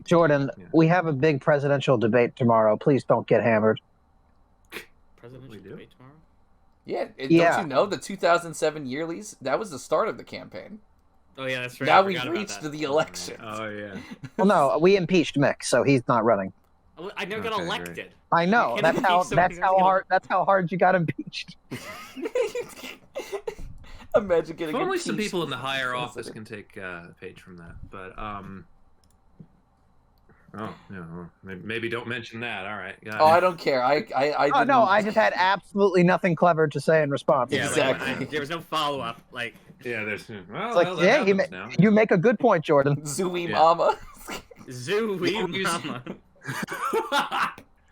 Jordan, we have a big presidential debate tomorrow. Please don't get hammered. Presidential debate tomorrow? Yeah, don't you know the 2007 Yearlies? That was the start of the campaign. Oh yeah, that's right. Now we've reached the election. Oh yeah. Well, no, we impeached Mick, so he's not running. I never got elected. Right. I know. That's how hard you got impeached. Imagine getting. If only some people in the higher office can take a page from that, but Oh, yeah, well, maybe don't mention that. All right. I don't care. I no, I just had absolutely nothing clever to say in response. Yeah, exactly. There was no follow-up. Like, yeah, there's. Well, it's like, yeah, you make a good point, Jordan. Zooey mama. Zooey mama.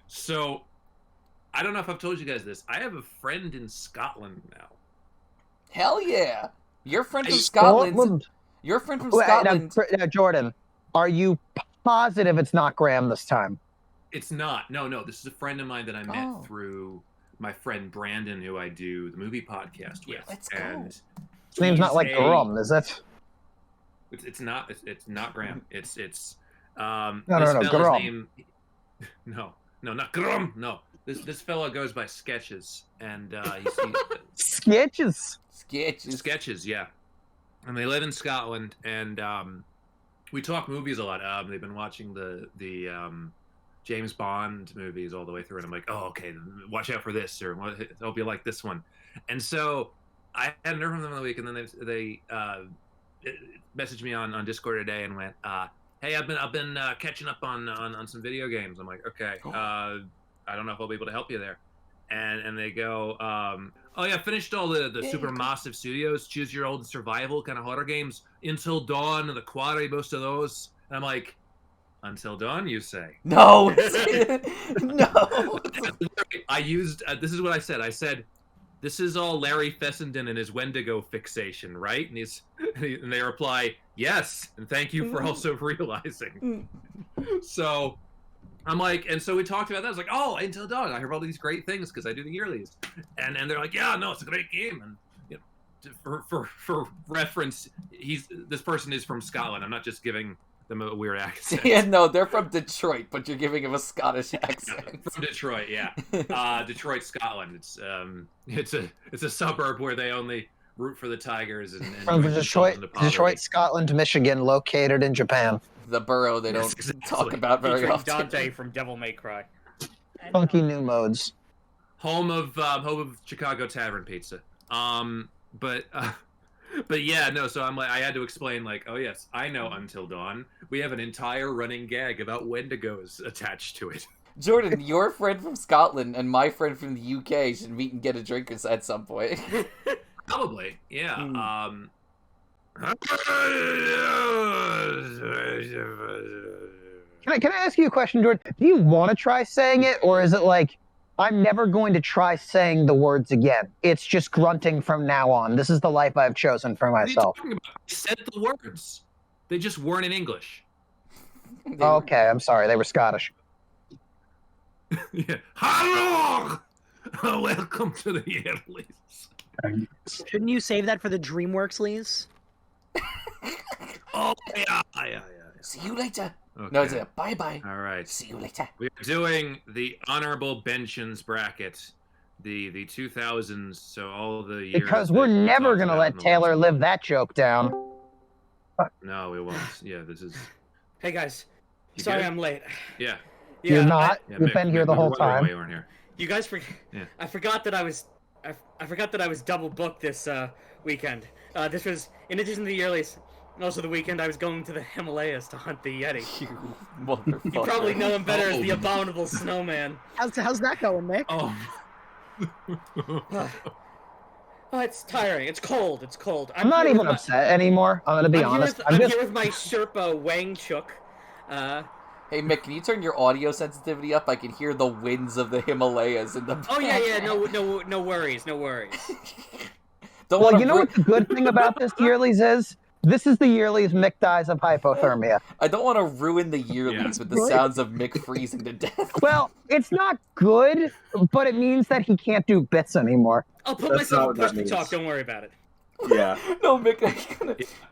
So, I don't know if I've told you guys this. I have a friend in Scotland now. Hell yeah! Your friend from Scotland. Your friend from Scotland. Now, Jordan, are you positive it's not Graham this time? It's not. No. This is a friend of mine that I met through my friend Brandon, who I do the movie podcast with. Let's go. And his name's not like Graham, is it? It's not. It's not Graham. It's no, Graham. No, not Graham. No, this fellow goes by Sketches, and Sketches. Yeah, and they live in Scotland, and we talk movies a lot. They've been watching the James Bond movies all the way through, and I'm like, oh, okay, watch out for this, or I hope you like this one. And so I hadn't heard from them in the week, and then they messaged me on Discord today and went, hey, I've been catching up on some video games. I'm like, okay, I don't know if I'll be able to help you there. And they go, oh yeah, finished all the Supermassive Studios, choose your old survival kind of horror games, Until Dawn, the Quarry, most of those. And I'm like, Until Dawn, you say? No. No. I used, this is what I said. I said, this is all Larry Fessenden and his Wendigo fixation, right? And they reply, yes, and thank you for also realizing. So I'm like, and so we talked about that. I was like, oh, Until Dawn. I heard all these great things because I do the Yearlies. And they're like, yeah, no, it's a great game. And you know, for reference, this person is from Scotland. I'm not just giving them a weird accent. Yeah, no, they're from Detroit, but you're giving him a Scottish accent. From Detroit, yeah. Detroit, Scotland. It's a suburb where they only root for the Tigers and from Detroit, Scotland, Michigan, located in Japan. The borough they don't talk about very often. Dante from Devil May Cry. Funky new modes. Home of Chicago Tavern Pizza. But yeah, no. So I'm like, I had to explain, like, oh yes, I know Until Dawn. We have an entire running gag about Wendigos attached to it. Jordan, your friend from Scotland and my friend from the UK should meet and get a drink at some point. Probably, yeah. Can I ask you a question, Jordan? Do you want to try saying it, or is it like, I'm never going to try saying the words again? It's just grunting from now on. This is the life I've chosen for myself. What are you talking about? I said the words. They just weren't in English. Okay, I'm sorry. They were Scottish. Yeah. Hello! Welcome to the Yearlies. Shouldn't you save that for the DreamWorks lease? Oh, yeah. See you later. Okay. No, it's a bye-bye. All right. See you later. We're doing the honorable Bentions bracket, the 2000s, so all the years. Because we're never going to let Taylor live that joke down. No, we won't. Yeah, this is... Hey, guys. Sorry I'm late. Yeah. You're not? You've been here the whole time. You weren't here. You guys I forgot that I was double booked this weekend. This was, in addition to the Yearlies, also the weekend I was going to the Himalayas to hunt the Yeti. You motherfucker. You probably know him better as the abominable snowman. How's that going, Mick? Oh. Oh, it's tiring. It's cold. I'm not even upset anymore. I'm gonna be honest. I'm here with my Sherpa Wangchuk. Hey Mick, can you turn your audio sensitivity up? I can hear the winds of the Himalayas in the back. Oh yeah. No worries. Well, you know what the good thing about this Yearlies is? This is the Yearlies Mick dies of hypothermia. I don't want to ruin the Yearlies with the sounds of Mick freezing to death. Well, it's not good, but it means that he can't do bits anymore. I'll put myself in push to talk. Don't worry about it. Yeah. No, Mick.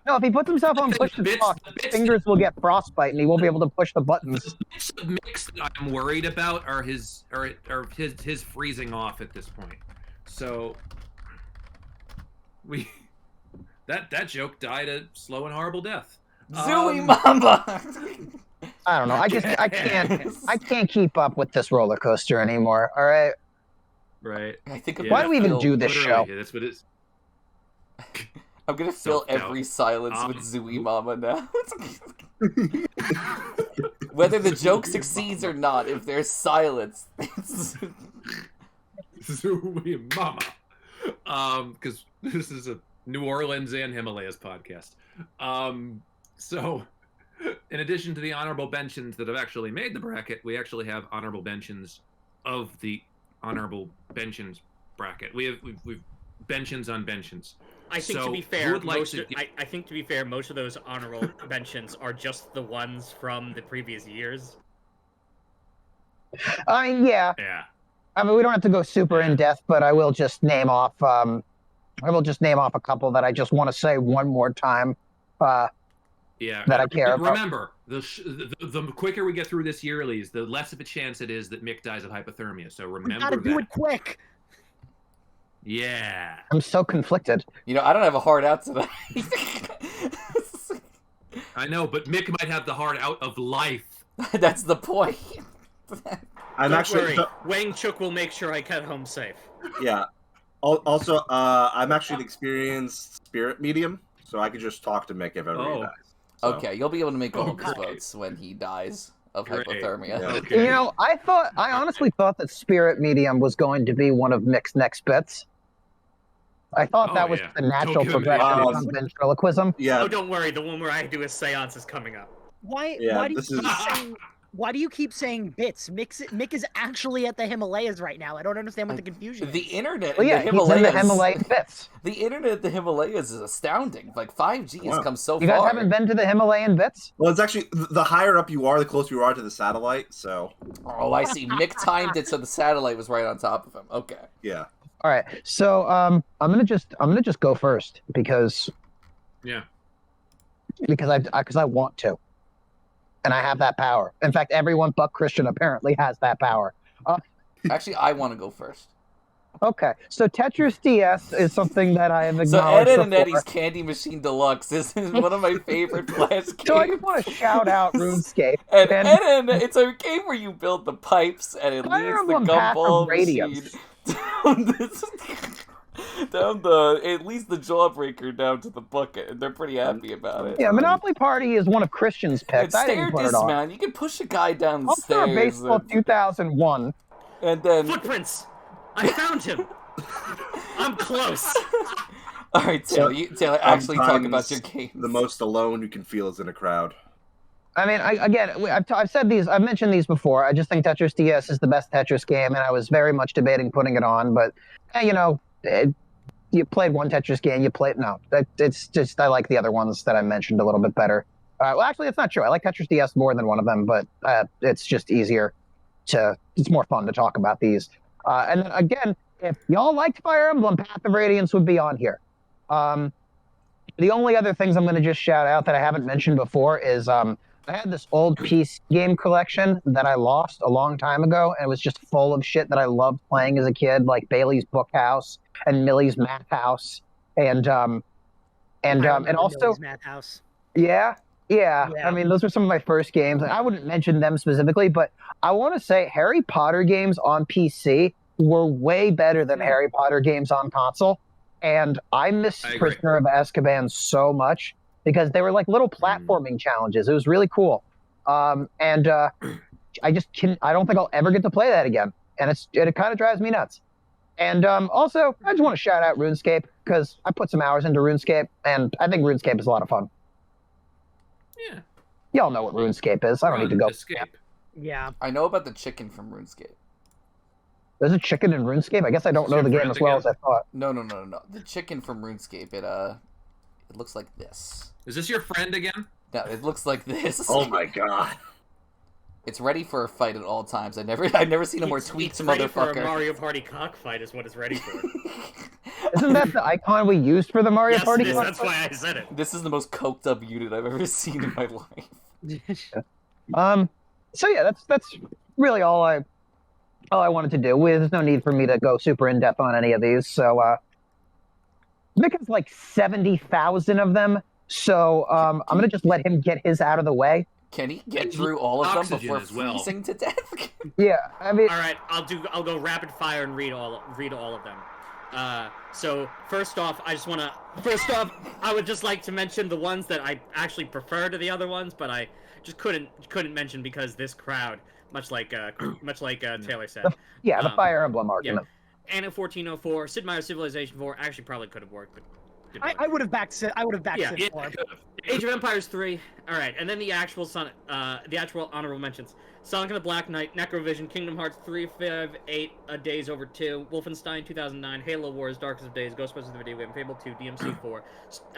No, if he puts himself on push to talk, his fingers will get frostbite and he won't be able to push the buttons. The bits of Mix that I'm worried about are his freezing off at this point. So that joke died a slow and horrible death. Zooey Mama. I don't know. I can't keep up with this roller coaster anymore. All right. Right. I think Why do we even do this show? Literally, that's what it is. I'm gonna fill Self-doubt. every silence with Zooey Mama now. Whether the joke succeeds or not, if there's silence, it's... Zooey Mama. Because this is a New Orleans and Himalayas podcast. So, in addition to the honorable Bentions that have actually made the bracket, we actually have honorable Bentions of the honorable Bentions bracket. We've Bentions on Bentions. I think So, to be fair, who would like most to of, I think to be fair, most of those honorable mentions are just the ones from the previous years. I mean, yeah. Yeah. I mean, we don't have to go super in depth, but I will just name off. I will just name off a couple that I just want to say one more time. Yeah. That I care about. Remember, the quicker we get through this Yearlies, the less of a chance it is that Mick dies of hypothermia. So We remember gotta that. do it quick. Yeah. I'm so conflicted. You know, I don't have a heart out tonight. I know, but Mick might have the heart out of life. That's the point. I'm Don't actually worry, Wang Chuk will make sure I get home safe. yeah. Also, I'm actually an experienced spirit medium, so I could just talk to Mick if ever he dies. So. Okay, you'll be able to make all of his Okay. votes when he dies of Great. hypothermia. Yeah. Okay. You know, I honestly thought that Spirit Medium was going to be one of Mick's next bits. I thought Oh, that was yeah. the natural Don't give him progression the of ventriloquism. Yeah. Oh, don't worry, the one where I do a seance is coming up. Why? Yeah, why do you this keep is- saying? Why do you keep saying bits? Mick is actually at the Himalayas right now. I don't understand what the confusion The is. internet Well, in yeah, the he's Himalayas. in the Himalayan bits. The internet in the Himalayas is astounding. Like 5G has Wow. come so You guys far. haven't been to the Himalayan bits? Well, it's actually the higher up you are, the closer you are to the satellite. So Oh, I see. Mick timed it so the satellite was right on top of him. Okay. yeah. All right. So I'm gonna just go first because Yeah. I want to, and I have that power. In fact, everyone but Christian apparently has that power. Actually, I want to go first. Okay, so Tetris DS is something that I have So acknowledged Ed and before. Eddie's Candy Machine Deluxe is one of my favorite Flash games. So I just want to shout out RuneScape. And And- Ed, it's a game where you build the pipes and it Fire leads the Emblem Path of gumball Radiance. machine it leads the jawbreaker down to the bucket, and they're pretty happy about it. Yeah, Monopoly Party is one of Christian's And picks. I stair didn't put it on. dismount. You can push a guy down the Also, stairs. Baseball 2001. And then Footprints! I found him! I'm close! Alright, Taylor, Taylor, actually talk about Sometimes your game. The most alone you can feel is in a crowd. I mean, I've said these, I've mentioned these before. I just think Tetris DS is the best Tetris game, and I was very much debating putting it on. But, you know, you played one Tetris game, it's just, I like the other ones that I mentioned a little bit better. Well, actually, it's not true. I like Tetris DS more than one of them, but it's just it's more fun to talk about these. And then again, if y'all liked Fire Emblem, Path of Radiance would be on here. The only other things I'm going to just shout out that I haven't mentioned before is I had this old PC game collection that I lost a long time ago, and it was just full of shit that I loved playing as a kid, like Bailey's Book House and Millie's Math House, and also Millie's Math House. yeah. Yeah. I mean, those were some of my first games. I wouldn't mention them specifically, but I want to say Harry Potter games on PC were way better than Harry Potter games on console. And I miss I agree. Prisoner of Azkaban so much because they were like little platforming challenges. It was really cool. I don't think I'll ever get to play that again. And it kind of drives me nuts. And also, I just want to shout out RuneScape because I put some hours into RuneScape, and I think RuneScape is a lot of fun. Yeah. Y'all know what RuneScape is. I don't need to go. Escape. Yeah. I know about the chicken from RuneScape. There's a chicken in RuneScape? I guess I don't Is know your the game friend as well as again? I thought. No. The chicken from RuneScape, it looks like this. Is this your friend again? No, it looks like this. Oh my god. It's ready for a fight at all times. I've never seen a more tweets It's ready for a motherfucker. Mario Party cockfight is what it's ready for. Isn't that the icon we used for the Mario Yes, Party? it is. card? That's why I said it. This is the most coked up unit I've ever seen in my life. So yeah, that's really all I wanted to do. There's no need for me to go super in depth on any of these. So Mick has like 70,000 of them. So I'm gonna just let him get his out of the way. Can he get through all of them Oxygen before as well. freezing to death? Yeah, I mean, All right, I'll go rapid fire and read all of them. So first off, I would just like to mention the ones that I actually prefer to the other ones, but I just couldn't mention because this crowd, much like Taylor said. the Fire Emblem argument. Anno 1404, Sid Meier's Civilization 4 actually probably could have worked, but didn't work. I would have backed Sid. I would have backed Sid Yeah, for him. Age of Empires 3. All right, and then the actual honorable mentions: Sonic and the Black Knight, Necrovision, Kingdom Hearts 3, 5, 8, A Days Over 2, Wolfenstein 2009, Halo Wars, Darkest of Days, Ghostbusters the Video Game, Fable 2, DMC 4,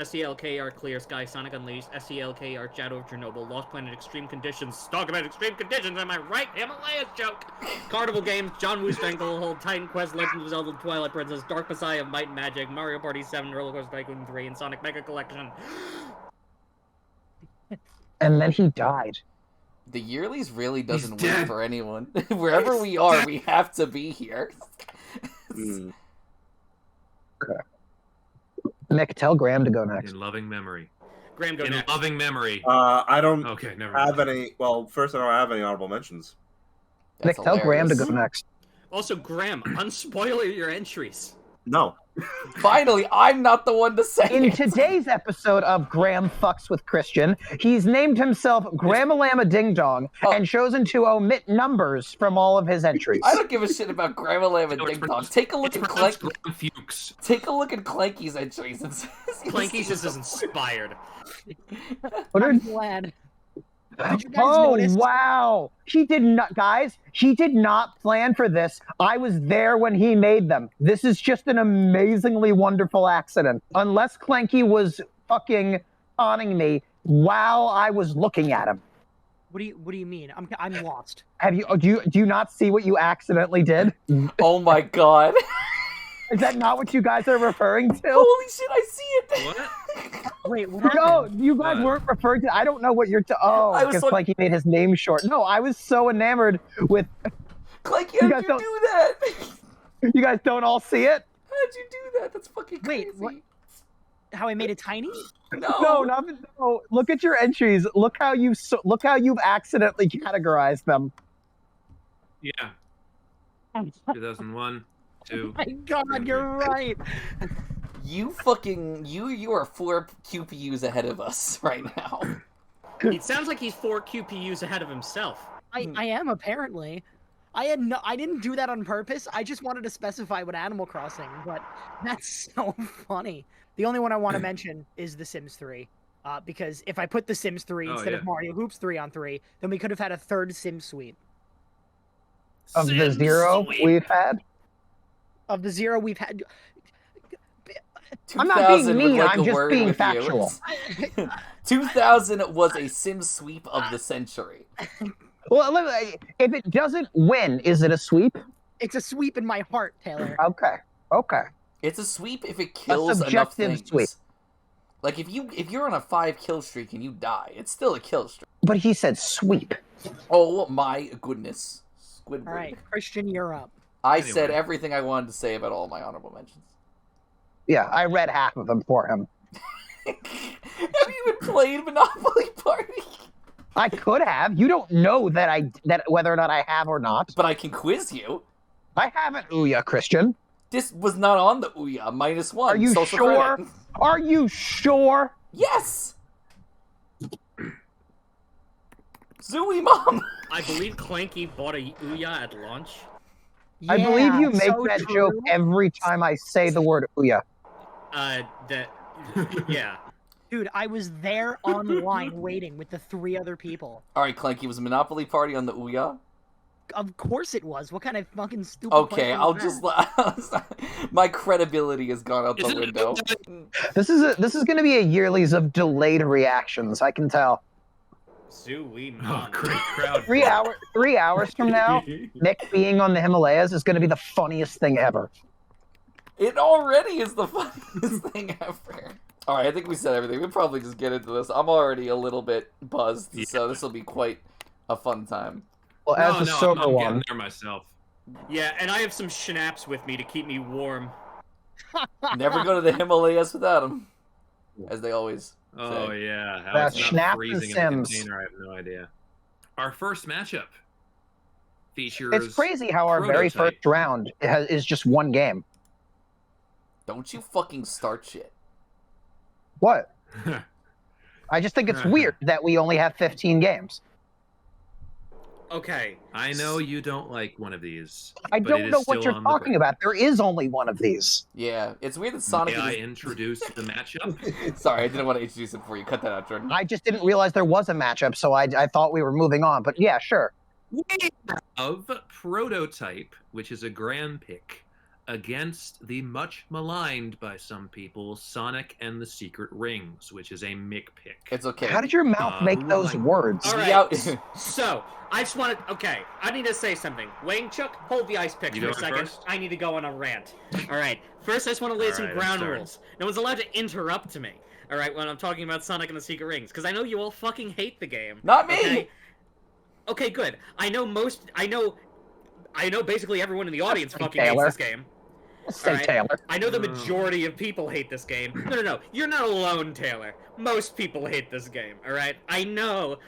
SCLKR Clear Sky, Sonic Unleashed, SCLKR Shadow of Chernobyl, Lost Planet Extreme Conditions. Talk about Extreme Conditions, am I right? Himalayas joke. Carnival Games, John Woo Stranglehold, Titan Quest, Legend of Zelda, Twilight Princess, Dark Messiah, Might and Magic, Mario Party 7, Roller Coaster Tycoon 3, and Sonic Mega Collection. And then he died. The Yearlies really doesn't He's wait dead. for anyone. Wherever we are, we have to be here. Mm. Mick, tell Graham to go next. In loving memory. Graham, go In next. loving memory. I don't Okay, never have mind. any. Well, first, I don't have any honorable mentions. That's Mick, tell Graham to hilarious. go next. Also, Graham, unspoiler your entries. No. Finally, I'm not the one to say In it. today's episode of Graham Fucks with Christian, he's named himself Graham-a-Lama Ding Dong and chosen to omit numbers from all of his entries. I don't give a shit about Grandma Lamb and No, it's Ding Dong. pronounced- Take a look It's at pronounced Clanky. Graham Fuchs. Take a look at Clanky's entries. It says Clanky just is inspired. What I'm are- glad. Did you guys Oh, notice? wow. He did not, guys, he did not plan for this. I was there when he made them. This is just an amazingly wonderful accident. Unless Clanky was fucking taunting me while I was looking at him. What do you mean? I'm lost. Do you not see what you accidentally did? oh my god. Is that not what you guys are referring to? Holy shit, I see it. What? Wait, what happened? No, you guys What? weren't referring to. I don't know what you're. I was Because like- Clanky made his name short. No, I was so enamored with. Clanky, You how'd guys you don't- do that? You guys don't all see it. How'd you do that? That's fucking crazy. Wait, what? How I made it tiny? No, no. Look at your entries. Look how you've accidentally categorized them. Yeah. Oh 2001, 2. my god, you're right. You fucking you are 4 QPUs ahead of us right now. It sounds like he's 4 QPUs ahead of himself. I am apparently. I didn't do that on purpose. I just wanted to specify what Animal Crossing, but that's so funny. The only one I want to mention is The Sims 3. Because if I put The Sims 3 instead of Mario Hoops 3 on 3, then we could have had a third Sim suite. Of the zero we've had. Of the zero we've had. I'm not being 2000 would mean, like I'm a just word being with you. factual. 2000 was a sim sweep of the century. Well, if it doesn't win, is it a sweep? It's a sweep in my heart, Taylor. Okay. It's a sweep if it kills enough subjective things. sweep. Like if you're on a 5 kill streak and you die, it's still a kill streak. But he said sweep. Oh my goodness. Squidward. All right, Christian, you're up. I Anyway. said everything I wanted to say about all my honorable mentions. Yeah, I read half of them for him. Have you even played Monopoly Party? I could have. You don't know that whether or not I have or not. But I can quiz you. I haven't. Ouya, Christian. This was not on the Ouya. -1. Are you social sure? credit. Are you sure? Yes. Zooey Mom. I believe Clanky bought a Ouya at launch. I believe you Yeah, make so that true. joke every time I say the word Ouya. Yeah. Dude, I was there online waiting with the 3 other people. All right, Clanky, was Monopoly Party on the Ouya? Of course it was. What kind of fucking stupid Okay, question I'll is just my credibility has gone out the Isn't it- window. This is going to be a yearlies of delayed reactions. I can tell. Zooey Oh, great crowd. 3 hours from now, Nick being on the Himalayas is going to be the funniest thing ever. It already is the funniest thing ever. All right, I think we said everything. We'll probably just get into this. I'm already a little bit buzzed, so this will be quite a fun time. Well, as the sober I'm one, getting there myself. Yeah, and I have some schnapps with me to keep me warm. Never go to the Himalayas without them, as they always Oh say. yeah, how That's it's Schnapp not and freezing in the Sims. container. I have no idea. Our first matchup features. it's crazy how our very Prototype. first round is just one game. Don't you fucking start shit. What? I just think it's weird that we only have 15 games. Okay. I know you don't like one of these. I but it don't is know what still you're on the talking board. about. There is only one of these. Yeah, it's weird that Sonic. May I introduce the matchup? Sorry, I didn't want to introduce it before you cut that out, Jordan. I just didn't realize there was a matchup, so I thought we were moving on. But yeah, sure. We have Prototype, which is a grand pick, against the much maligned by some people Sonic and the Secret Rings, which is a Mick pick. It's okay. How did your mouth make those words? All Yeah. right. So, I just want to. Okay, I need to say something. Wayne Chuck, hold the ice pick You for a going second. first? I need to go on a rant. All right. First, I just want to lay some Alright, I'm ground starting. rules. No one's allowed to interrupt me. All right, when I'm talking about Sonic and the Secret Rings, because I know you all fucking hate the game. Not me! Okay? Okay, good. I know basically everyone in the audience Say fucking hates Taylor. this game. Say Alright. Taylor. I know the majority of people hate this game. No. You're not alone, Taylor. Most people hate this game, alright? I know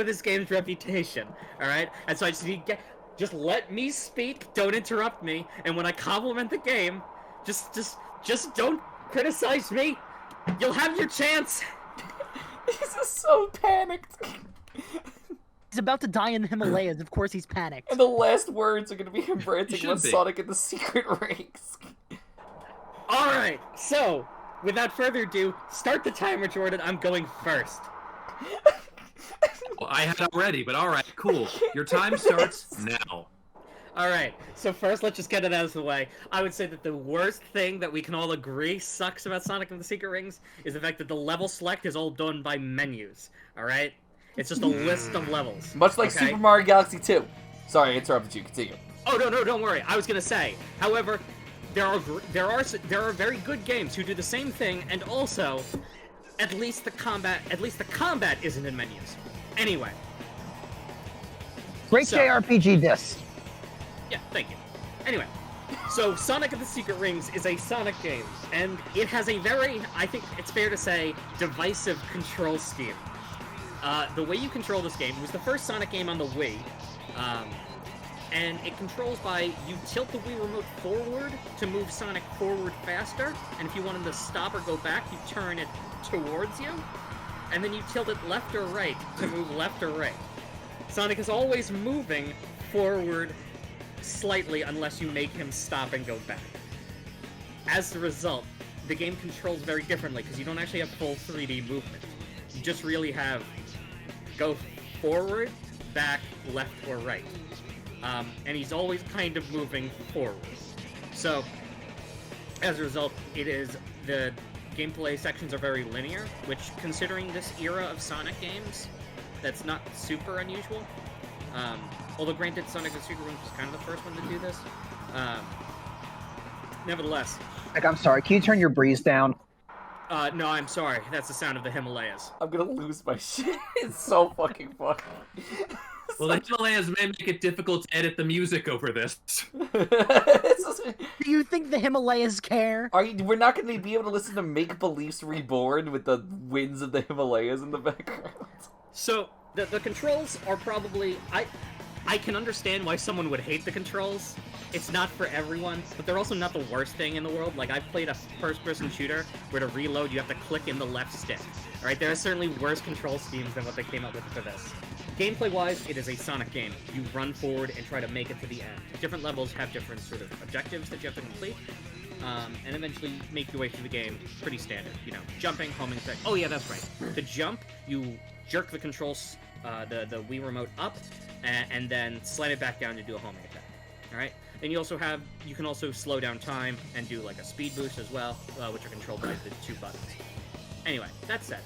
this game's reputation, alright? And so I just need to just let me speak, don't interrupt me, and when I compliment the game, just don't criticize me. You'll have your chance. He's just so panicked. He's about to die in the Himalayas. Of course, he's panicked. And the last words are gonna be him ranting should about be. Sonic and the Secret Rings. Alright, so, without further ado, start the timer, Jordan. I'm going first. Well, I had already, but all right, cool. Your time starts now. Alright, so first let's just get it out of the way. I would say that the worst thing that we can all agree sucks about Sonic and the Secret Rings is the fact that the level select is all done by menus, alright? It's just a list of levels. Much like okay? Super Mario Galaxy 2. Sorry, I interrupted you. Continue. Oh, no, don't worry. I was gonna say, however, there are very good games who do the same thing, and also, at least the combat isn't in menus. Anyway. Great So- JRPG disc. Yeah, thank you. Anyway, so Sonic and the Secret Rings is a Sonic game, and it has a very, I think it's fair to say, divisive control scheme. The way you control this game was the first Sonic game on the Wii, and it controls by you tilt the Wii remote forward to move Sonic forward faster, and if you want him to stop or go back, you turn it towards you, and then you tilt it left or right to move left or right. Sonic is always moving forward slightly unless you make him stop and go back. As a result, the game controls very differently because you don't actually have full 3D movement. You just really have go forward, back, left, or right. And he's always kind of moving forward. So, as a result, the gameplay sections are very linear, which, considering this era of Sonic games, that's not super unusual. Although granted, Sonic the Secret Rings was kind of the first one to do this. Nevertheless. Like, I'm sorry. Can you turn your breeze down? No, I'm sorry. That's the sound of the Himalayas. I'm gonna lose my shit. It's so fucking funny. Well, the Himalayas may make it difficult to edit the music over this. It's just- Do you think the Himalayas care? we're not gonna be able to listen to Make Beliefs Reborn with the winds of the Himalayas in the background. So, the controls are probably... I can understand why someone would hate the controls. It's not for everyone, but they're also not the worst thing in the world. Like, I've played a first-person shooter where to reload you have to click in the left stick. Alright, there are certainly worse control schemes than what they came up with for this. Gameplay-wise, it is a Sonic game. You run forward and try to make it to the end. Different levels have different sort of objectives that you have to complete, and eventually make your way through the game pretty standard. You know, jumping, homing, attack. Oh yeah, that's right. To jump, you jerk the controls, the Wii remote up, and then slide it back down to do a homing attack. Alright? Then you can also slow down time and do like a speed boost as well, which are controlled by the two buttons. Anyway, that said,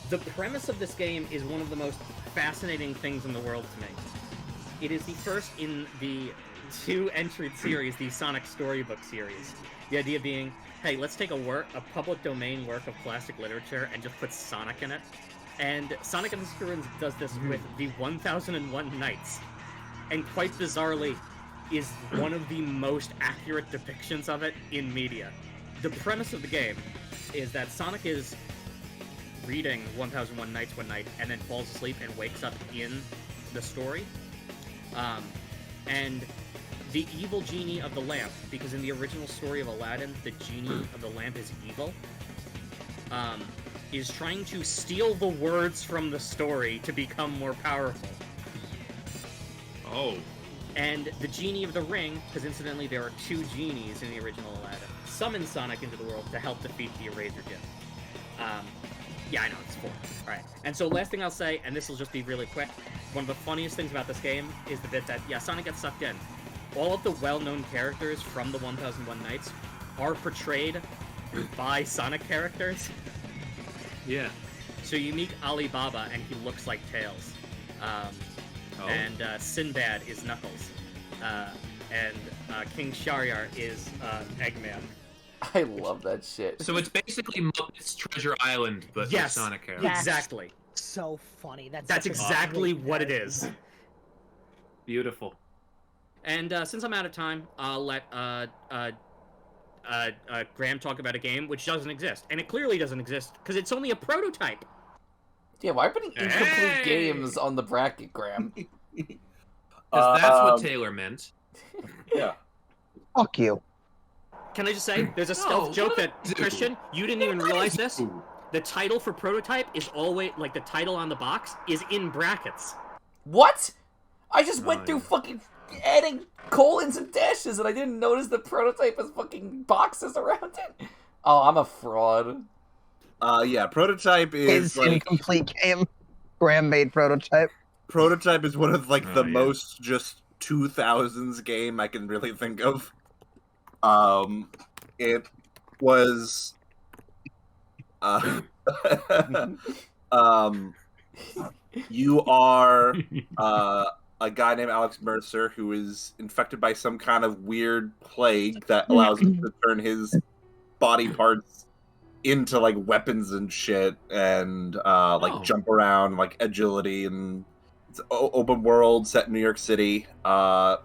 the premise of this game is one of the most fascinating things in the world to me. It is the first in the two-entry series, the Sonic Storybook series. The idea being, hey, let's take a public domain work of classic literature and just put Sonic in it. And Sonic and the Supervillains does this with the 1001 Nights. And quite bizarrely, is one of the most accurate depictions of it in media. The premise of the game is that Sonic is reading 1001 Nights one night and then falls asleep and wakes up in the story. And the evil genie of the lamp, because in the original story of Aladdin, the genie of the lamp is evil, is trying to steal the words from the story to become more powerful. Oh. And the genie of the ring, because incidentally there are 2 genies in the original Aladdin, summons Sonic into the world to help defeat the Eraser Gym. Yeah, I know, it's 4. Alright, and so last thing I'll say, and this will just be really quick, one of the funniest things about this game is the bit that, yeah, Sonic gets sucked in. All of the well-known characters from the 1001 Nights are portrayed by Sonic characters. Yeah. So you meet Alibaba, and he looks like Tails. And Sinbad is Knuckles. And King Shahryar is Eggman. I love that shit. So it's basically Muppets Treasure Island, but Yes, with Sonic characters. exactly. So funny. That's That's such a exactly great what it comparison. is. Beautiful. And since I'm out of time, I'll let Graham talk about a game which doesn't exist. And it clearly doesn't exist, because it's only a prototype. Yeah, why are putting incomplete Hey! games on the bracket, Graham? Because that's what Taylor meant. Yeah. Fuck you. Can I just say, there's a stealth joke that, Christian, you didn't even realize this? The title for prototype is always, like, the title on the box is in brackets. What? I just went Oh, through yeah. fucking adding colons and dashes and I didn't notice the prototype has fucking boxes around it. Oh, I'm a fraud. Yeah, prototype is His like incomplete game. Graham made prototype. prototype is one of like the Oh, yeah. most just 2000's game I can really think of. It was you are a guy named Alex Mercer who is infected by some kind of weird plague that allows him to turn his body parts into like weapons and shit and like jump around, like agility, and it's open world set in New York City. The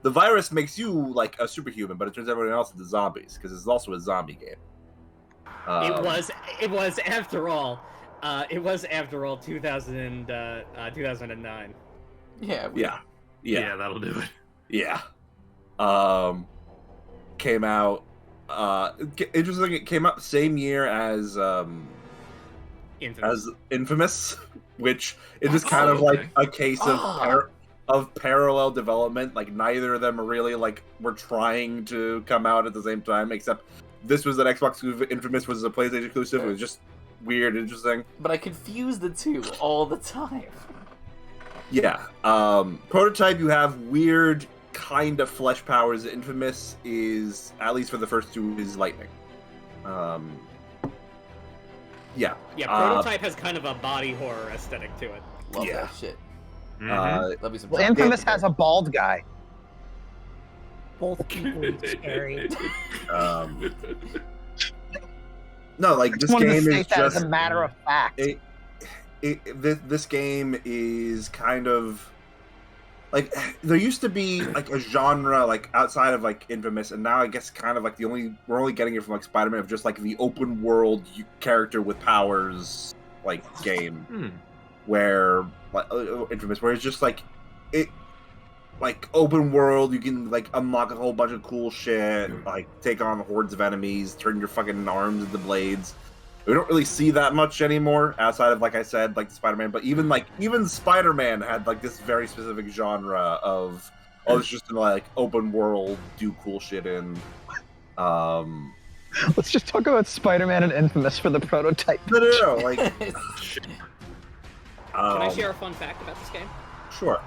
virus makes you like a superhuman, but it turns everyone else into zombies because it's also a zombie game. It was after all 2009. Yeah. Yeah, That'll do it. yeah. Came out. Interesting. It came out the same year as Infamous, which is just kind of like a case of parallel development. Like neither of them are really like were trying to come out at the same time, except this was an Xbox exclusive. Infamous was a PlayStation exclusive. It was just weird, interesting. But I confuse the two all the time. Yeah. Prototype, you have weird kind of flesh powers. Infamous is, at least for the first 2, is lightning. Yeah. Yeah, Prototype has kind of a body horror aesthetic to it. Love Yeah. that shit. Mhm. Love me some Well, Infamous has a bald guy. Both equally scary. No, like this Just wanted to game is state that just as a matter of fact. this game is kind of like there used to be like a genre like outside of like Infamous, and now I guess kind of like we're only getting it from like Spider-Man, of just like the open world character with powers like game where like Infamous, where it's just like it like open world, you can like unlock a whole bunch of cool shit, like take on hordes of enemies, turn your fucking arms into blades. We don't really see that much anymore outside of, like I said, like Spider-Man. But even Spider-Man had like this very specific genre of it's just in like open world, do cool shit in. Let's just talk about Spider-Man and Infamous for the prototype. No, like. Can I share a fun fact about this game? Sure.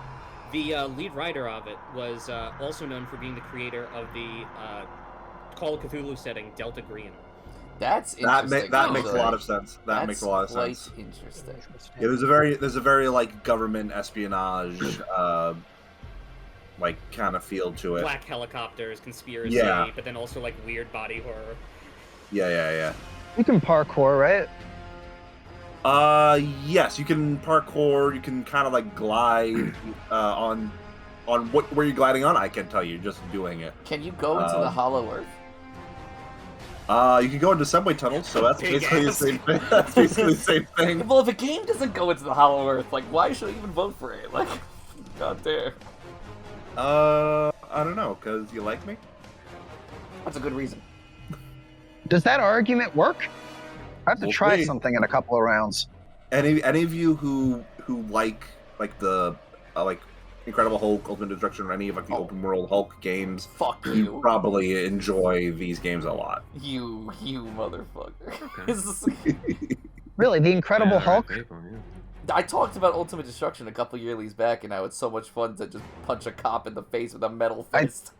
The lead writer of it was also known for being the creator of the Call of Cthulhu setting, Delta Green. That's That interesting. makes a lot of sense. That makes a lot of quite sense. interesting. Yeah, there's a very like government espionage like kind of feel to it. Black helicopters, conspiracy, Yeah. but then also like weird body horror. Yeah. You can parkour, right? Yes, you can parkour. You can kind of like glide on where you're gliding on. I can't tell you, just doing it. Can you go into the Hollow Earth? You can go into subway tunnels, so that's Big basically the ass. same thing. That's basically the same thing. Well, if a game doesn't go into the Hollow Earth, like, why should I even vote for it? Like, god damn. I don't know, cause you like me. That's a good reason. Does that argument work? I have to We'll try see. something in a couple of rounds. Any of you who like the like Incredible Hulk, Ultimate Destruction, or any of like the open world Hulk games, Fuck you you. probably enjoy these games a lot. You motherfucker. Really, the Incredible Yeah, Hulk? right, people, yeah. I talked about Ultimate Destruction a couple yearlies back, and how it's so much fun to just punch a cop in the face with a metal fist.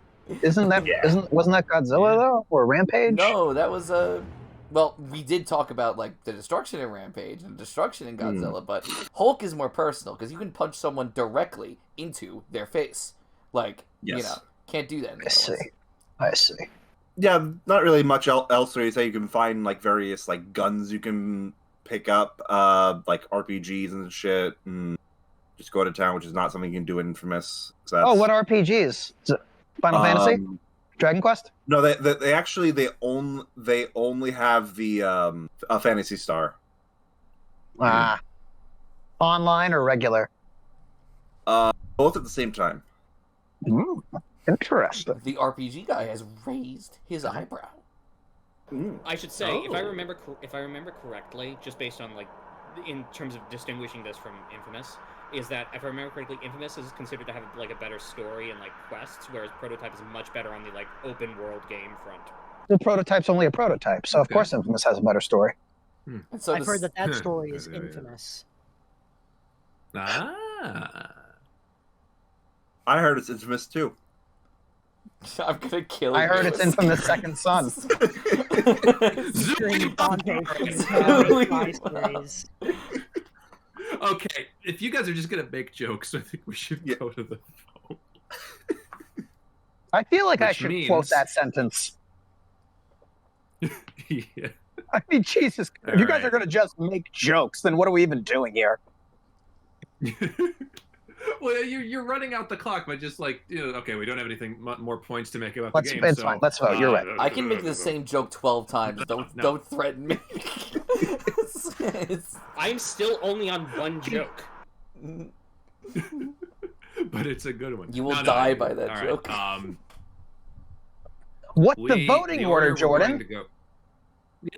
Wasn't that Godzilla Yeah. though, or Rampage? No, that was well, we did talk about like the destruction in Rampage and destruction in Godzilla, but Hulk is more personal because you can punch someone directly into their face. Like, you Yes. know, can't do that in the I other see. ones. I see. Yeah, not really much else where you say you can find like various like guns you can pick up, like RPGs and shit, and just go to town, which is not something you can do in Infamous. So that's, Oh, what RPGs? Is it Final Fantasy? Dragon Quest? No, they actually they only have the Fantasy Star. Ah. Online or regular? Both at the same time. Interesting. The RPG guy has raised his eyebrow. I should say, if I Oh. remember correctly, just based on like, in terms of distinguishing this from Infamous, is that if I remember correctly, Infamous is considered to have like a better story and like quests, whereas Prototype is much better on the like open world game front. Well, Prototype's only a prototype, so of Okay. course Infamous has a better story. And so I've heard this- that story is Yeah, yeah, yeah. infamous. Ah. I heard it's Infamous too. I'm gonna kill I you. heard it's Infamous Second Son. Featuring Dante from the Zoom. Spy series. Okay, if you guys are just gonna make jokes, I think we should Yeah. go to the phone. I feel like I Which should means- quote that sentence. Yeah. I mean, Jesus, if you guys Alright. are going to just make jokes, then what are we even doing here? Well, you're running out the clock by just like, you know, okay, we don't have anything more points to make about Let's- the game. it's so, fine. Let's vote. You're right. I can make the same joke 12 times. Don't No. don't threaten me. It's- I'm still only on one joke. But it's a good one. You will die by that All right, joke. What's the voting order, we're Jordan? going to go-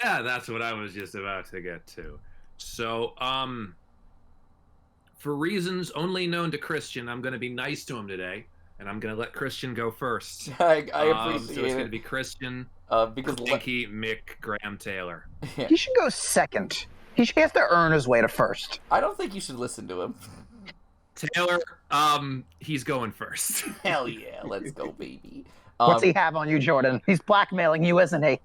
Yeah, that's what I was just about to get to. So, for reasons only known to Christian, I'm going to be nice to him today, and I'm going to let Christian go first. I So appreciate it's going to it. be Christian, Because Clanky, Mick, Graham, Taylor. He should go second. He has to earn his way to first. I don't think you should listen to him. Taylor, he's going first. Hell yeah, let's go, baby. What's he have on you, Jordan? He's blackmailing you, isn't he?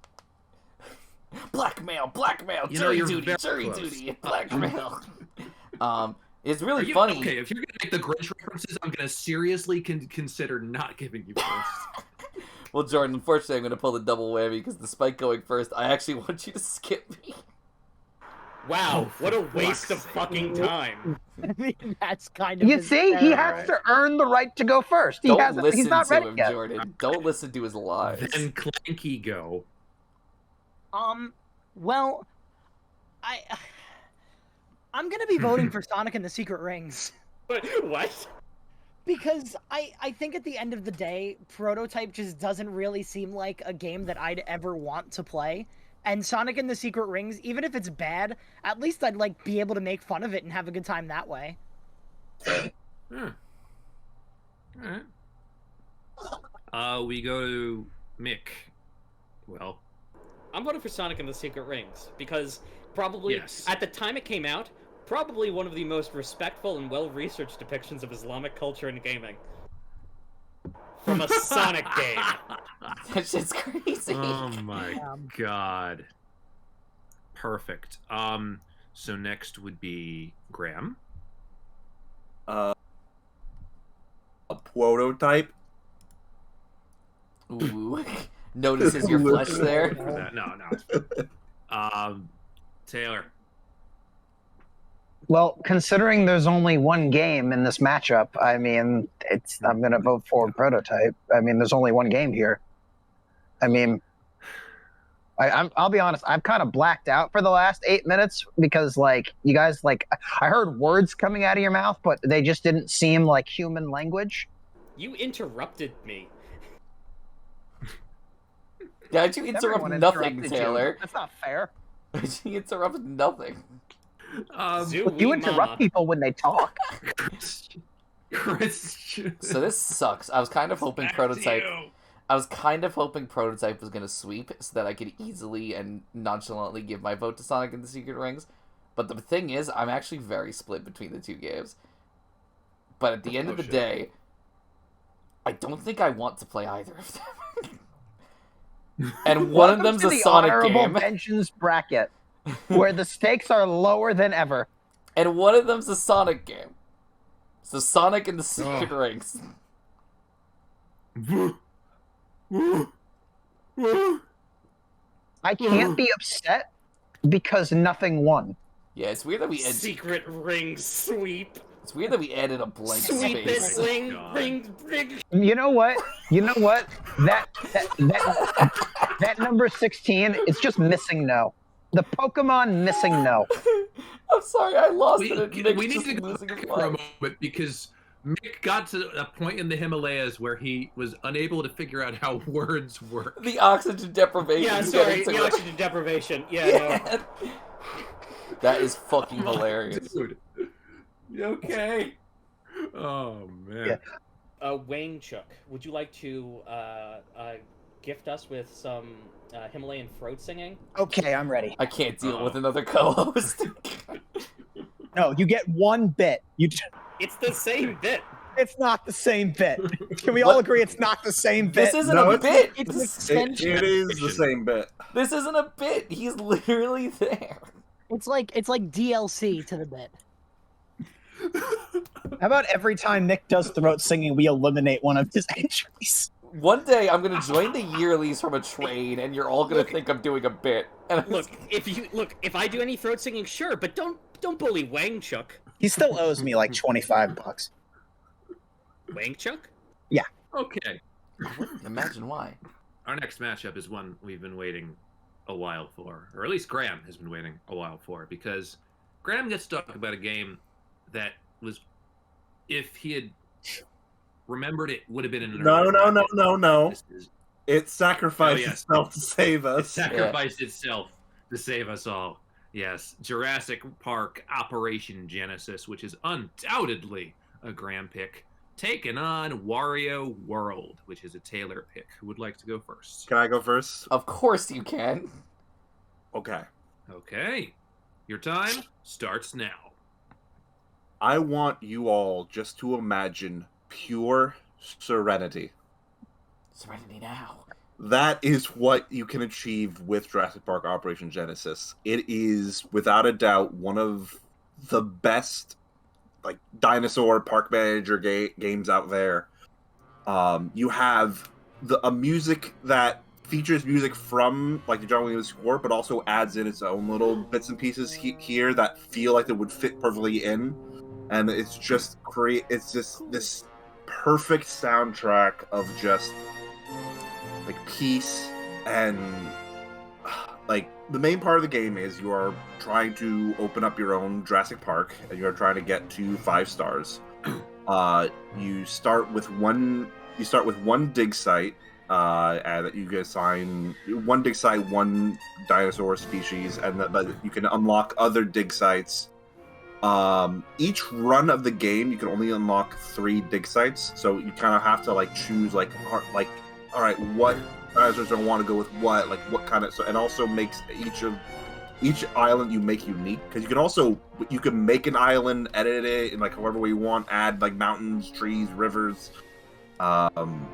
Blackmail, You know, jury you're duty, very jury close. duty, blackmail. It's Are really you- funny. Okay, if you're going to make the Grinch references, I'm going to seriously consider not giving you first. Well, Jordan, unfortunately, I'm going to pull the double whammy because despite going first, I actually want you to skip me. Wow, Oh, what a for waste of fuck's sake. fucking time. I mean, that's kind of. You his see, he error. has to earn the right to go first. He Don't hasn't. listen He's not to ready him, yet. Jordan. Don't listen to his lies. Then Clanky go. Well, I'm gonna be voting for Sonic and the Secret Rings. What? Because I think at the end of the day, Prototype just doesn't really seem like a game that I'd ever want to play. And Sonic and the Secret Rings, even if it's bad, at least I'd like be able to make fun of it and have a good time that way. All right. We go to Mick. Well, I'm voting for Sonic and the Secret Rings because probably Yes. at the time it came out, probably one of the most respectful and well-researched depictions of Islamic culture in gaming. From a Sonic game. That shit's crazy. oh my Um, god. Perfect. So next would be Graham. A prototype. Ooh. Notices your flesh there. No. Taylor. Well, considering there's only one game in this matchup, I mean, I'm going to vote for prototype. I mean, there's only one game here. I mean, I'll be honest, I've kind of blacked out for the last 8 minutes because, like, you guys, like, I heard words coming out of your mouth, but they just didn't seem like human language. You interrupted me. How'd you interrupt Everyone nothing, interrupted Taylor? you. That's not fair. She interrupted nothing. You interrupt people when they talk. Christian. So this sucks. I was kind of hoping prototype. I was kind of hoping prototype was gonna sweep so that I could easily and nonchalantly give my vote to Sonic and the Secret Rings. But the thing is, I'm actually very split between the two games. But at the end of the day, I don't think I want to play either of them. And one of them's a Sonic game. Bentions bracket, where the stakes are lower than ever. And one of them's a Sonic game. So Sonic and the Secret Rings. I can't be upset because nothing won. Yeah, it's weird that we Secret Ring sweep. It's weird that we added a blank Sweep space. it, ring. You know what? That number 16, it's just missing no. The Pokemon missing no. I'm sorry, I lost it. We need to go back for a moment because Mick got to a point in the Himalayas where he was unable to figure out how words work. The oxygen deprivation. Yeah, sorry, the oxygen deprivation. Yeah. No. That is fucking hilarious. Dude. You okay? Oh, man. Yeah. Wayne Chuck, would you like to gift us with some Himalayan throat singing? Okay, I'm ready. I can't deal with another co-host. No, you get one bit. It's the same bit. It's not the same bit. Can we all agree it's not the same bit? This isn't a bit. It's an extension. It is the same bit. This isn't a bit. He's literally there. It's like DLC to the bit. How about every time Nick does throat singing, we eliminate one of his entries? One day I'm gonna join the Yearlies from a train, and you're all gonna think I'm doing a bit. And If I do any throat singing, sure, but don't bully Wang Chuck. He still owes me like $25. Wang Chuck? Yeah. Okay. I wouldn't imagine why. Our next matchup is one we've been waiting a while for, or at least Graham has been waiting a while for, because Graham gets to talk about a game that was, if he had remembered it, would have been in an No. It sacrificed itself to save us. It sacrificed itself to save us all. Yes, Jurassic Park Operation Genesis, which is undoubtedly a Graham pick, taking on Wario World, which is a Taylor pick. Who would like to go first? Can I go first? Of course you can. Okay. Okay. Your time starts now. I want you all just to imagine pure serenity. Serenity now. That is what you can achieve with Jurassic Park Operation Genesis. It is, without a doubt, one of the best like dinosaur park manager games out there. You have a music that features music from like the John Williams score, but also adds in its own little bits and pieces here that feel like they would fit perfectly in, and it's just this perfect soundtrack of just like peace. And like the main part of the game is you are trying to open up your own Jurassic Park, and you are trying to get to 5 stars. You start with one dig site, and that you can assign one dig site, one dinosaur species, and but you can unlock other dig sites. Each run of the game, you can only unlock 3 dig sites, so you kind of have to like choose all right, what dinosaurs are want to go with what kind of, so, and also makes each island you make unique, because you can make an island, edit it in like however way you want, add like mountains, trees, rivers. I'm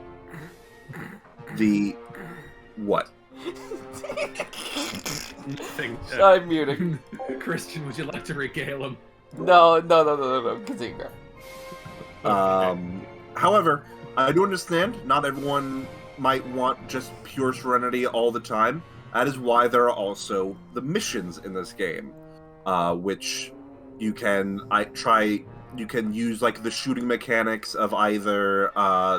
muting. Christian, would you like to regale him? No. Continue, Graham. However, I do understand not everyone might want just pure Serenity all the time. That is why there are also the missions in this game, which you can use like the shooting mechanics of either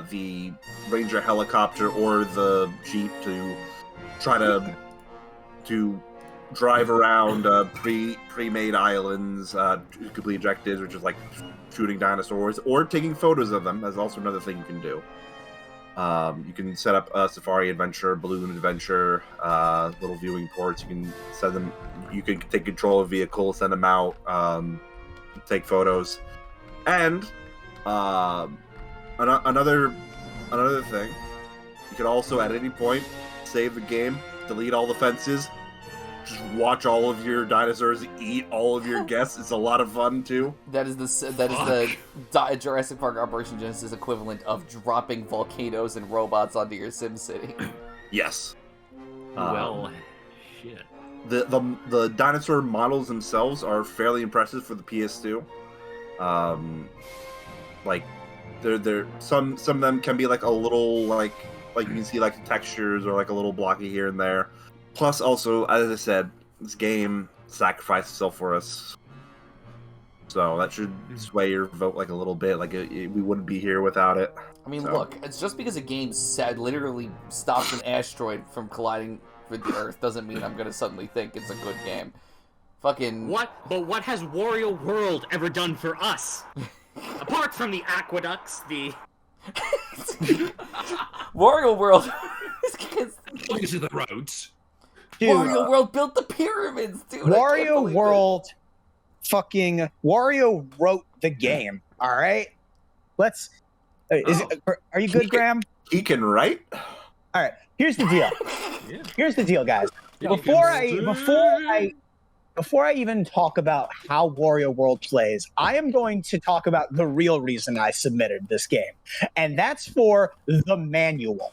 the Ranger helicopter or the Jeep to try to drive around pre-made islands, complete objectives, which is like shooting dinosaurs or taking photos of them. That's also another thing you can do. You can set up a safari adventure, balloon adventure, little viewing ports. You can send them. You can take control of vehicles, send them out, take photos, and another thing. You can also at any point save the game, delete all the fences, just watch all of your dinosaurs eat all of your guests. It's a lot of fun too. That is the Jurassic Park Operation Genesis equivalent of dropping volcanoes and robots onto your Sim City. Yes. Well, shit. The dinosaur models themselves are fairly impressive for the PS2. Like they're some of them can be like a little like you can see like the textures or like a little blocky here and there. Plus, also, as I said, this game sacrificed itself for us, so that should sway your vote like a little bit. Like we wouldn't be here without it. I mean, look, it's just because a game literally stops an asteroid from colliding with the Earth doesn't mean I'm gonna suddenly think it's a good game. Fucking what? But what has Wario World ever done for us? Apart from the aqueducts, the Wario World. These are the roads. Dude, Wario World built the pyramids, dude. Wario World, fucking Wario wrote the game. All right, let's. Are you good, Graham? He can write. All right. Here's the deal. Yeah. Here's the deal, guys. Before I even talk about how Wario World plays, I am going to talk about the real reason I submitted this game, and that's for the manual.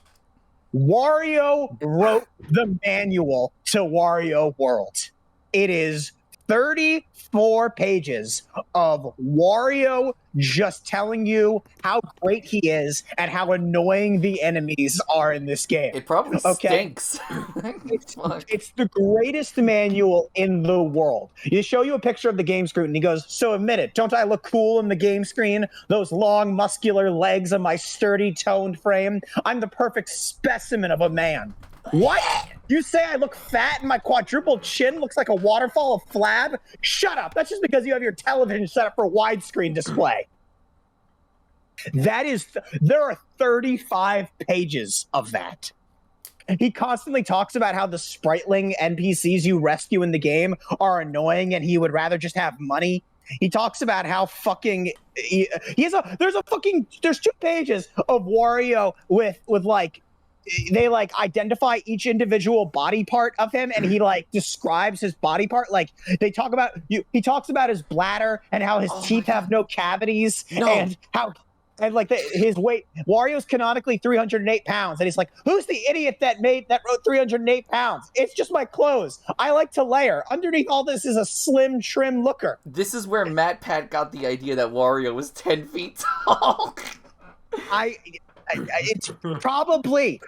Wario wrote the manual to Wario World. It is 34 pages of Wario just telling you how great he is and how annoying the enemies are in this game. It probably stinks. It's the greatest manual in the world. You show you a picture of the game screen and he goes, "So admit it, don't I look cool in the game screen? Those long muscular legs and my sturdy toned frame. I'm the perfect specimen of a man." What? You say I look fat and my quadruple chin looks like a waterfall of flab? Shut up. That's just because you have your television set up for widescreen display. There are 35 pages of that. He constantly talks about how the spriteling NPCs you rescue in the game are annoying and he would rather just have money. He talks about how fucking there's 2 pages of Wario with like they like identify each individual body part of him and he like describes his body part. Like he talks about his bladder and how his teeth have no cavities and how like his weight. Wario's canonically 308 pounds and he's like, who's the idiot that wrote 308 pounds? It's just my clothes. I like to layer. Underneath all this is a slim trim looker. This is where Matt Pat got the idea that Wario was 10 feet tall. It's probably,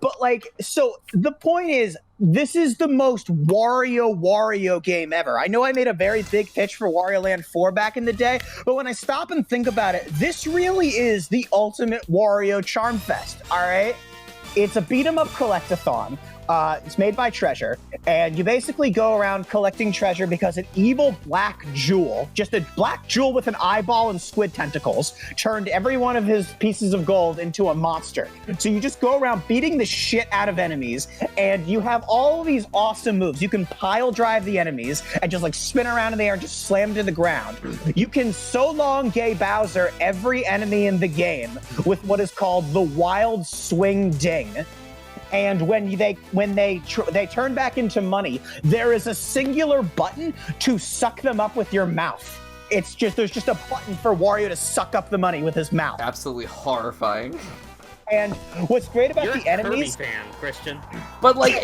but like, so the point is, this is the most Wario game ever. I know I made a very big pitch for Wario Land 4 back in the day, but when I stop and think about it, this really is the ultimate Wario charm fest, all right? It's a beat-em-up collectathon. It's made by Treasure, and you basically go around collecting treasure because an evil black jewel, just a black jewel with an eyeball and squid tentacles, turned every one of his pieces of gold into a monster. So you just go around beating the shit out of enemies, and you have all of these awesome moves. You can pile drive the enemies and just like spin around in the air and just slam to the ground. You can so long gay Bowser every enemy in the game with what is called the Wild Swing Ding. And when they turn back into money, there is a singular button to suck them up with your mouth. There's just a button for Wario to suck up the money with his mouth. Absolutely horrifying. And what's great about the enemies, Kirby fan, Christian. But like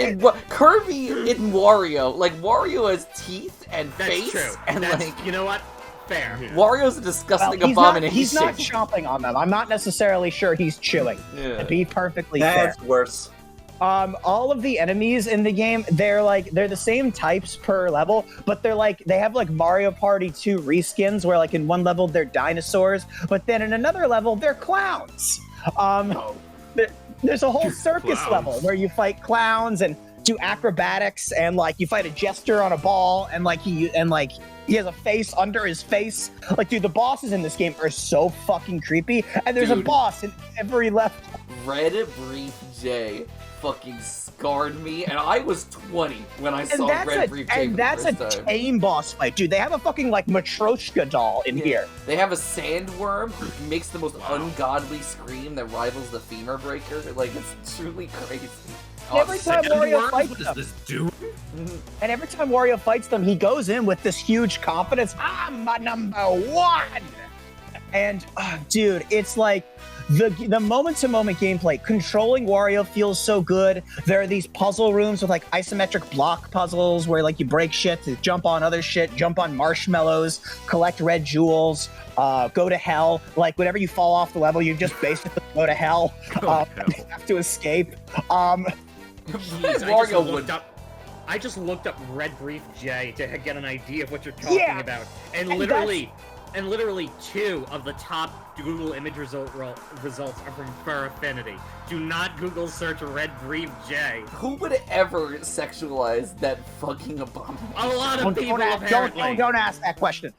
Kirby in Wario, like Wario has teeth and That's face, true. and That's, like you know what? Fair. Wario's a disgusting Well, abomination. he's not chomping on them. I'm not necessarily sure he's chewing. Yeah. To be perfectly fair. That's worse. All of the enemies in the game, they're the same types per level, but they have like Mario Party 2 reskins where like in one level they're dinosaurs, but then in another level they're clowns. There's a whole circus Clowns. level where you fight clowns and do acrobatics, and like you fight a jester on a ball, and he has a face under his face. Like, dude, the bosses in this game are so fucking creepy, and there's a boss in every level. Red Brief J fucking scarred me, and I was 20 when I saw Red Brief J for that's the a first time. tame boss fight, dude. They have a fucking like Matryoshka doll in here. They have a sandworm who makes the most ungodly scream that rivals the femur breaker. Like, it's truly crazy. Every time Wario Sandworms? fights What them, does this do? and every time Wario fights them, he goes in with this huge confidence. I'm a number one, and dude, it's like the moment-to-moment gameplay. Controlling Wario feels so good. There are these puzzle rooms with like isometric block puzzles where like you break shit to jump on other shit, jump on marshmallows, collect red jewels, go to hell. Like whenever you fall off the level, you just basically go to hell. You have to escape. Jeez, I just looked up Red Brief J to get an idea of what you're talking about, and literally 2 of the top Google image results are from Fur Affinity. Do not Google search Red Brief J. Who would ever sexualize that fucking abomination? A lot of people apparently. Don't ask that question.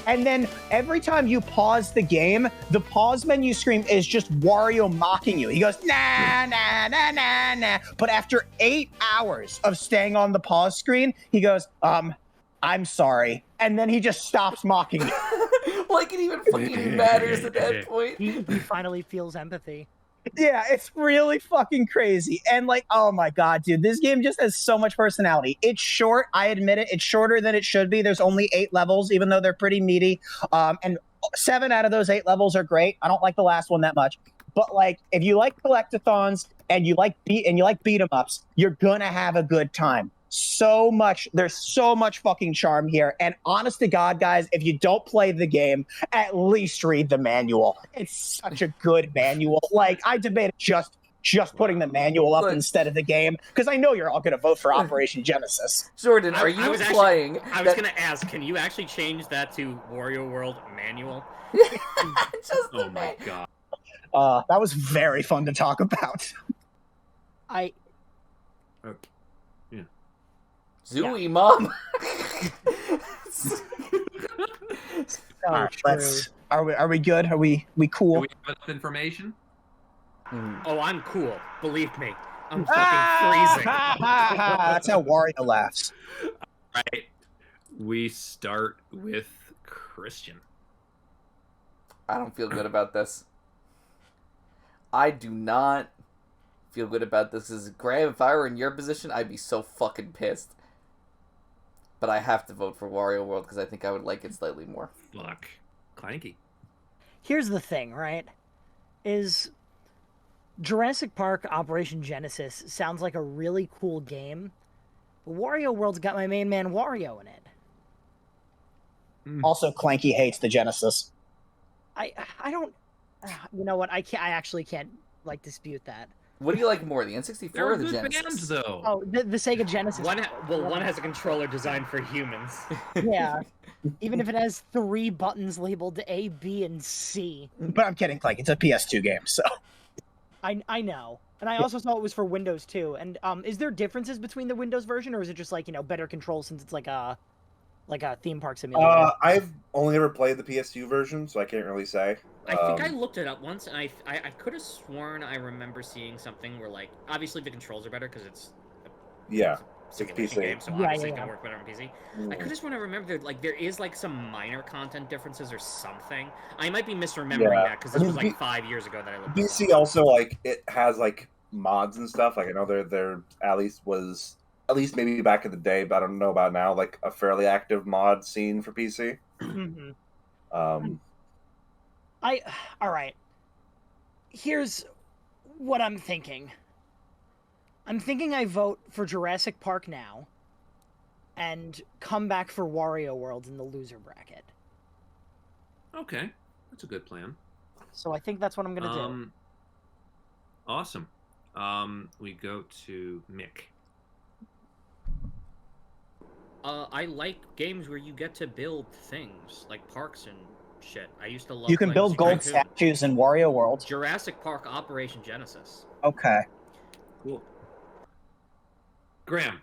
And then every time you pause the game, the pause menu screen is just Wario mocking you. He goes, nah, nah, nah, nah, nah. But after 8 hours of staying on the pause screen, he goes, I'm sorry. And then he just stops mocking you. Like it even fucking matters at that point. He finally feels empathy. Yeah, it's really fucking crazy. And like, oh my god, dude, this game just has so much personality. It's short, I admit it. It's shorter than it should be. There's only 8 levels, even though they're pretty meaty. And 7 out of those 8 levels are great. I don't like the last one that much. But like, if you like collectathons and you like beat 'em ups, you're gonna have a good time. There's so much fucking charm here. And honest to God, guys, if you don't play the game, at least read the manual. It's such a good manual. Like, I debated just putting the manual up instead of the game, because I know you're all going to vote for Operation Genesis. Jordan, are you implying I was going to ask, can you actually change that to Wario World Manual? Oh my god. That was very fun to talk about. Okay. Zooey, Mom? All right, are we good? Are we Do cool? we have enough information? Oh, I'm cool. Believe me. I'm fucking freezing. That's how Wario laughs. Right. We start with Christian. I don't feel good about this. I do not feel good about this. Graham, if I were in your position, I'd be so fucking pissed. But I have to vote for Wario World because I think I would like it slightly more. Fuck. Clanky. Here's the thing, right? Is Jurassic Park Operation Genesis sounds like a really cool game, but Wario World's got my main man Wario in it. Also, Clanky hates the Genesis. I don't. You know what? I actually can't like dispute that. What do you like more, the N64 They're or the good Genesis? bands, though. Oh, the Sega Genesis. One has a controller designed for humans. Yeah. Even if it has 3 buttons labeled A, B, and C. But I'm kidding, Clanky. It's a PS2 game, so. I know. And I also saw it was for Windows too. And is there differences between the Windows version, or is it just like, better control since it's like a theme park simulator? I've only ever played the PS2 version, so I can't really say. I think I looked it up once, and I could have sworn I remember seeing something where, like, obviously the controls are better because it's Yeah, a simulation PC. game, so Yeah, obviously yeah, it's yeah. gonna work better on PC. I could have sworn I remember there is like some minor content differences or something. I might be misremembering Yeah. that because this I was mean, like 5 years ago that I looked. this PC up. also, like, it has like mods and stuff. Like, I know there at least maybe back in the day, but I don't know about now, like a fairly active mod scene for PC. Mhm. Um, All right. Here's what I'm thinking. I'm thinking I vote for Jurassic Park now and come back for Wario World in the loser bracket. Okay, that's a good plan. So I think that's what I'm gonna do. Awesome. We go to Mick. I like games where you get to build things, like parks and shit. I used to love You can playing build gold Secret Raccoon. statues in Wario World. Jurassic Park Operation Genesis. Okay. Cool. Graham.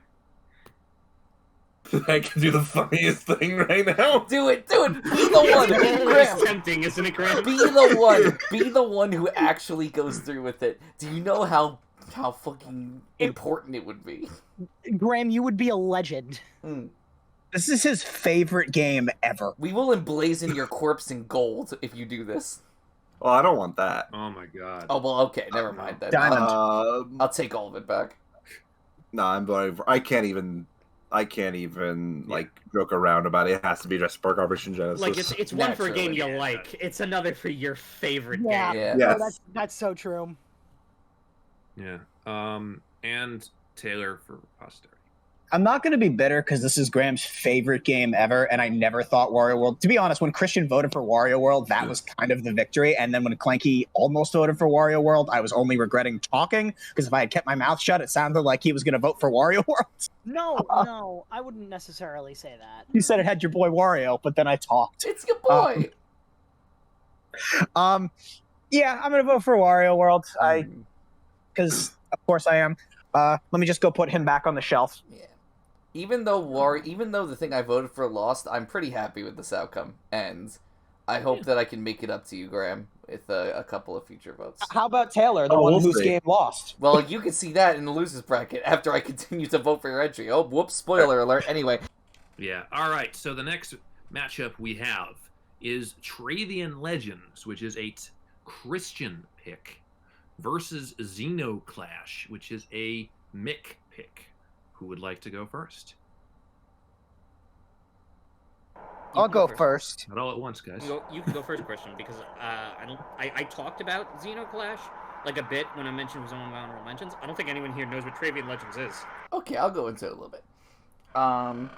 I can do the funniest thing right now. Do it. Be the one. It's Graham. tempting, isn't it, Graham? Be the one. Be the one who actually goes through with it. Do you know how fucking important it would be? Graham, you would be a legend. This is his favorite game ever. We will emblazon your corpse in gold if you do this. Well, I don't want that. Oh my god. Oh well, okay, never mind then. Diamond. I'll take all of it back. No, I can't even like joke around about it. It has to be Jurassic Park Operation Genesis. Like it's one for a game Naturally. you like. It's another for your favorite Yeah. game. Yeah. Yes. Oh, that's so true. Yeah. And Taylor for posterity. I'm not going to be bitter because this is Graham's favorite game ever, and I never thought Wario World. To be honest, when Christian voted for Wario World, that was kind of the victory. And then when Clanky almost voted for Wario World, I was only regretting talking because if I had kept my mouth shut, it sounded like he was going to vote for Wario World. No, I wouldn't necessarily say that. You said it had your boy Wario, but then I talked. It's your boy. Yeah, I'm going to vote for Wario World. Because of course I am. Let me just go put him back on the shelf. Yeah. Even though the thing I voted for lost, I'm pretty happy with this outcome, and I hope that I can make it up to you, Graham, with a couple of future votes. How about Taylor, the Oh, one we'll whose see. game lost? Well, you can see that in the losers bracket after I continue to vote for your entry. Oh, whoops! Spoiler alert. Anyway, Yeah. All right. So the next matchup we have is Travian Legends, which is a Christian pick, versus Zeno Clash, which is a Mick pick. Who would like to go first? I'll go first. Not all at once, guys. You can go first, Christian, because I talked about Zeno Clash like a bit when I mentioned it was on my honorable mentions. I don't think anyone here knows what Travian Legends is. okay, I'll go into it a little bit. Travian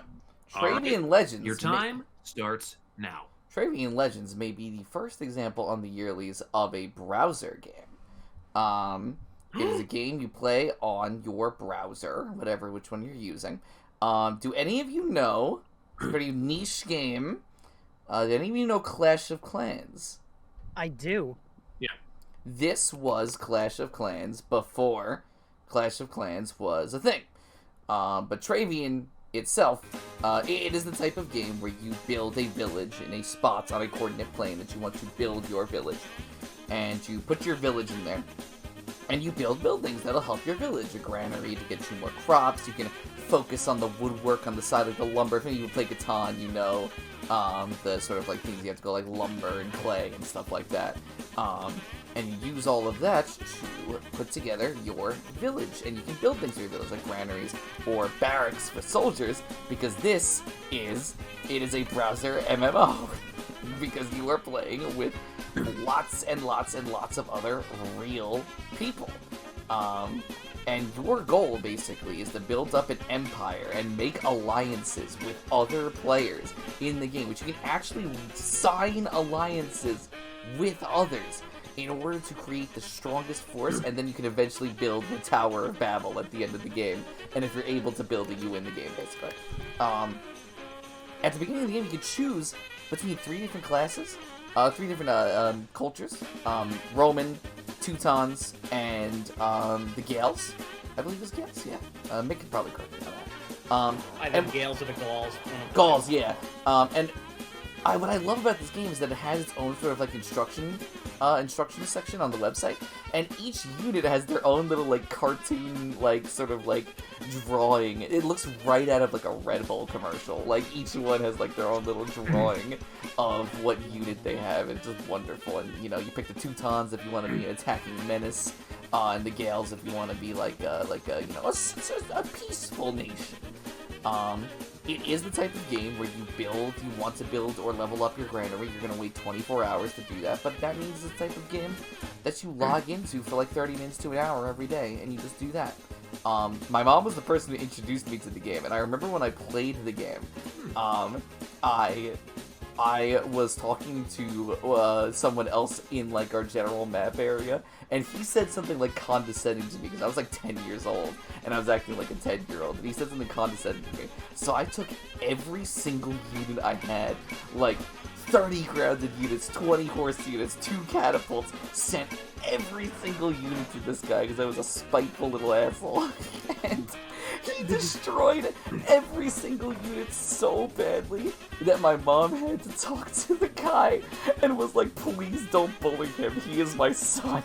right. Legends. Your time starts now. Travian Legends may be the first example on the Yearlies of a browser game. It is a game you play on your browser, which one you're using. Do any of you know? It's a pretty niche game. Do any of you know Clash of Clans? I do. This was Clash of Clans before Clash of Clans was a thing. But Travian itself, it is the type of game where you build a village in a spot on a coordinate plane that you want to build your village. And you put your village in there. And you build buildings that'll help your village. A granary to get you more crops. You can focus on the woodwork on the side of the lumber. If any of you play Catan, you know the sort of like things you have to go like lumber and clay and stuff like that. And you use all of that to put together your village. And you can build things for your village, like granaries or barracks for soldiers, because it is a browser MMO. Because you are playing with lots and lots and lots of other real people. And your goal, basically, is to build up an empire and make alliances with other players in the game, which you can actually sign alliances with others in order to create the strongest force, and then you can eventually build the Tower of Babel at the end of the game. And if you're able to build it, you win the game, basically. At the beginning of the game, you can choose between three different classes, three different cultures, Roman, Teutons, and the Gales. I believe it's Gales, yeah. Mick could probably correct me on that. I think Gales or the Gauls. Gauls, yeah. And what I love about this game is that it has its own sort of like instruction section on the website, and each unit has their own little like cartoon like sort of like drawing. It looks right out of like a Red Bull commercial. Like each one has like their own little drawing of what unit they have. It's just wonderful. And you know, you pick the Teutons if you want to be an attacking menace, and the Gales if you want to be like a peaceful nation. It is the type of game where you want to build or level up your granary. You're going to wait 24 hours to do that, but that means it's the type of game that you log into for like 30 minutes to an hour every day, and you just do that. My mom was the person who introduced me to the game, and I remember when I played the game, I was talking to someone else in like our general map area, and he said something like condescending to me because I was like 10 years old and I was acting like a 10-year-old, and he said something condescending to me. So I took every single unit I had, like 30 grounded units, 20 horse units, 2 catapults, sent every single unit to this guy because I was a spiteful little asshole. And he destroyed every single unit so badly that my mom had to talk to the guy and was like, please don't bully him, he is my son.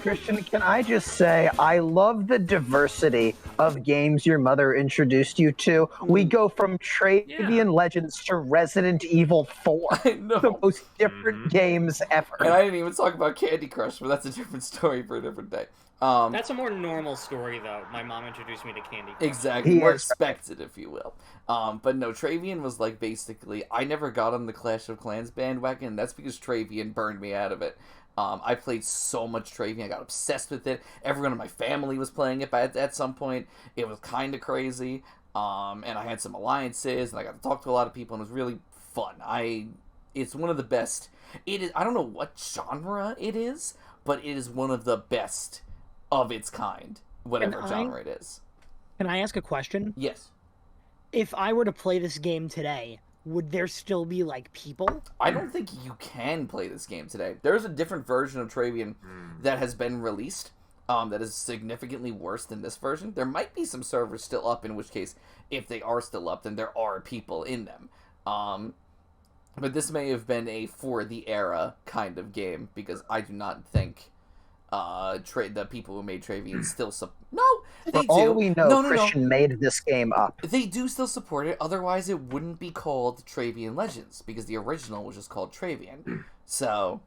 Christian, can I just say, I love the diversity of games your mother introduced you to. We go from Travian Legends to Resident Evil 4. I know. The most different games ever. And I didn't even talk about Candy Crush, but that's a different story for a different day. That's a more normal story, though. My mom introduced me to Candy Crush. Exactly, more expected, if you will. But no, Travian was like basically, I never got on the Clash of Clans bandwagon. That's because Travian burned me out of it. I played so much Travian, I got obsessed with it. Everyone in my family was playing it at some point. It was kind of crazy. And I had some alliances, and I got to talk to a lot of people, and it was really fun. It's one of the best. It is. I don't know what genre it is, but it is one of the best of its kind, whatever genre it is. Can I ask a question? Yes. If I were to play this game today, would there still be, like, people? I don't think you can play this game today. There's a different version of Travian that has been released that is significantly worse than this version. There might be some servers still up, in which case, if they are still up, then there are people in them. But this may have been a for the era kind of game, because I do not think the people who made Travian still no, they For do. all we know, No. Christian made this game up. They do still support it, otherwise it wouldn't be called Travian Legends, because the original was just called Travian. So,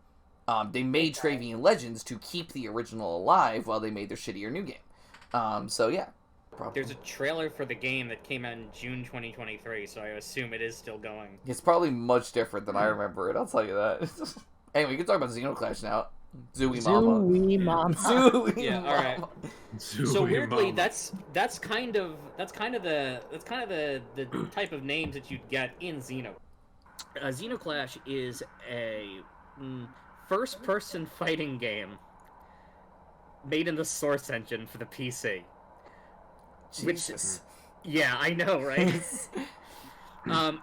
they made Travian Legends to keep the original alive while they made their shittier new game. So yeah. Probably. There's a trailer for the game that came out in June 2023, so I assume it is still going. It's probably much different than I remember it, I'll tell you that. Anyway, we can talk about Xenoclash now. Zooey Mama. Zooey Mama. Zooey Yeah, Mama. all right. Zooey So weirdly, Mama. that's kind of the type of names that you'd get in Zeno. Xenoclash is a first-person fighting game made in the Source engine for the PC. Jesus. Yeah, I know, right?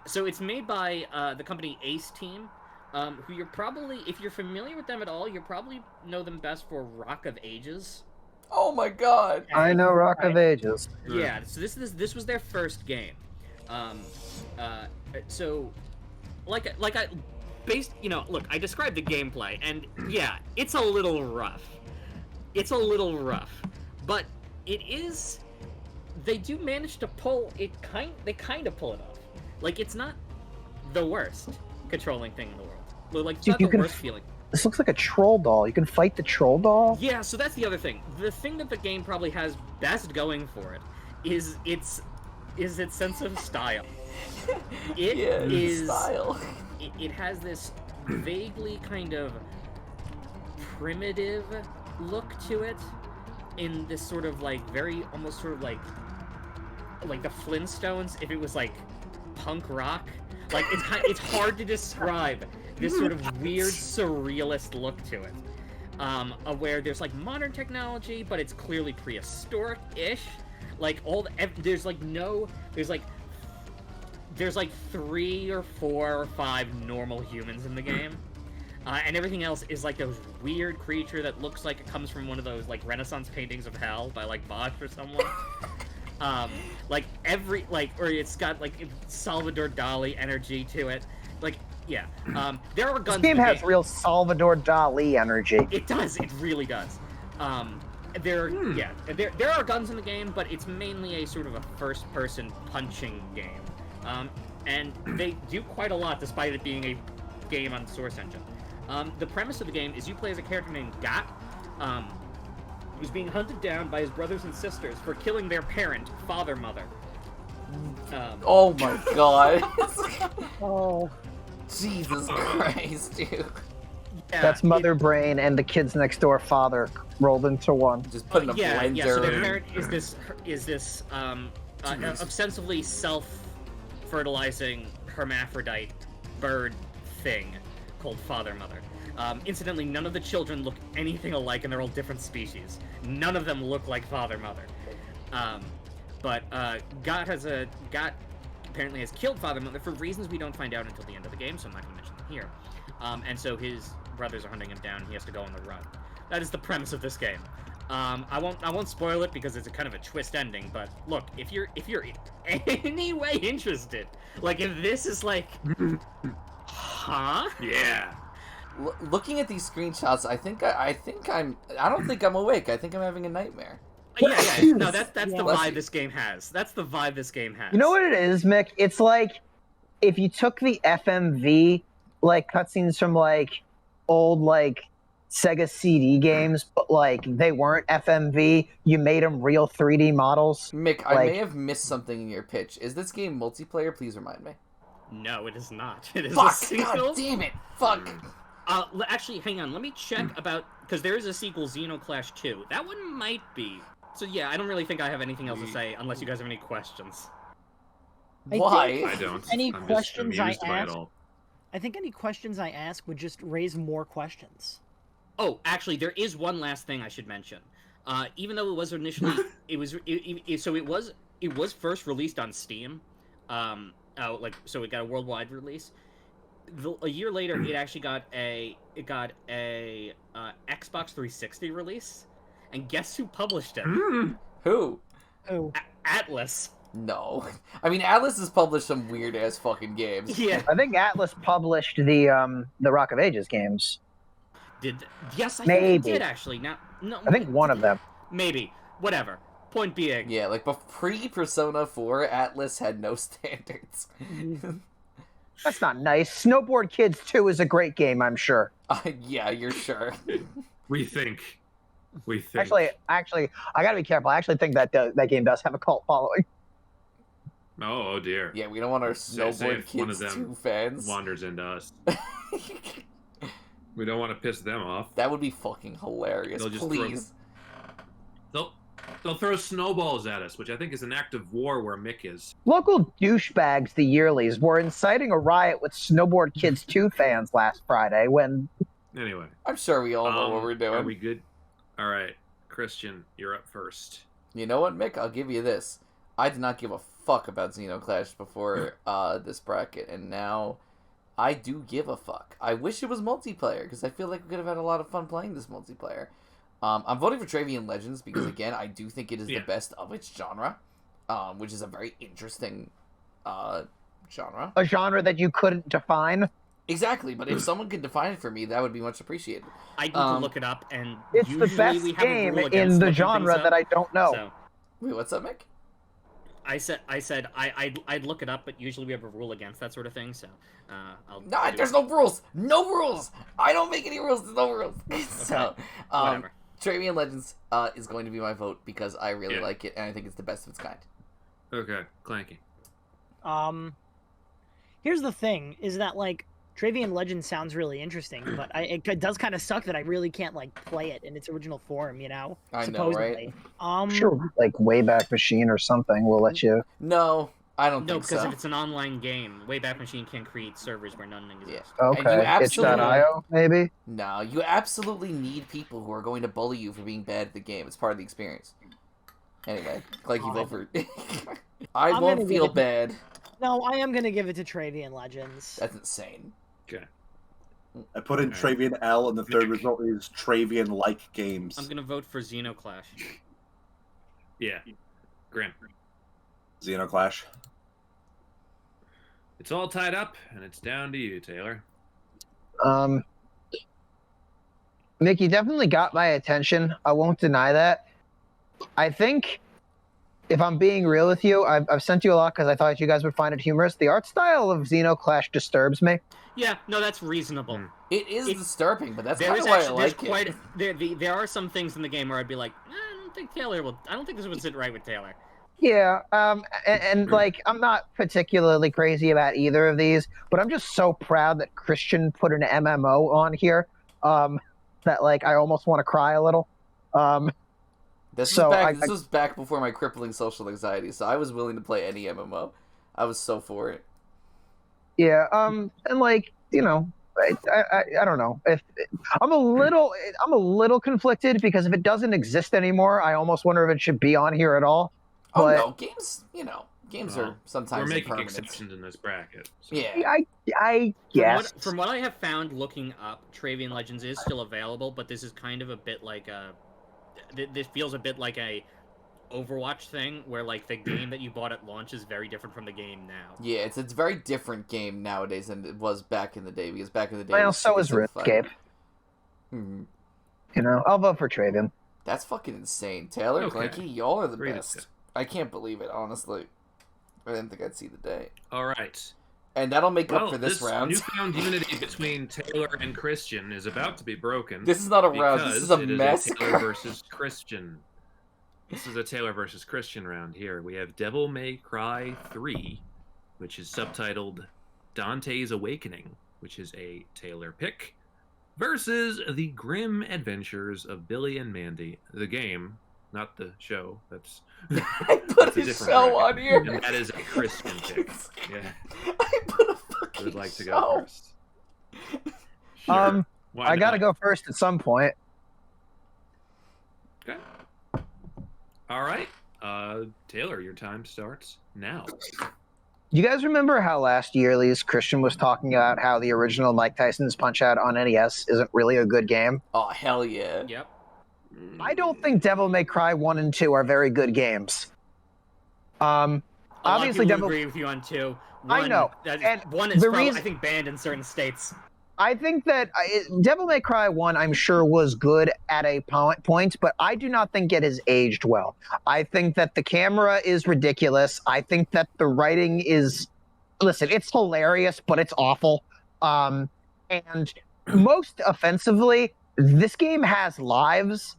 So it's made by the company Ace Team, who you're probably, if you're familiar with them at all, you probably know them best for Rock of Ages. Oh my god. I know Rock of Ages. Yeah, so this was their first game. So, look, I described the gameplay, and yeah, it's a little rough. But it is. They do manage to pull it. They kind of pull it off. Like, it's not the worst controlling thing in the world. Like, it's not the worst feeling. This looks like a troll doll. You can fight the troll doll? Yeah, so that's the other thing. The thing that the game probably has best going for it is its sense of style. Style. It has this vaguely kind of primitive look to it, in this sort of like very almost sort of like the Flintstones if it was like punk rock. Like it's hard to describe this sort of weird surrealist look to it. Where there's like modern technology, but it's clearly prehistoric-ish. Like there's like 3 or 4 or 5 normal humans in the game. And everything else is like those weird creature that looks like it comes from one of those like Renaissance paintings of hell by like Bosch or someone. Or it's got like Salvador Dali energy to it. Like, yeah. There are guns. This game has real Salvador Dali energy. It does. It really does. There are guns in the game, but it's mainly a sort of a first-person punching game. And they do quite a lot, despite it being a game on Source Engine. The premise of the game is you play as a character named Gat, who's being hunted down by his brothers and sisters for killing their parent, father-mother. Oh my god. Oh. Jesus Christ, dude. Yeah, That's Mother Brain and the kids next door father rolled into one. Just put in a blender. So their parent is this ostensibly fertilizing hermaphrodite bird thing called Father Mother. Incidentally, none of the children look anything alike, and they're all different species. None of them look like Father Mother. But Got apparently has killed Father Mother for reasons we don't find out until the end of the game, so I'm not going to mention them here. And so his brothers are hunting him down, and he has to go on the run. That is the premise of this game. I won't spoil it because it's a kind of a twist ending. But look, if you're in any way interested, like if this is like, huh? Yeah. Looking at these screenshots, I don't think I'm awake. I think I'm having a nightmare. Yeah. No, that's the Bless vibe you. this game has. That's the vibe this game has. You know what it is, Mick? It's like if you took the FMV like cutscenes from like old like Sega CD games, but like they weren't FMV. You made them real 3D models. Mick, I Like- may have missed something in your pitch. Is this game multiplayer? Please remind me. No, it is not. It is a Fuck! sequel. God damn it! Fuck! Actually, hang on. Let me check about because there is a sequel, Xenoclash 2. That one might be. So yeah, I don't really think I have anything else to say unless you guys have any questions. Why? I don't. Any I'm questions just amused I by it ask? all. I think any questions I ask would just raise more questions. Oh, actually, there is one last thing I should mention. Even though it was initially, it was first released on Steam, so it got a worldwide release. A year later, it actually got a Xbox 360 release, and guess who published it? Who? Oh, Atlas. No. I mean, Atlas has published some weird ass fucking games. Yeah. I think Atlas published the Rock of Ages games. Yes, I think Maybe. it did actually. Now, no, I think one of them. Maybe. Whatever. Point being. Yeah, like pre-Persona 4, Atlas had no standards. That's not nice. Snowboard Kids 2 is a great game, I'm sure. Yeah, you're sure. We think. Actually, I gotta be careful. I actually think that game does have a cult following. Oh dear. Yeah, we don't want our Say Snowboard if one of Kids them 2 fans. Wanders into us. We don't want to piss them off. That would be fucking hilarious. They'll just Please. They'll throw snowballs at us, which I think is an act of war where Mick is. Local douchebags, the Yearlies, were inciting a riot with Snowboard Kids 2 fans last Friday when... Anyway. I'm sure we all know what we're doing. Are we good? All right, Christian, you're up first. You know what, Mick? I'll give you this. I did not give a fuck about Xenoclash before this bracket, and now I do give a fuck. I wish it was multiplayer, because I feel like we could have had a lot of fun playing this multiplayer. I'm voting for Travian Legends, because again, I do think it is the best of its genre, which is a very interesting genre. A genre that you couldn't define. Exactly, but if someone could define it for me, that would be much appreciated. I need to look it up, and It's the usually best we have a game rule in against the looking genre things that up, I don't know. So Wait, what's up, Mick? I said I'd look it up, but usually we have a rule against that sort of thing. So I'll. No, do there's it. no rules. No rules. I don't make any rules. There's no rules. So, Whatever. Travian Legends is going to be my vote because I really Yeah. like it and I think it's the best of its kind. Okay, Clanky. here's the thing: is that like Travian Legends sounds really interesting, but it does kind of suck that I really can't like play it in its original form. You know, I know, supposedly. right? Sure, like Wayback Machine or something will let you... No, I don't No, think because so. if it's an online game, Wayback Machine can create servers where none exist. Yeah. And you Okay, absolutely- itch.io, maybe? No, you absolutely need people who are going to bully you for being bad at the game. It's part of the experience. Anyway, like you vote for. I I'm won't gonna feel give it- bad. No, I am gonna give it to Travian Legends. That's insane. Okay. I put in Alright. Travian L, and the third result is Travian-like games. I'm gonna vote for Xenoclash. Yeah. Graham. Xenoclash. It's all tied up, and it's down to you, Taylor. Mick, you definitely got my attention. I won't deny that. I think, if I'm being real with you, I've sent you a lot because I thought you guys would find it humorous. The art style of Xenoclash disturbs me. Yeah, no, that's reasonable. It is It- disturbing, but that's There kind is of why I actually like it. there are some things in the game where I'd be like, I don't think this would sit right with Taylor. Yeah, and like, I'm not particularly crazy about either of these, but I'm just so proud that Christian put an MMO on here, that like, I almost want to cry a little. This So was back before my crippling social anxiety, so I was willing to play any MMO. I was so for it. Yeah, and like, you know, I don't know. If I'm a little conflicted because if it doesn't exist anymore, I almost wonder if it should be on here at all. Oh But no, games are sometimes We're making impermanent. exceptions in this bracket. So. Yeah. I guess. From what I have found looking up, Travian Legends is still available, but this is kind of a bit like a... This feels a bit like a Overwatch thing, where like the game that you bought at launch is very different from the game now. Yeah, it's a very different game nowadays than it was back in the day, because back in the day... Well, so is RuneScape. Mm-hmm. You know, I'll vote for Travian. That's fucking insane. Taylor, Okay. Clanky, y'all are the Great. best. I can't believe it, honestly. I didn't think I'd see the day. All right. And that'll make Well, up for this round. newfound unity between Taylor and Christian is about to be broken. This is not a round, this is a because it massacre. Taylor versus Christian. This is a Taylor versus Christian round here. We have Devil May Cry 3, which is subtitled Dante's Awakening, which is a Taylor pick, versus The Grim Adventures of Billy and Mandy, the game, not the show. That's I put a show on here. And that is a Christian pick. Yeah. I put a I fucking would like to show. go first. Sure. Why I gotta not? go first at some point. Okay. All right. Taylor, your time starts now. You guys remember how last Yearlies Christian was talking about how the original Mike Tyson's Punch-Out on NES isn't really a good game? Oh, hell yeah. Yep. I don't think Devil May Cry 1 and 2 are very good games. Obviously, A lot of people Devil... agree with you on 2. I know, and one is the probably, reason- I think, banned in certain states. I think that Devil May Cry 1, I'm sure, was good at a point, but I do not think it has aged well. I think that the camera is ridiculous. I think that the writing is... Listen, it's hilarious, but it's awful. And most offensively, this game has lives,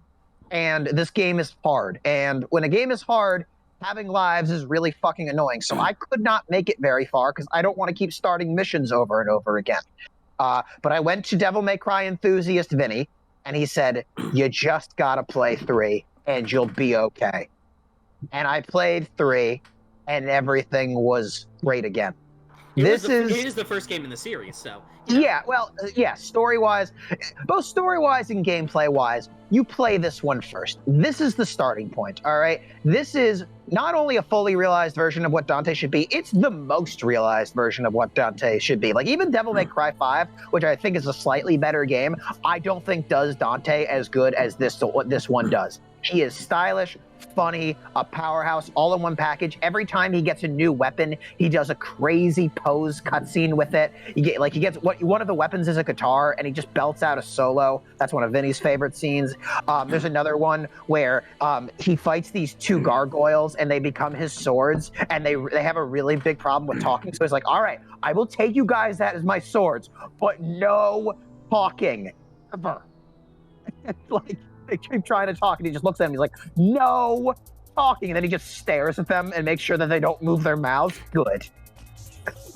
and this game is hard. And when a game is hard, having lives is really fucking annoying. So I could not make it very far because I don't want to keep starting missions over and over again. But I went to Devil May Cry enthusiast Vinny, and he said, you just gotta play 3, and you'll be okay. And I played 3, and everything was great again. It This is the first game in the series, so... Yeah, well, yeah, story-wise, both story-wise and gameplay-wise, you play this one first. This is the starting point, all right? This is not only a fully realized version of what Dante should be, it's the most realized version of what Dante should be. Like, even Devil May Cry 5, which I think is a slightly better game, I don't think does Dante as good as this one does. He is stylish, funny, a powerhouse, all in one package. Every time he gets a new weapon, he does a crazy pose cutscene with it. One of the weapons is a guitar, and he just belts out a solo. That's one of Vinny's favorite scenes. There's another one where he fights these 2 gargoyles, and they become his swords, and they have a really big problem with talking. So he's like, all right, I will take you guys as my swords, but no talking ever. Like, they keep trying to talk, and he just looks at them. He's like, no talking. And then he just stares at them and makes sure that they don't move their mouths. Good.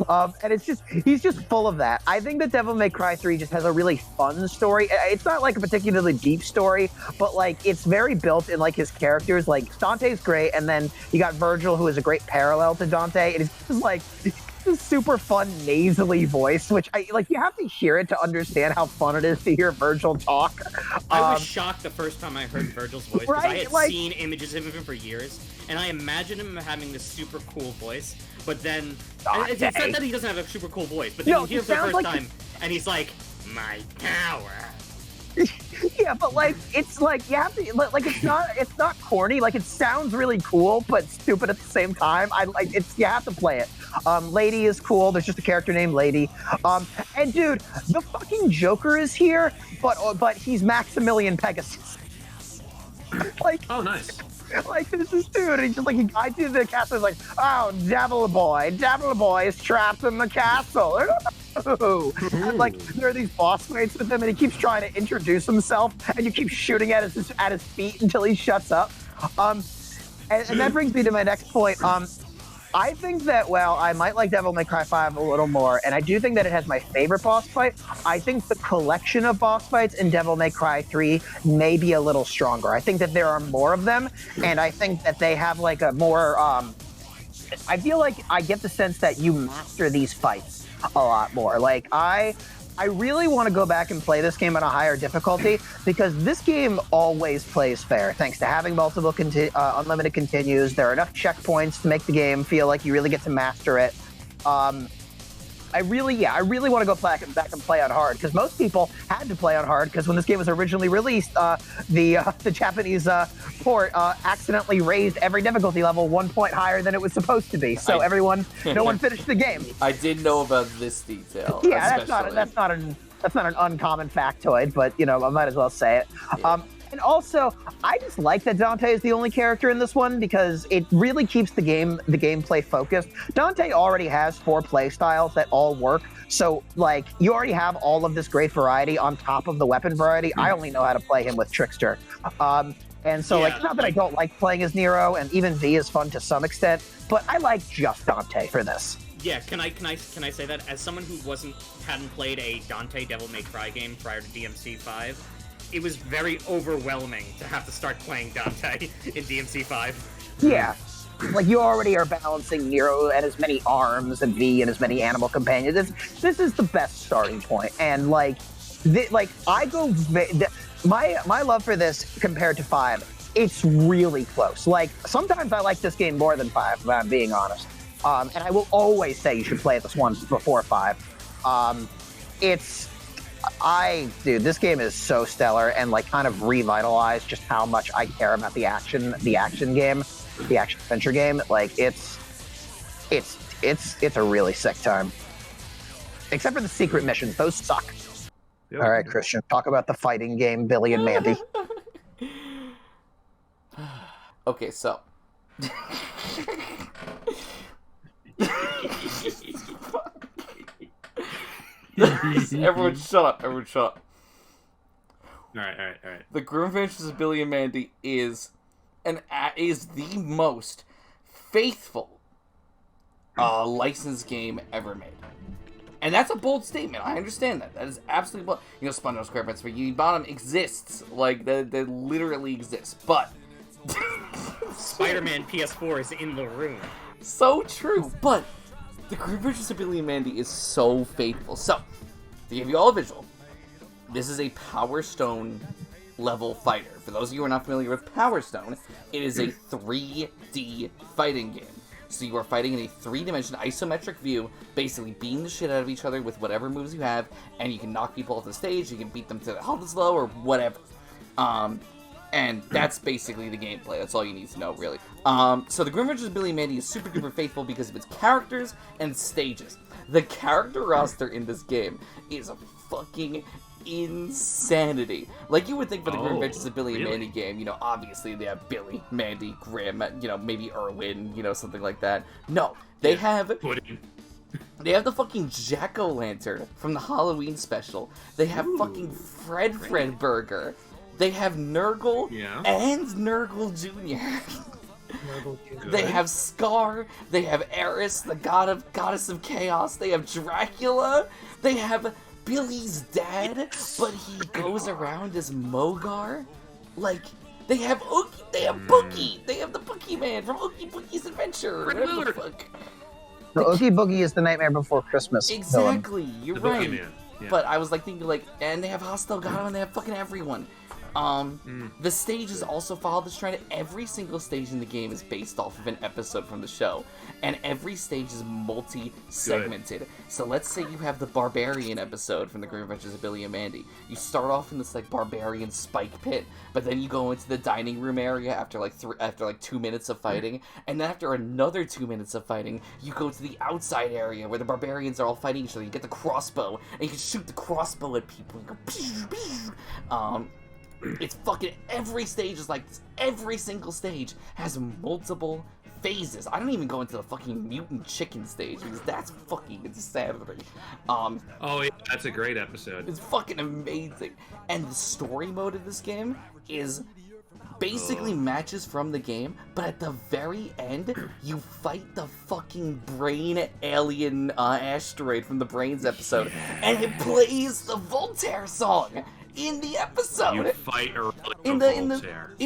And he's just full of that. I think that Devil May Cry 3 just has a really fun story. It's not like a particularly deep story, but like it's very built in like his characters. Like Dante's great, and then you got Virgil, who is a great parallel to Dante. And it's just like this super fun nasally voice, which you have to hear it to understand how fun it is to hear Virgil talk. I was shocked the first time I heard Virgil's voice, because Right, I had seen images of him for years, and I imagined him having this super cool voice, but then... It's not that he doesn't have a super cool voice, but then you hear him for the first time, and he's like, my power. Yeah, but like it's like you have to like it's not corny. Like it sounds really cool, but stupid at the same time. You have to play it. Lady is cool. There's just a character named Lady. And dude, the fucking Joker is here, but he's Maximilian Pegasus. Like, Oh, nice. like this is dude. And he's just like I did the castle. He's like, oh, Devil Boy is trapped in the castle. And like there are these boss fights with him, and he keeps trying to introduce himself, and you keep shooting at his feet until he shuts up. And that brings me to my next point. I think that, I might like Devil May Cry 5 a little more, and I do think that it has my favorite boss fight. I think the collection of boss fights in Devil May Cry 3 may be a little stronger. I think that there are more of them, and I think that they have like a more I feel like I get the sense that you master these fights a lot more. Like I really want to go back and play this game on a higher difficulty because this game always plays fair, thanks to having multiple unlimited continues. There are enough checkpoints to make the game feel like you really get to master it. I really want to go back and play on hard because most people had to play on hard because when this game was originally released, the Japanese port accidentally raised every difficulty level 1 point higher than it was supposed to be. So no one finished the game. I did know about this detail. Yeah, that's not an uncommon factoid, but I might as well say it. Yeah. And also, I just like that Dante is the only character in this one because it really keeps the gameplay focused. Dante already has 4 play styles that all work, so like you already have all of this great variety on top of the weapon variety. I only know how to play him with Trickster, and so like not that I don't like playing as Nero, and even V is fun to some extent, but I like just Dante for this. Yeah, can I say that as someone who hadn't played a Dante Devil May Cry game prior to DMC 5? It was very overwhelming to have to start playing Dante in DMC 5. Yeah. Like, you already are balancing Nero and as many arms and V and as many animal companions. This is the best starting point. And, my love for this compared to 5, it's really close. Like, sometimes I like this game more than 5, if I'm being honest. And I will always say you should play this one before 5. This game is so stellar and kind of revitalized just how much I care about the action game, the action adventure game. Like it's a really sick time. Except for the secret missions, those suck. Yep. All right, Christian, talk about the fighting game, Billy and Mandy. Okay, so Everyone shut up. All right. The Grim Adventures of Billy and Mandy is the most faithful licensed game ever made. And that's a bold statement. I understand that. That is absolutely bold. SpongeBob SquarePants for Union Bottom exists. Like, that literally exists. But Spider-Man PS4 is in the room. So true. But the Grim Adventures of Billy and Mandy is so faithful. So, to give you all a visual, this is a Power Stone level fighter. For those of you who are not familiar with Power Stone, it is a 3D fighting game. So you are fighting in a 3-dimensional isometric view, basically beating the shit out of each other with whatever moves you have, and you can knock people off the stage, you can beat them to the health is low, or whatever. And that's basically the gameplay. That's all you need to know, really. So the Grim Adventures of Billy and Mandy is super duper faithful because of its characters and stages. The character roster in this game is fucking insanity. Like, you would think for the Grim Adventures of Billy and Mandy game, obviously they have Billy, Mandy, Grim, maybe Erwin, something like that. No, they have They have the fucking Jack-o'-lantern from the Halloween special. They have fucking Fred Burger. They have Nurgle and Nurgle Jr. They have Scar. They have Eris, the goddess of chaos. They have Dracula. They have Billy's dad, but he goes around as Mogar. Like, they have Ookie. They have Boogie. They have the Boogie Man from Ookie Boogie's Adventure. Whatever the fuck. The Oogie Boogie is the Nightmare Before Christmas. Exactly. You're the right. Man. Yeah. But I was thinking and they have Hostel Gato and they have fucking everyone. The stages also follow this trend. Every single stage in the game is based off of an episode from the show, and every stage is multi-segmented. Good. So let's say you have the Barbarian episode from the Grim Adventures of Billy and Mandy. You start off in this Barbarian spike pit, but then you go into the dining room area after 2 minutes of fighting, and then after another 2 minutes of fighting, you go to the outside area where the Barbarians are all fighting each other. You get the crossbow, and you can shoot the crossbow at people. You go, pew, pew. It's fucking every stage is like this. Every single stage has multiple phases. I don't even go into the fucking mutant chicken stage because that's fucking insanity. Oh yeah, that's a great episode. It's fucking amazing. And the story mode of this game is basically matches from the game, but at the very end, you fight the fucking brain alien asteroid from the Brains episode, and it plays the Voltaire song. in the episode. You fight or in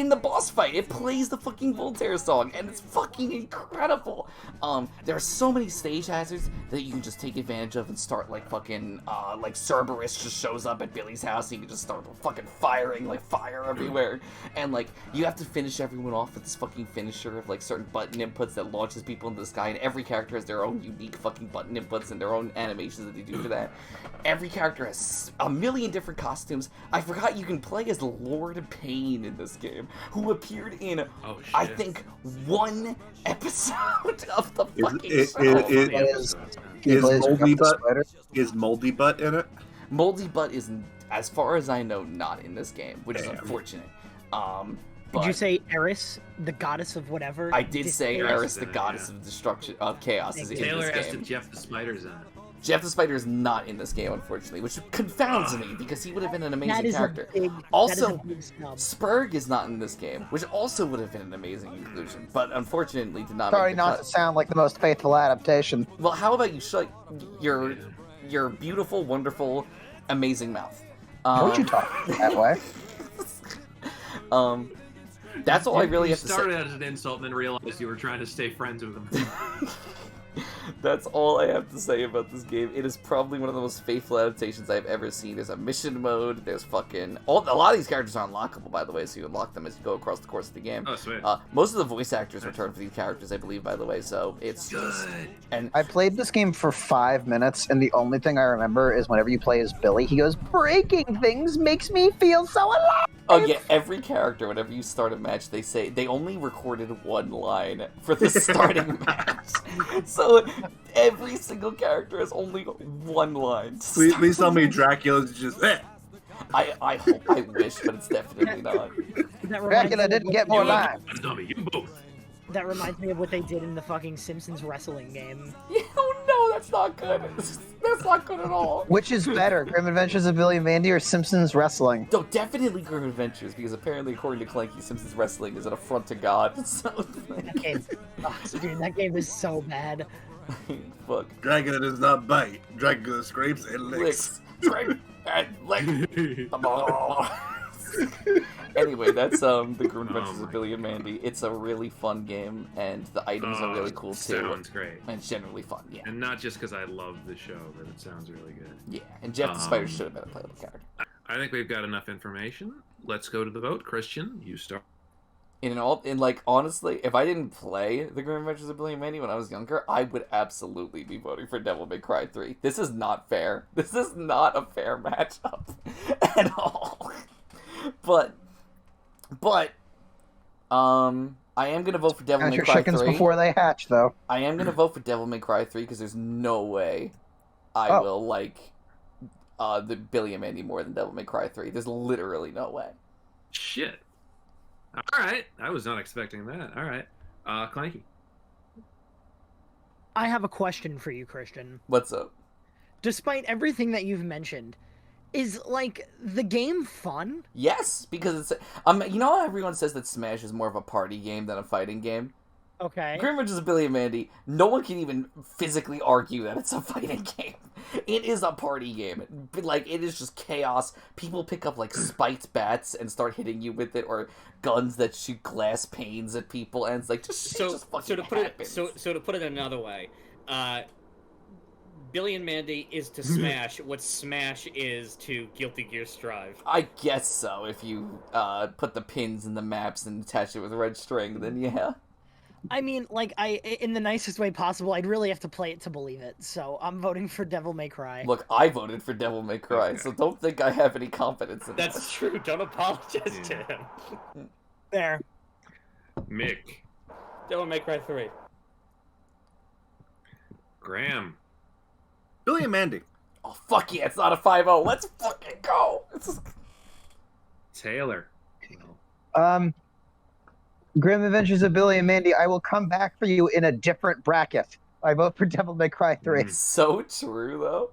the boss fight, it plays the fucking Voltaire song, and it's fucking incredible. There are so many stage hazards that you can just take advantage of and start like fucking like Cerberus just shows up at Billy's house, and you can just start fucking firing like fire everywhere, and like you have to finish everyone off with this fucking finisher of like certain button inputs that launches people into the sky, and every character has their own unique fucking button inputs and their own animations that they do for that. Every character has a million different costumes. I forgot you can play as Lord Payne in this game, who appeared in, I think, one episode of the fucking show. Is Moldy Butt in it? Moldy Butt is, as far as I know, not in this game, which is unfortunate. Did you say Eris, the goddess of whatever? I did say Eris, the goddess of destruction, of chaos, is in this game. Taylor has to Jeff the Spider's in it. Jeff the Spider is not in this game, unfortunately, which confounds me because he would have been an amazing character. Also, Spurg is not in this game, which also would have been an amazing inclusion, but unfortunately did not. Sorry, make the not cut. to sound like the most faithful adaptation. Well, how about you shut your beautiful, wonderful, amazing mouth? Don't you talk that way? That's all I really have to say. You started as an insult and then realized you were trying to stay friends with him. That's all I have to say about this game. It is probably one of the most faithful adaptations I've ever seen. There's a mission mode. There's fucking... a lot of these characters are unlockable, by the way, so you unlock them as you go across the course of the game. Oh, sweet. Most of the voice actors return for these characters, I believe, by the way, so it's just... And I played this game for 5 minutes, and the only thing I remember is whenever you play as Billy, he goes, "Breaking things makes me feel so alive!" oh yeah, every character, whenever you start a match, they say they only recorded one line for the starting match. So every single character has only one line. Please tell me Dracula's just I hope, I wish, but it's definitely not. Dracula didn't get more lines. You both. That reminds me of what they did in the fucking Simpsons wrestling game. Oh no, that's not good. That's not good at all. Which is better, Grim Adventures of Billy and Mandy or Simpsons Wrestling? No, definitely Grim Adventures, because apparently, according to Clanky, Simpsons Wrestling is an affront to God. So, That game, dude, that game is so bad. fuck. Dracula does not bite. Dracula scrapes and licks. Scrape and lick. Anyway, that's the Grim Adventures of Billy and Mandy. It's a really fun game, and the items are really cool too. Sounds great. And it's generally fun, yeah. And not just because I love the show, but it sounds really good. Yeah, and Jeff the Spider should have been a playable character. I think we've got enough information. Let's go to the vote. Christian, you start. Honestly, if I didn't play the Grim Adventures of Billy and Mandy when I was younger, I would absolutely be voting for Devil May Cry 3. This is not fair. This is not a fair matchup at all. But I am gonna vote for Devil May Count your Cry chickens 3. before they hatch, though. I am gonna vote for Devil May Cry 3 because there's no way I will like the Billy and Mandy more than Devil May Cry 3. There's literally no way. Shit. All right. I was not expecting that. All right. Clanky. I have a question for you, Christian. What's up? Despite everything that you've mentioned, is, like, the game fun? Yes, because it's you know how everyone says that Smash is more of a party game than a fighting game? Okay. Grim Adventures of Billy and Mandy, no one can even physically argue that it's a fighting game. It is a party game. Like, it is just chaos. People pick up, like, spiked bats and start hitting you with it, or guns that shoot glass panes at people, and it's like, just fucking happens. So to put it another way, Billy and Mandy is to Smash what Smash is to Guilty Gear Strive. I guess so. If you put the pins in the maps and attach it with red string, then yeah. I mean, like, in the nicest way possible, I'd really have to play it to believe it, so I'm voting for Devil May Cry. Look, I voted for Devil May Cry, so don't think I have any confidence in that. That's true. Don't apologize to him. There. Mick. Devil May Cry 3. Graham. Billy and Mandy. Oh, fuck yeah, it's not a 5-0. Let's fucking go! Taylor. Grim Adventures of Billy and Mandy, I will come back for you in a different bracket. I vote for Devil May Cry 3. It's so true, though.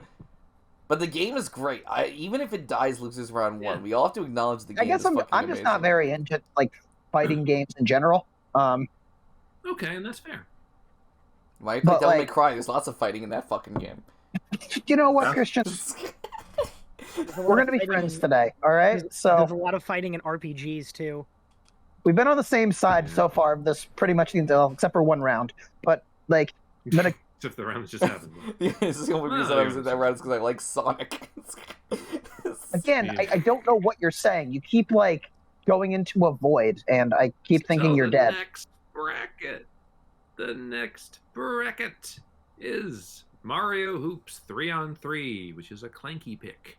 But the game is great. Even if it dies, loses round one, we all have to acknowledge the game. I guess I'm just amazing. not very into, like, fighting games in general. Okay, and that's fair. Why you play But, Devil May like- Cry? There's lots of fighting in that fucking game. You know what, Christian? We're gonna be friends today, all right? There's a So lot of fighting in RPGs too. we've been on the same side so far of this pretty much except for one round. But like, then If the rounds just happened. Yeah, this is the only reason I was in that round because I like Sonic. again, I don't know what you're saying. You keep like going into a void, and I keep thinking you're dead. The next bracket is Mario Hoops 3-on-3, which is a Clanky pick,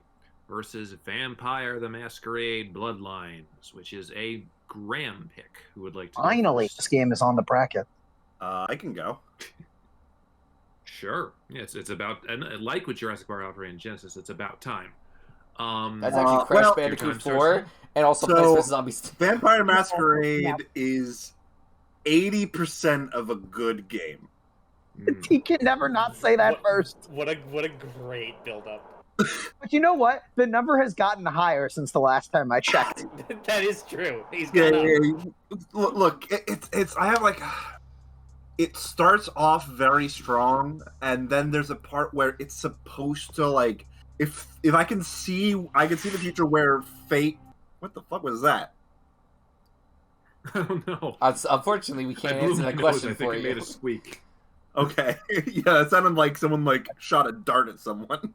versus Vampire the Masquerade Bloodlines, which is a Graham pick. Who would like to? Finally, this game is on the bracket. I can go. Sure. Yeah, it's about, and like with Jurassic Park Alpha and Genesis, it's about time. That's actually Crash well, Bandicoot your time 4, starts and also So- Plants vs. Zombies. Vampire Masquerade is 80% of a good game. He can never not say that first. What a great build-up. But you know what? The number has gotten higher since the last time I checked. That is true. He's Yeah, gone up. yeah. Look, it's I have like, it starts off very strong, and then there's a part where it's supposed to like, if I can see the future where fate. What the fuck was that? I don't know. Unfortunately, we can't I blew answer my that nose. question I think for it made you. a squeak. Okay, yeah, it sounded like someone like shot a dart at someone.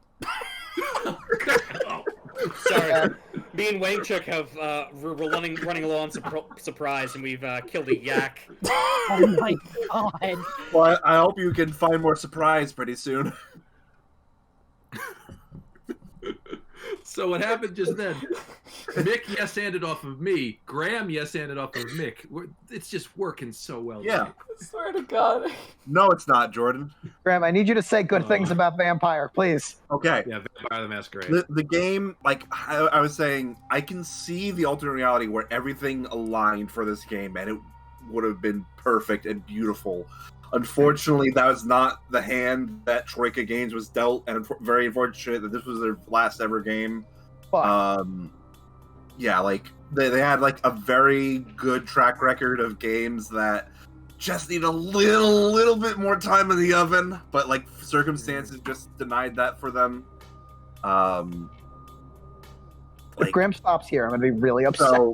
Sorry. Me and Wangchuk have we're running low on surprise, and we've killed a yak. Oh my god. Well, I hope you can find more surprise pretty soon. So what happened just then? Mick yes-handed off of me. Graham yes-handed off of Mick. It's just working so well. Yeah. today. I swear to God. No, it's not, Jordan. Graham, I need you to say good things about Vampire, please. Okay. Yeah, Vampire the Masquerade. The game, like I was saying, I can see the alternate reality where everything aligned for this game, and it would have been perfect and beautiful. Unfortunately, that was not the hand that Troika Games was dealt, and very unfortunate that this was their last ever game. But Yeah, like they had like a very good track record of games that just need a little bit more time in the oven, but like circumstances just denied that for them. if Graham stops here, I'm going to be really upset. So,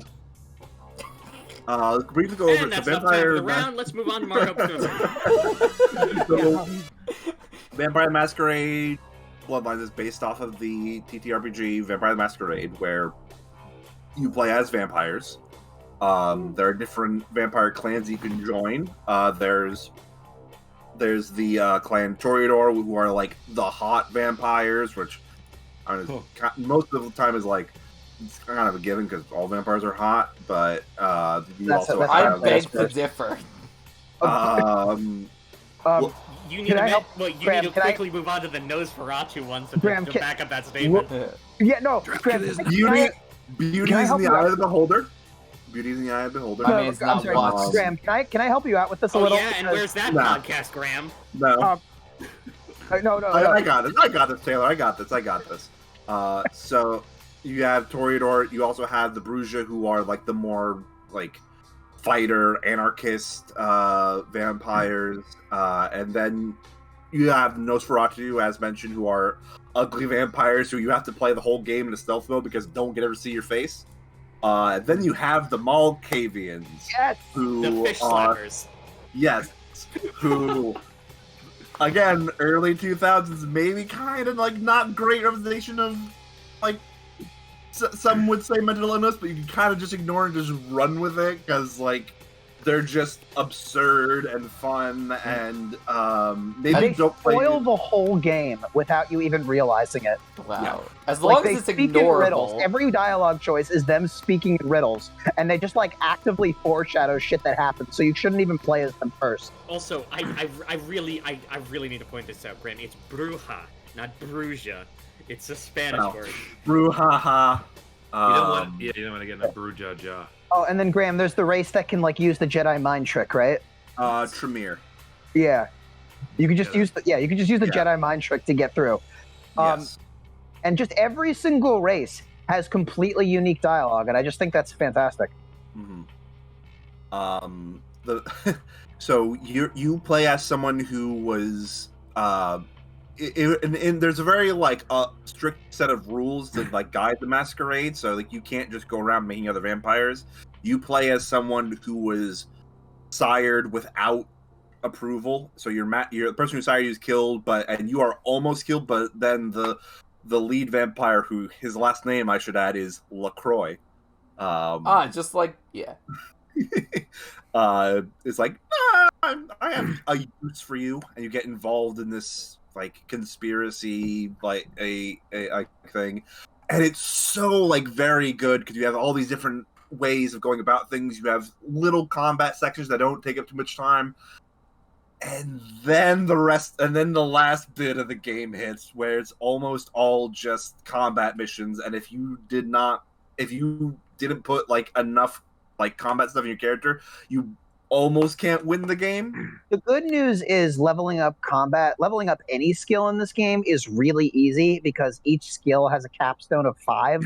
briefly go over And the that's enough time for Vampire. the round. Let's move on to Mario Hoops. So, Vampire Masquerade Bloodlines is based off of the TTRPG Vampire the Masquerade, where you play as vampires. There are different vampire clans you can join. There's the clan Toreador, who are like the hot vampires, which most of the time is like it's kind of a given because all vampires are hot. But you That's also a- I have beg to differ. well, You need Can to I help- Graham, need to can I- quickly move on to the Nosferatu ones to Graham, to can- back up that statement. Yeah, no, Graham, Dracula's can beauty, I- beauty can I is in help the you eye out? of the beholder. Beauty is in the eye of the beholder. I mean, it's I'm not sorry, watched. Graham, can I help you out with this a Oh little? yeah, and where's that Nah. podcast, Graham? No. No. I got this, Taylor. I got this. So you have Toreador. You also have the Bruja, who are like the more like fighter, anarchist vampires, and then you have Nosferatu, as mentioned, who are ugly vampires who you have to play the whole game in a stealth mode because no one can ever see your face. Then you have the Malkavians, Yes. who The fish are slappers. who again, early 2000s, maybe kind of like not great representation of like some would say mental illness, but you can kind of just ignore and just run with it because like they're just absurd and fun and maybe They don't play. spoil the whole game without you even realizing it. Wow. Yeah. As Like long they as it's speak in riddles. ignorable. Every dialogue choice is them speaking in riddles, and they just like actively foreshadow shit that happens. So you shouldn't even play as them first. Also, I really need to point this out, Graham. It's Bruja, not Bruja. It's a Spanish Oh. word. Brouhaha. You don't want to get in a Bruja. Oh, and then Graham, there's the race that can like use the Jedi mind trick, right? Tremere. Yeah. You can just Yeah. use the Yeah. Jedi mind trick to get through. Yes. And just every single race has completely unique dialogue, and I just think that's fantastic. Mm-hmm. So you play as someone who was and there's a very like strict set of rules that like guide the Masquerade. So like you can't just go around making other vampires. You play as someone who was sired without approval. So you're the person who sired you is killed, and you are almost killed. But then the lead vampire, who his last name I should add is LaCroix. Just like yeah. It's like I have a use for you, and you get involved in this like conspiracy, like a thing, and it's so like very good because you have all these different ways of going about things. You have little combat sections that don't take up too much time, and then the last bit of the game hits where it's almost all just combat missions. And if you didn't put like enough like combat stuff in your character, you almost can't win the game. The good news is leveling up any skill in this game is really easy because each skill has a capstone of 5.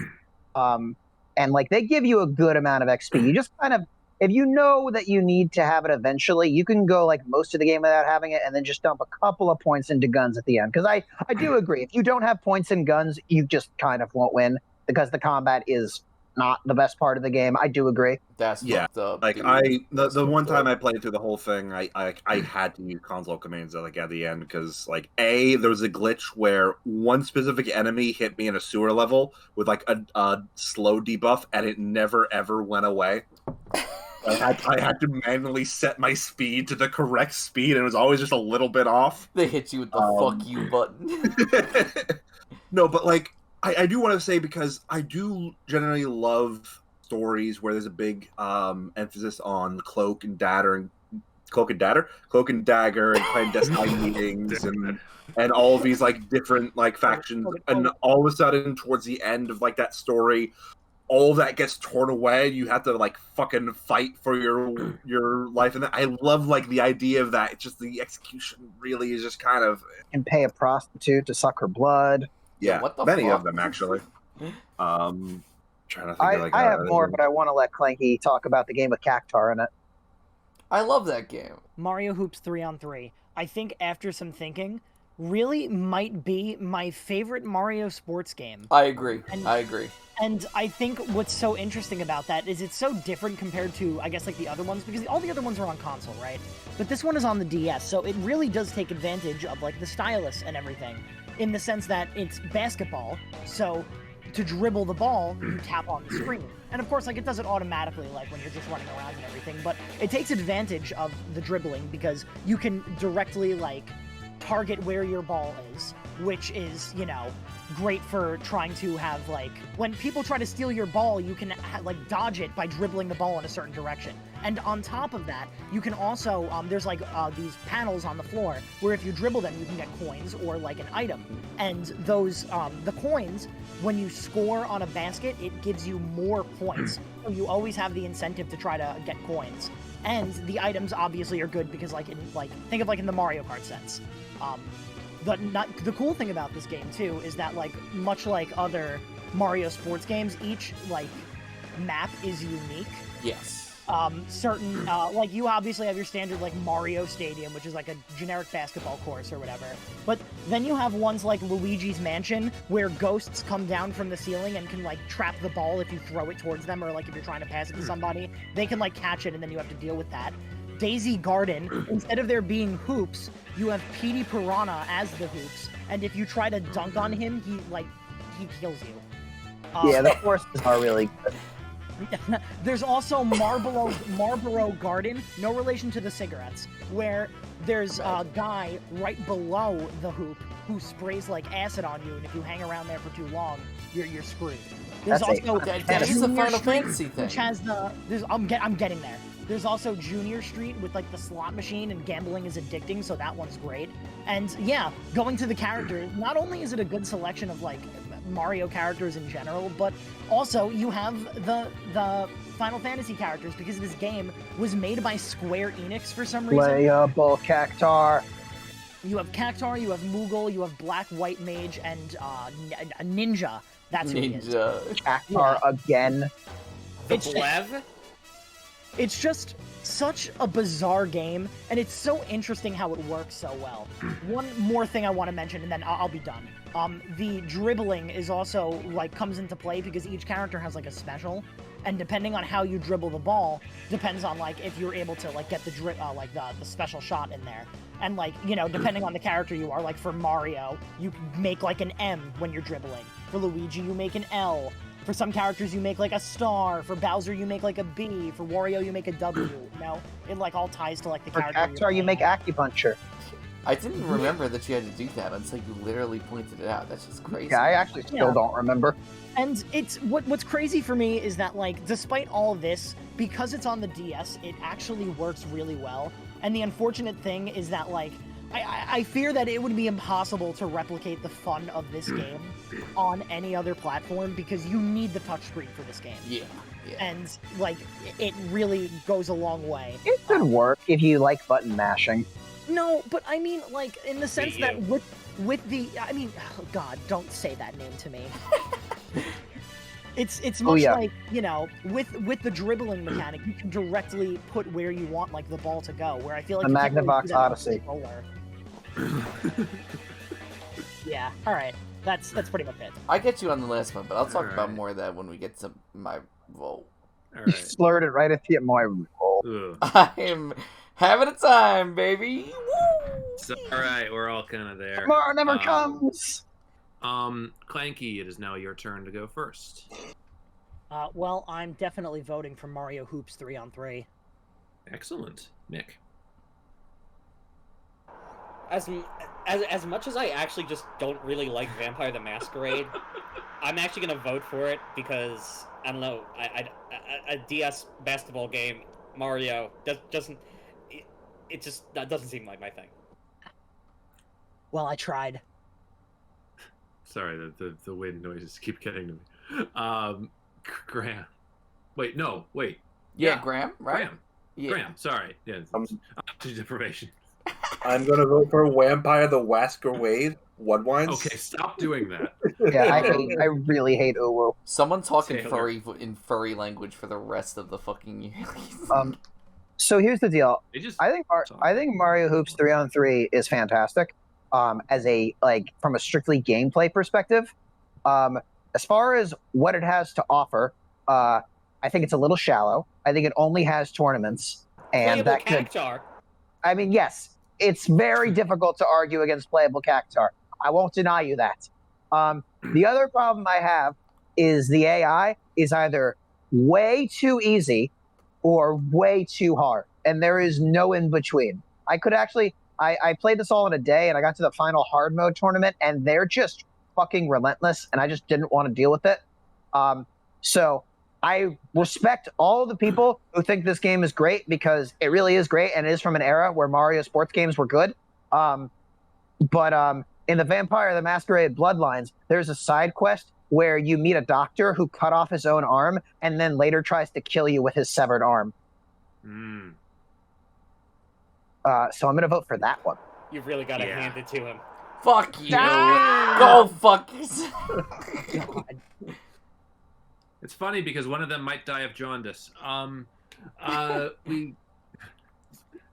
And like they give you a good amount of XP. You just kind of, if you know that you need to have it eventually, you can go like most of the game without having it and then just dump a couple of points into guns at the end. Because I do agree, if you don't have points in guns, you just kind of won't win because the combat is not the best part of the game. I do agree. That's fucked up. Like dude. the one time I played through the whole thing, I had to use console commands like at the end because like there was a glitch where one specific enemy hit me in a sewer level with like a slow debuff, and it never ever went away. I had to manually set my speed to the correct speed, and it was always just a little bit off. They hit you with the fuck you button. No, but like. I do want to say, because I do generally love stories where there's a big emphasis on cloak and dagger and clandestine meetings and all of these like different like factions, and all of a sudden towards the end of like that story, all of that gets torn away. You have to like fucking fight for your life, and I love like the idea of that. It's just the execution really is just kind of, and pay a prostitute to suck her blood. Yeah, what the many fuck? of them actually. Trying to think of like I have more, but I want to let Clanky talk about the game with Cactar in it. I love that game. Mario Hoops 3-on-3. I think after some thinking, really might be my favorite Mario sports game. I agree. And I think what's so interesting about that is it's so different compared to, I guess, like the other ones, because all the other ones are on console, right? But this one is on the DS, so it really does take advantage of like the stylus and everything, in the sense that it's basketball, so to dribble the ball, you tap on the screen. And of course, like, it does it automatically, like, when you're just running around and everything, but it takes advantage of the dribbling, because you can directly, like, target where your ball is, which is, you know, great for trying to have, like, when people try to steal your ball, you can, like, dodge it by dribbling the ball in a certain direction. And on top of that, you can also, there's, like, these panels on the floor, where if you dribble them, you can get coins or, like, an item. And those, the coins, when you score on a basket, it gives you more points. So you always have the incentive to try to get coins. And the items, obviously, are good because, like, think of, like, in the Mario Kart sense. The cool thing about this game, too, is that, like, much like other Mario sports games, each, like, map is unique. Yes. Like, you obviously have your standard, like, Mario Stadium, which is, like, a generic basketball course or whatever. But then you have ones like Luigi's Mansion, where ghosts come down from the ceiling and can, like, trap the ball if you throw it towards them, or, like, if you're trying to pass it to somebody. They can, like, catch it, and then you have to deal with that. Daisy Garden, instead of there being hoops, you have Petey Piranha as the hoops, and if you try to dunk on him, he kills you. Yeah, the horses are really good. There's also Marlboro Garden, no relation to the cigarettes, where there's a guy right below the hoop who sprays like acid on you, and if you hang around there for too long, you're screwed. There's also that is a Final Fantasy thing. Which has I'm getting there. There's also Junior Street with like the slot machine, and gambling is addicting, so that one's great. And yeah, going to the characters, not only is it a good selection of like Mario characters in general, but also you have the Final Fantasy characters, because this game was made by Square Enix for some reason. Playable Cactar. You have Cactar, you have Moogle, you have Black White Mage, and a Ninja. That's who he is. Cactar again. The Blev? It's just such a bizarre game, and it's so interesting how it works so well. One more thing I want to mention, and then I'll be done. The dribbling is also, like, comes into play because each character has, like, a special, and depending on how you dribble the ball, depends on, like, if you're able to, like, get the the special shot in there. And, like, you know, depending on the character you are, like, for Mario, you make, like, an M when you're dribbling. For Luigi, you make an L. For some characters, you make, like, a star. For Bowser, you make, like, a B. For Wario, you make a W, you know? It, like, all ties to, like, the For character Cactuar, you make acupuncture. I didn't remember that you had to do that until you literally pointed it out. That's just crazy. Yeah, I actually still don't remember. And it's what's crazy for me is that, like, despite all of this, because it's on the DS, it actually works really well. And the unfortunate thing is that, like, I fear that it would be impossible to replicate the fun of this game on any other platform because you need the touchscreen for this game. Yeah. And, like, it really goes a long way. It could work if you like button mashing. No, but I mean, like, in the sense that with the, I mean, oh God, don't say that name to me. It's much like, you know, with the dribbling mechanic, you can directly put where you want, like, the ball to go. Where I feel like the Magnavox Odyssey. Yeah. All right. That's pretty much it. I get you on the last one, but I'll talk about more of that when we get to my vote. All You right. slurred it right into my roll. Ugh. I'm having a time, baby. Woo! So, all right, we're all kind of there. Tomorrow never comes. Clanky, it is now your turn to go first. Well, I'm definitely voting for Mario Hoops 3-on-3. Excellent, Nick. As much as I actually just don't really like Vampire the Masquerade, I'm actually gonna vote for it because I don't know. A DS basketball game, Mario doesn't. It just that doesn't seem like my thing. Well, I tried. Sorry, the wind noises keep getting to me. Graham. Wait, no, wait. Yeah, Graham, right? Graham. Yeah. Graham, sorry. Yeah, deprivation. I'm gonna vote for Vampire the Masquerade. Bloodlines. Okay, stop doing that. Yeah, I really hate Uwu. Someone talking Taylor. furry language for the rest of the fucking yearlies. So here's the deal. They just I think Mario Hoops 3-on-3 is fantastic. As a from a strictly gameplay perspective, as far as what it has to offer, I think it's a little shallow. I think it only has tournaments, and Playable that could. Cactuar. I mean, yes, it's very difficult to argue against playable Cactuar. I won't deny you that. The other problem I have is the AI is either way too easy or way too hard, and there is no in between. I could actually. I played this all in a day, and I got to the final hard mode tournament, and they're just fucking relentless, and I just didn't want to deal with it. So I respect all the people who think this game is great because it really is great, and it is from an era where Mario sports games were good. But in the Vampire the Masquerade Bloodlines, there's a side quest where you meet a doctor who cut off his own arm and then later tries to kill you with his severed arm. Mm. So I'm going to vote for that one. You've really got to hand it to him. Fuck you. Ah! Go fuck yourself. God. It's funny because one of them might die of jaundice.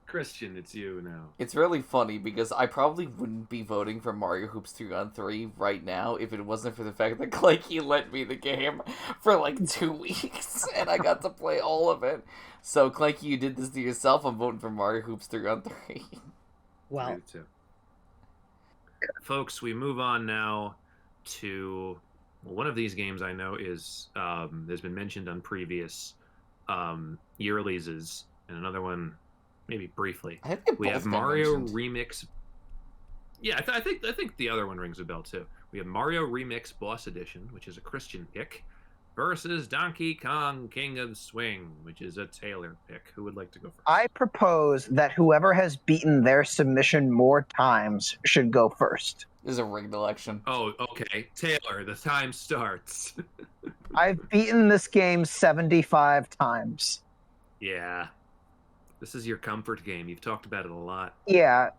Christian, it's you now. It's really funny because I probably wouldn't be voting for Mario Hoops 3-on-3 right now if it wasn't for the fact that Clanky lent me the game for like 2 weeks and I got to play all of it. So Clanky, you did this to yourself. I'm voting for Mario Hoops 3-on-3. Well, folks, we move on now to one of these games. I know is has been mentioned on previous Yearlies, and another one. Maybe briefly. We have Mario Remix. Yeah, I think the other one rings a bell too. We have Mario Remix Boss Edition, which is a Christian pick, versus Donkey Kong King of Swing, which is a Taylor pick. Who would like to go first? I propose that whoever has beaten their submission more times should go first. This is a rigged election. Oh, okay. Taylor, the time starts. I've beaten this game 75 times. Yeah. This is your comfort game. You've talked about it a lot. Yeah.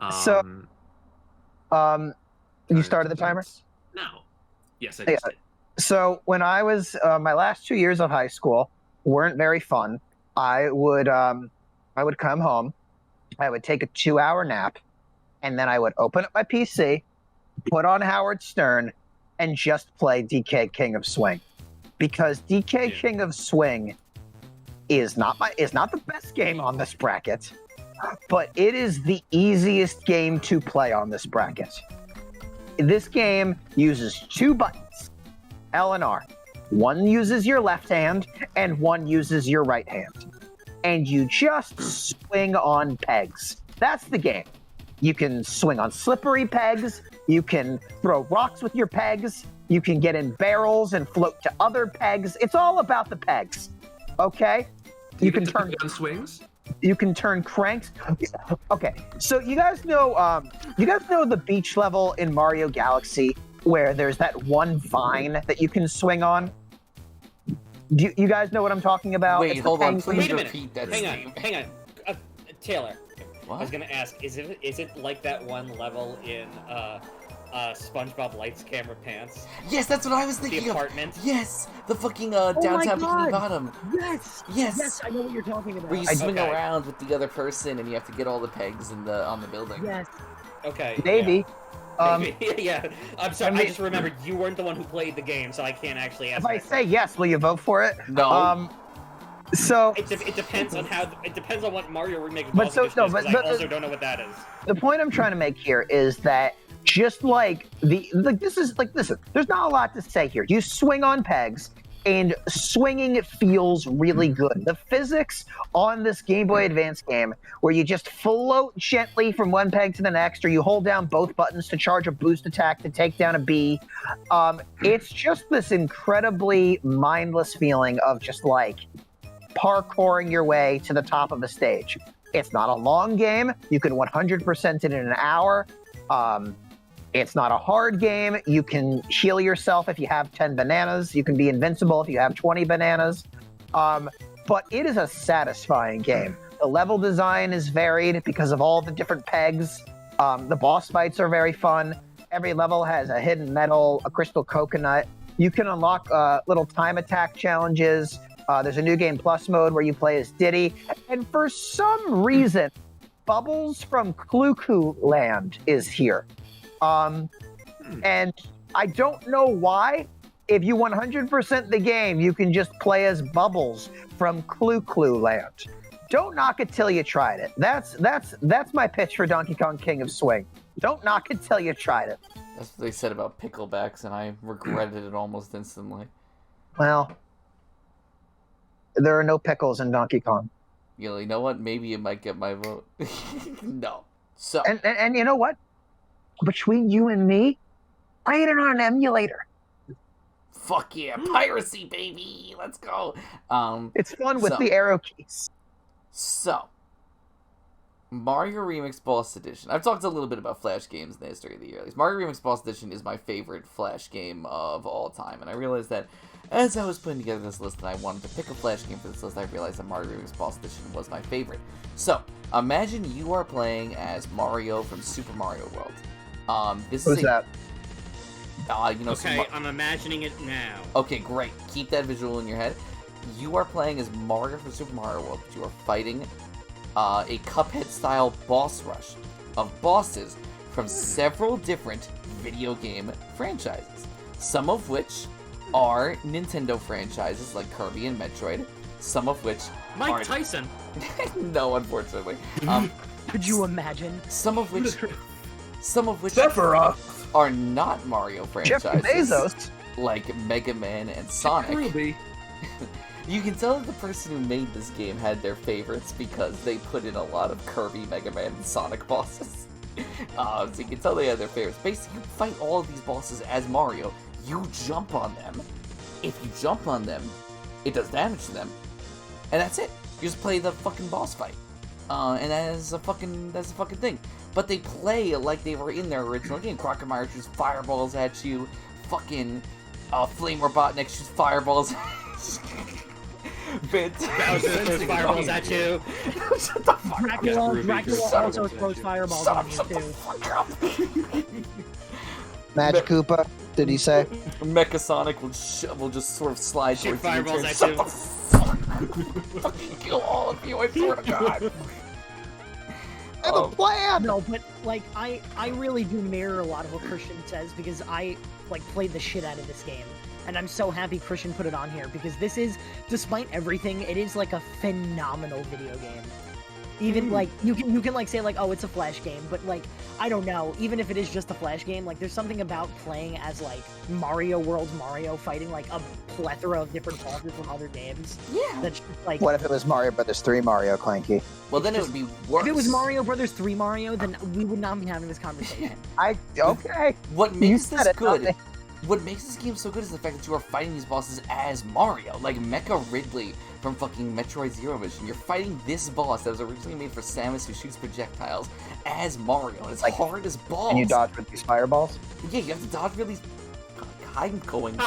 You started the timer? No. Yes, I just did. So when I was my last 2 years of high school weren't very fun, I would come home, I would take a 2-hour nap, and then I would open up my PC, put on Howard Stern, and just play DK King of Swing. Because DK King of Swing is not the best game on this bracket, but it is the easiest game to play on this bracket. This game uses 2 buttons, L and R. One uses your left hand and one uses your right hand. And you just swing on pegs. That's the game. You can swing on slippery pegs. You can throw rocks with your pegs. You can get in barrels and float to other pegs. It's all about the pegs. Okay? You can turn gun swings. You can turn cranks. Okay, so you guys know the beach level in Mario Galaxy where there's that one vine that you can swing on? Do you guys know what I'm talking about? Wait, hold on. Please Wait a minute. repeat that. Hang on. Taylor, What? I was gonna ask, is it like that one level in SpongeBob Lights Camera Pants? Yes, that's what I was thinking The of. apartment? Yes, the fucking Oh my downtown God. Bikini Bottom. Yes. Yes. Yes, I know what you're talking about. Where you swing Okay. around with the other person and you have to get all the pegs on the building. Yes. Okay. Maybe. Maybe. Yeah. I'm sorry. I mean- I just remembered you weren't the one who played the game, so I can't actually ask. If I that say yes, will you vote for it? No. So It depends on it depends on what Mario Remake But Boss so- Edition no, is, but 'cause I the- also don't know what that is. the point I'm trying to make here is that just like there's not a lot to say here. You swing on pegs, and swinging feels really good. The physics on this Game Boy Advance game, where you just float gently from one peg to the next, or you hold down both buttons to charge a boost attack to take down a bee, it's just this incredibly mindless feeling of just like parkouring your way to the top of a stage. It's not a long game. You can 100% it in an hour. It's not a hard game. You can heal yourself if you have 10 bananas. You can be invincible if you have 20 bananas. But it is a satisfying game. The level design is varied because of all the different pegs. The boss fights are very fun. Every level has a hidden medal, a crystal coconut. You can unlock little time attack challenges. There's a New Game Plus mode where you play as Diddy. And for some reason, Bubbles from Clue Land is here. And I don't know why. If you 100% the game, you can just play as Bubbles from Clue Land. Don't knock it till you tried it. That's my pitch for Donkey Kong King of Swing. Don't knock it till you tried it. That's what they said about picklebacks, and I regretted it almost instantly. Well, there are no pickles in Donkey Kong. You know what? Maybe it might get my vote. No. So. And you know what? Between you and me, I ate it on an emulator. Fuck yeah, piracy, baby! Let's go. It's fun with so- the arrow keys. So, Mario Remix Boss Edition. I've talked a little bit about Flash games in the history of the Yearlies. Mario Remix Boss Edition is my favorite Flash game of all time, and I realized that as I was putting together this list and I wanted to pick a Flash game for this list, I realized that Mario Remix Boss Edition was my favorite. So, imagine you are playing as Mario from Super Mario World. This Who's is that? Okay, I'm imagining it now. Okay, great. Keep that visual in your head. You are playing as Mario from Super Mario World, but you are fighting a Cuphead-style boss rush of bosses from several different video game franchises. Some of which are Nintendo franchises like Kirby and Metroid. Some of which Mike Tyson. No, unfortunately. Could you imagine? Some of which Sephiroth. are not Mario Jeff franchises. Bezos. Like Mega Man and Sonic. Ruby. You can tell that the person who made this game had their favorites because they put in a lot of Kirby, Mega Man, and Sonic bosses. So you can tell they had their favorites. Basically, you fight all of these bosses as Mario. You jump on them. If you jump on them, it does damage to them. And that's it. You just play the fucking boss fight. And that's a fucking thing. But they play like they were in their original game. Crocomire shoots fireballs at you. Fucking Flame Robotnik shoots fireballs Bowser throws fireballs at you. Shut the fuck up. Dracula also throws fireballs on you Shut the too. fuck up. Magic Koopa, did he say? Mecha Sonic will just sort of slide Shoot towards you. fireballs and at shut you. the fuck Fucking kill all of you, I swear to God. I have a plan. No, but like I really do mirror a lot of what Christian says because I like played the shit out of this game. And I'm so happy Christian put it on here because this is, despite everything, it is like a phenomenal video game. Even like you can like say like, oh, it's a Flash game, but like I don't know, even if it is just a Flash game, like there's something about playing as like Mario World's Mario fighting like a plethora of different bosses from other games. Yeah. That's just, like, What if it was Mario Brothers 3 Mario, Clanky? Well, then it would be worse. if it was Mario Brothers 3 Mario, then we would not be having this conversation. Okay. What You makes said this it, good? Dante. What makes this game so good is the fact that you are fighting these bosses as Mario, like Mecha Ridley from fucking Metroid Zero Mission. You're fighting this boss that was originally made for Samus who shoots projectiles as Mario, and it's Like, hard as balls. And you dodge with these fireballs? Yeah, you have to dodge really. I'm going to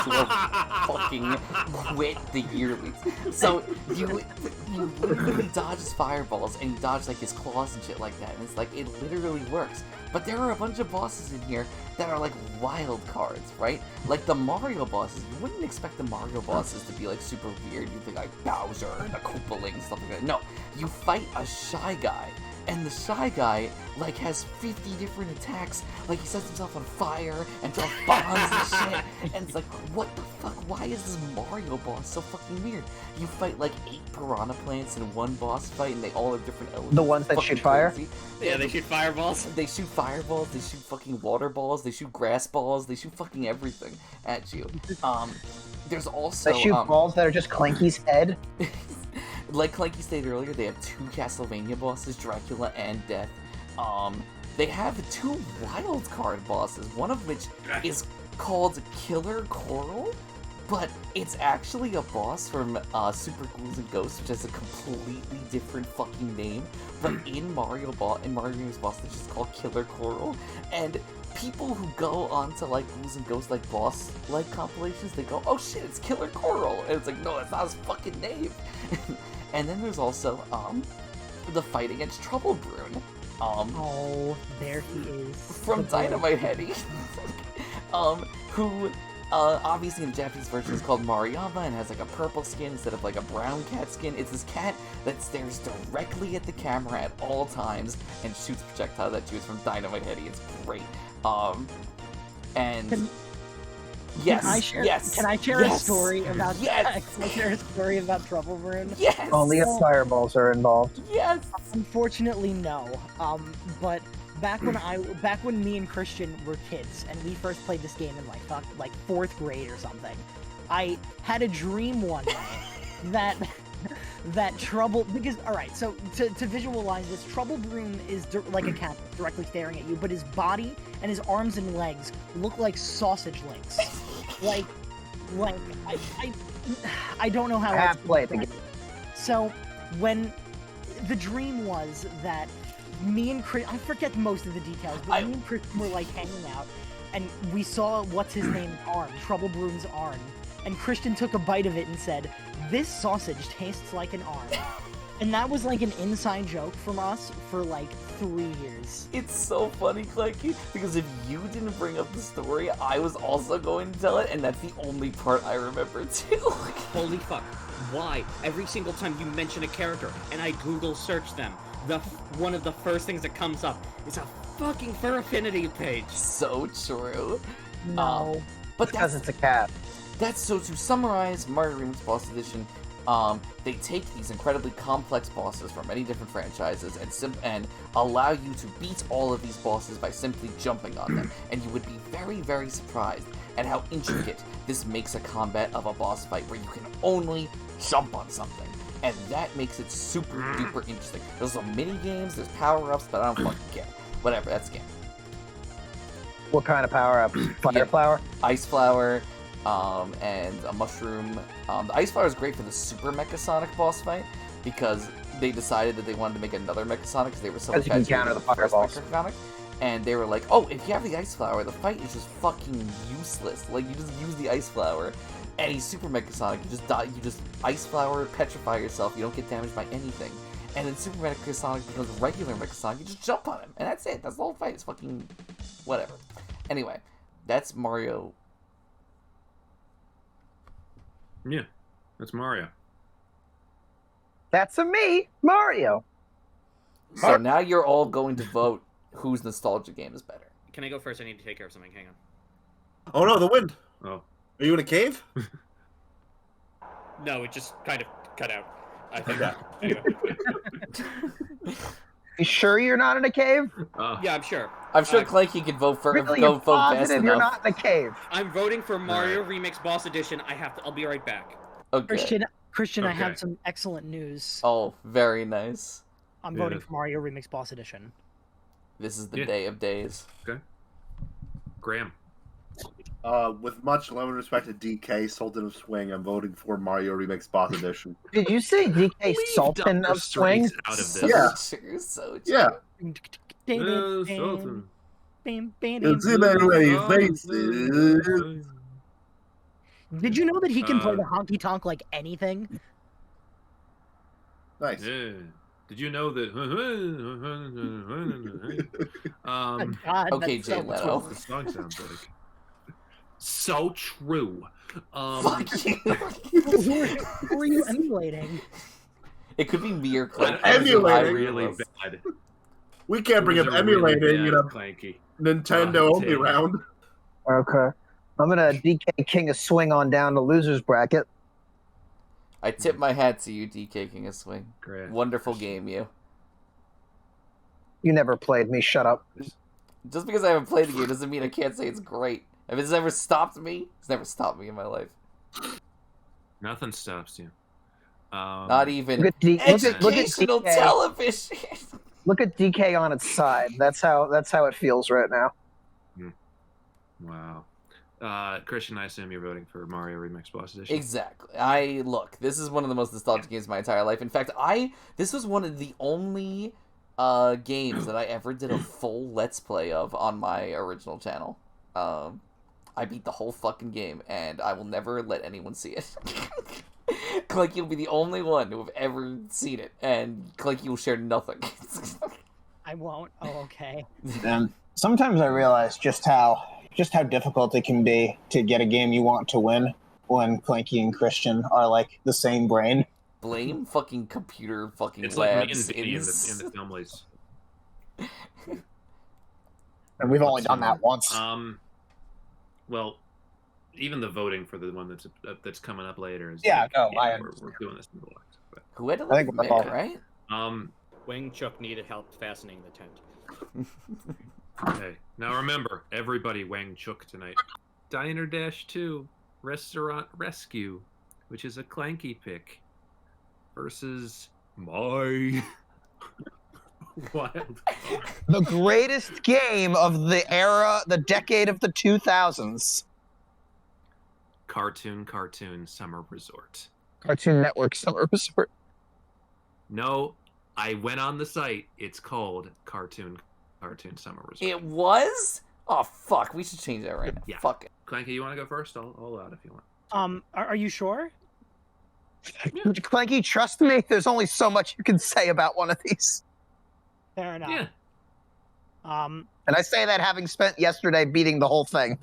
fucking quit the Yearlies. So you literally dodge his fireballs and you dodge like his claws and shit like that, and it's like it literally works. But there are a bunch of bosses in here that are like wild cards, right? Like the Mario bosses, you wouldn't expect the Mario bosses to be like super weird. You'd think like Bowser and the Koopaling, stuff like that. No, you fight a Shy Guy. And the Shy Guy, like, has 50 different attacks. Like, he sets himself on fire and drops bombs and shit. And it's like, what the fuck? Why is this Mario boss so fucking weird? You fight, like, 8 piranha plants in one boss fight, and they all have different elements. The ones that Fucking shoot fire? crazy. Yeah, they shoot fireballs. They shoot fireballs, they shoot fucking water balls, they shoot grass balls, they shoot fucking everything at you. There's also... They shoot balls that are just Clanky's head? Like Clanky stated earlier, they have 2 Castlevania bosses, Dracula and Death. They have 2 wild card bosses, one of which is called Killer Coral, but it's actually a boss from Super Ghouls and Ghosts, which has a completely different fucking name. But in Mario Games boss, it's just called Killer Coral, and people who go onto like Ghouls and Ghosts like boss like compilations, they go, oh shit, it's Killer Coral, and it's like, no, that's not his fucking name. And then there's also the fight against Trouble Brune. Oh, there he is. From Dynamite Heady. Who obviously in the Japanese version is called Mariyama and has like a purple skin instead of like a brown cat skin. It's this cat that stares directly at the camera at all times and shoots projectiles at you. It's from Dynamite Heady. It's great. And yes, Can I share a story about Yes. Can I share a story about Trouble Brune? yes, Only if fireballs are involved. yes. Unfortunately, no. But back when me and Christian were kids and we first played this game in like 4th grade or something, I had a dream one day that Trouble, because alright, so to visualize this, Trouble Brune is like a cat directly staring at you, but his body and his arms and legs look like sausage links. like I don't know how I have played the game. So when the dream was that me and Chris, I forget most of the details, but me and Chris were like hanging out and we saw what's his name's arm, Trouble Brune's arm, and Christian took a bite of it and said, "This sausage tastes like an arm." And that was like an inside joke from us for like 3 years. It's so funny, Clanky, because if you didn't bring up the story, I was also going to tell it, and that's the only part I remember too. Holy fuck. Why? Every single time you mention a character and I Google search them, one of the first things that comes up is a fucking Fur Affinity page. So true. No. But Because it's a cat. that's so to summarize Mario Remix Boss Edition, they take these incredibly complex bosses from many different franchises and allow you to beat all of these bosses by simply jumping on them. And you would be very, very surprised at how intricate this makes a combat of a boss fight where you can only jump on something. And that makes it super duper interesting. There's some mini games, there's power-ups, but I don't fucking care. Whatever, that's the game. What kind of power-ups? Fire Yeah. flower? Ice Flower, and a mushroom. The Ice Flower is great for the Super Mecha Sonic boss fight because they decided that they wanted to make another Mecha Sonic because they were so Because you can infatuated counter with the first fireballs. Mecha Sonic. And they were like, oh, if you have the Ice Flower, the fight is just fucking useless. Like, you just use the Ice Flower, and he's Super Mecha Sonic. You just die, you just Ice Flower, petrify yourself, you don't get damaged by anything. And then Super Mecha Sonic becomes regular Mecha Sonic, you just jump on him, and that's it. That's the whole fight. It's fucking whatever. Anyway, that's Mario. Yeah, that's Mario. That's a me, Mario. So now you're all going to vote whose nostalgia game is better. Can I go first? I need to take care of something. Hang on. Oh no, the wind. Oh. Are you in a cave? No, it just kind of cut out. I think. Okay. Anyway. You sure you're not in a cave? Yeah, I'm sure. I'm sure Clanky can vote for Really, go you're vote fast positive you're enough. not in a cave. I'm voting for Mario Remix Boss Edition. I'll be right back. Okay. Christian, I have Okay. some excellent news. Oh, very nice. I'm Yeah. voting for Mario Remix Boss Edition. This is the Yeah. day of days. Graham. With much love and respect to DK, Sultan of Swing, I'm voting for Mario Remix Boss Edition. Did you say DK Leave Sultan Dr. of Swing? Streaks out of this. Yeah. So true, so true. Yeah. Sultan. It's in many faces. Did you know that he can play Uh, the honky tonk like anything? Nice. Yeah. Did you know that? Oh, God, Okay, that's so Jay Leno. What the song sounds like. So true. Fuck you. Who are you emulating? It could be me or Clanky. Emulating. really bad. We can't bring up Those are really emulating bad, in a Clanky. Nintendo only Dang. round. Okay. I'm gonna DK King of Swing on down to losers bracket. I tip my hat to you, DK King of Swing. Great. Wonderful game, you. You never played me. Shut up. Just because I haven't played the game doesn't mean I can't say it's great. If it's never stopped me, it's never stopped me in my life. Nothing stops you. Not even Look at educational DK. television. Look at DK on its side. That's how it feels right now. Wow. Christian, I assume you're voting for Mario Remix Boss Edition. Exactly. Look, this is one of the most nostalgic games of my entire life. In fact, this was one of the only games that I ever did a full Let's Play of on my original channel. I beat the whole fucking game, and I will never let anyone see it. Clanky will be the only one who have ever seen it, and Clanky will share nothing. I won't. Oh, okay. And sometimes I realize just how difficult it can be to get a game you want to win when Clanky and Christian are like the same brain. Blame fucking computer fucking It's like me and labs Vinny in this- the Filmlies. And we've only done that once. Well, even the voting for the one that's coming up later is Yeah, no, I we're doing this in the left. But, Who had to I leave think we're Mick, all- right? Wing Chuck needed help fastening the tent. okay. Now remember, everybody Wang Chuk tonight. Diner Dash 2 Restaurant Rescue, which is a Clanky pick, versus my Wild. The greatest game of the era, the decade of the 2000s. Cartoon Summer Resort. Cartoon Network Summer Resort. No, I went on the site. It's called Cartoon Summer Resort. It was? Oh, fuck. We should change that right now. Yeah. Fuck it. Clanky, you want to go first? I'll allow it if you want. Are you sure? Clanky, trust me, there's only so much you can say about one of these. Fair enough. Yeah. And I say that having spent yesterday beating the whole thing.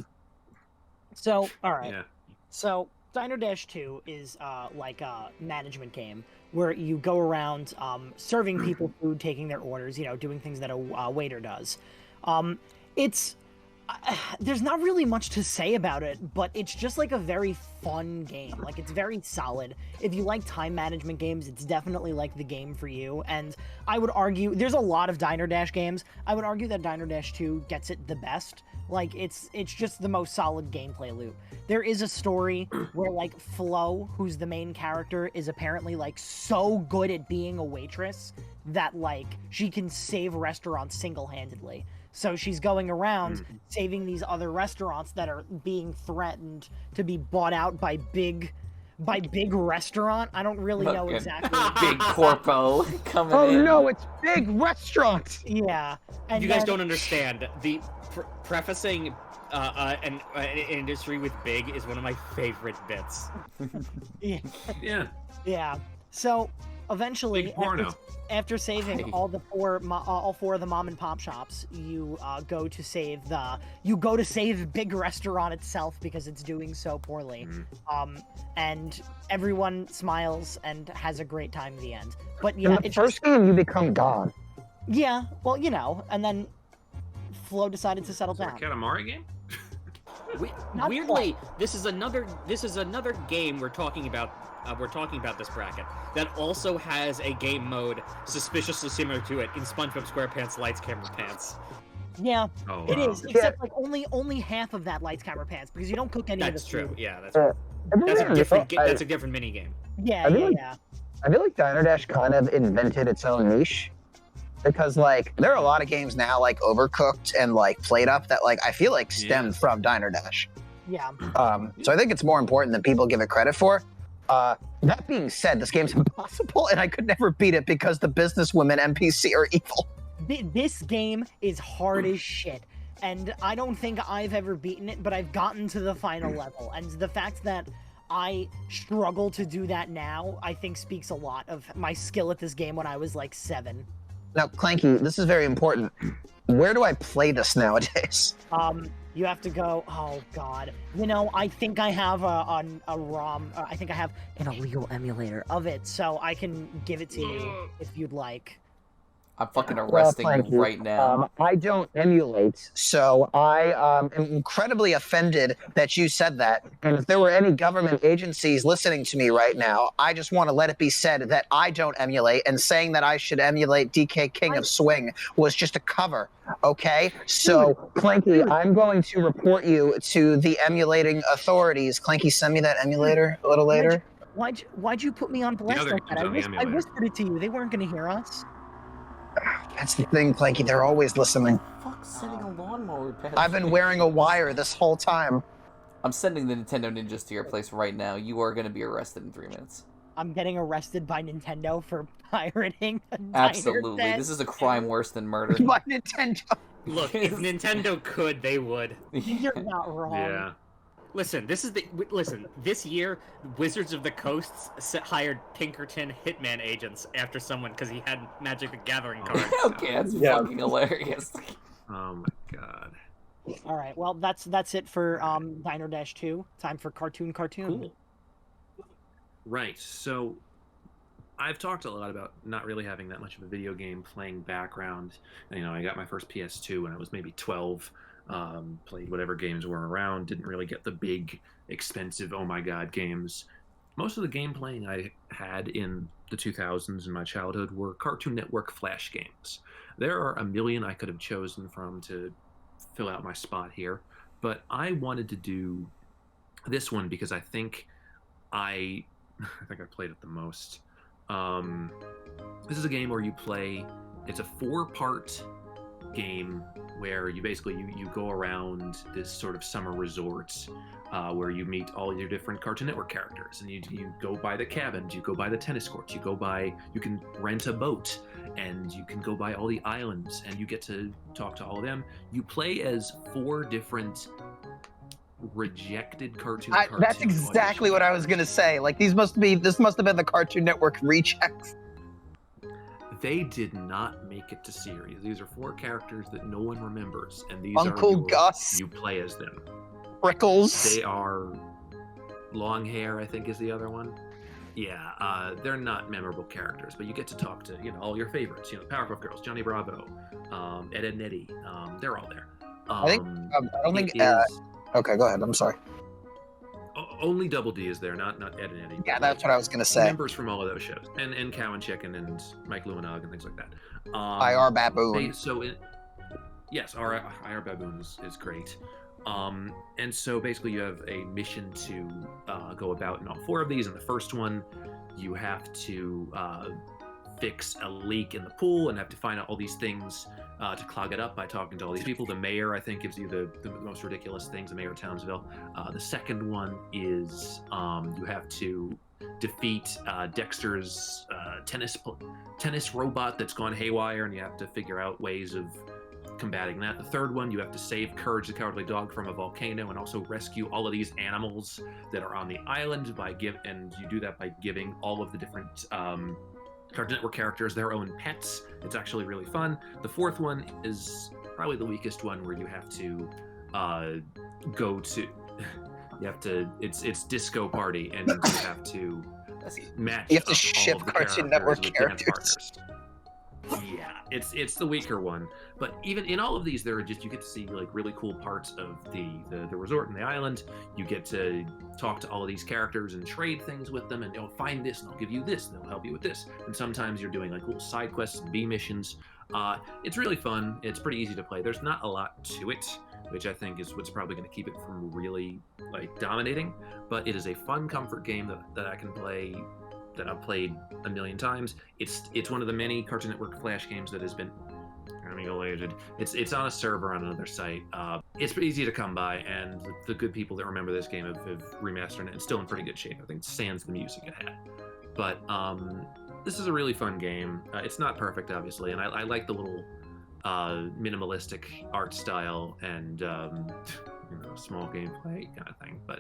So, all right. Yeah. So, Diner Dash 2 is like a management game where you go around serving people food, taking their orders, doing things that a waiter does. It's there's not really much to say about it, but it's just like a very fun game. Like, it's very solid. If you like time management games, it's definitely like the game for you. And I would argue there's a lot of Diner Dash games. I would argue that Diner Dash 2 gets it the best. Like, it's just the most solid gameplay loop. There is a story where, like, Flo, who's the main character, is apparently, like, so good at being a waitress that, like, she can save restaurants single-handedly. So she's going around saving these other restaurants that are being threatened to be bought out by big restaurant. I don't really know Fucking exactly. Big corpo coming Oh in. no, it's big restaurant. Yeah. And You guys then- don't understand. The prefacing an industry with big is one of my favorite bits. Yeah. Yeah. Yeah. So Eventually, Big porno. after saving Hey. all four of the mom and pop shops, you go to save Big Restaurant itself because it's doing so poorly. And everyone smiles and has a great time at the end. But yeah, In the first game, you become God. yeah, well, and then Flo decided to settle Is that a down. Katamari game? Not Weirdly, this is another game we're talking about this bracket that also has a game mode suspiciously similar to it in SpongeBob SquarePants Lights Camera Pants. Yeah, Oh, it wow. is. Except like only half of that lights camera pants because you don't cook any That's of the true. food. Yeah, that's Uh, that's a different I- that's a different mini game. Yeah, I yeah, really- yeah. I feel like Diner Dash kind of invented its own niche because like there are a lot of games now like Overcooked and like Plate Up that like I feel like stemmed from Diner Dash. Yeah. So I think it's more important than people give it credit for. That being said, this game's impossible and I could never beat it because the businesswomen NPC are evil. This game is hard as shit, and I don't think I've ever beaten it, but I've gotten to the final level, and the fact that I struggle to do that now, I think speaks a lot of my skill at this game when I was like 7. Now, Clanky, this is very important. Where do I play this nowadays? You have to go. Oh God. I think I have a ROM. I think I have an illegal emulator of it, so I can give it to you if you'd like. I'm fucking arresting Clanky, you right now. I don't emulate, so I am incredibly offended that you said that. And if there were any government agencies listening to me right now, I just want to let it be said that I don't emulate, and saying that I should emulate DK King of Swing was just a cover, okay? So, Clanky, I'm going to report you to the emulating authorities. Clanky, send me that emulator a little later. Why'd you put me on blast other like that? game's on the I emulator. whispered it to you. They weren't gonna hear us. That's the thing, Clanky, they're always listening. Fuck sending a lawnmower pad. I've been wearing a wire this whole time. I'm sending the Nintendo Ninjas to your place right now. You are going to be arrested in 3 minutes. I'm getting arrested by Nintendo for pirating a Absolutely. Diner This is a crime worse than murder. My Nintendo. Look, if Nintendo could, they would. You're not wrong. Yeah. Listen, this year, Wizards of the Coast hired Pinkerton Hitman agents after someone because he had Magic the Gathering cards. Okay, that's Yeah. fucking hilarious. Oh my god. All right. Well, that's it for Diner Dash 2. Time for Cartoon. Cool. Right. So, I've talked a lot about not really having that much of a video game playing background. I got my first PS2 when I was maybe 12. Played whatever games were around. Didn't really get the big, expensive, oh my god games. Most of the game playing I had in the 2000s in my childhood were Cartoon Network Flash games. There are a million I could have chosen from to fill out my spot here, but I wanted to do this one because I think I played it the most. This is a game where you play. It's a 4-part game where you basically you go around this sort of summer resort where you meet all your different Cartoon Network characters, and you go by the cabins, you go by the tennis courts, you can rent a boat, and you can go by all the islands, and you get to talk to all of them. You play as 4 different rejected cartoon. That's exactly what I was gonna say. Like this must have been the Cartoon Network rejects. They did not make it to series. These are 4 characters that no one remembers, and these Uncle are Gus. you play as them. Prickles. They are long hair, I think is the other one. Yeah, they're not memorable characters, but you get to talk to all your favorites. Powerpuff Girls, Johnny Bravo, Ed, Ed and Eddie. They're all there. I think. I don't think. it is- Okay, go ahead. I'm sorry. only Double D is there, not Ed and Eddie. Yeah, that's what I was gonna say. Members from all of those shows, and Cow and Chicken and Mike Lewinog and things like that. IR Baboon. Yes, IR Baboon is great. And so basically you have a mission to go about in all 4 of these. In the first one, you have to fix a leak in the pool and have to find out all these things to clog it up by talking to all these people. The mayor, I think, gives you the most ridiculous things, the mayor of Townsville. The second one is you have to defeat Dexter's tennis robot that's gone haywire, and you have to figure out ways of combating that. The third one, you have to save Courage the Cowardly Dog from a volcano and also rescue all of these animals that are on the island and you do that by giving all of the different Cartoon Network characters their own pets. It's actually really fun. The fourth one is probably the weakest one, where you have to go to. You have to. It's Disco Party, and you have to match. You have to up ship all of the Cartoon Network with dance characters. partners. Yeah, it's the weaker one, but even in all of these, there are just you get to see like really cool parts of the resort and the island. You get to talk to all of these characters and trade things with them, and they'll find this and they'll give you this and they'll help you with this. And sometimes you're doing like little side quests and B missions. It's really fun. It's pretty easy to play. There's not a lot to it, which I think is what's probably going to keep it from really like dominating. But it is a fun comfort game that I can play. That I've played a million times. It's one of the many Cartoon Network Flash games that has been emulated. It's on a server on another site. It's pretty easy to come by, and the good people that remember this game have remastered it. It's still in pretty good shape. I think it sans the music it had. But this is a really fun game. It's not perfect, obviously, and I like the little minimalistic art style and small gameplay kind of thing. But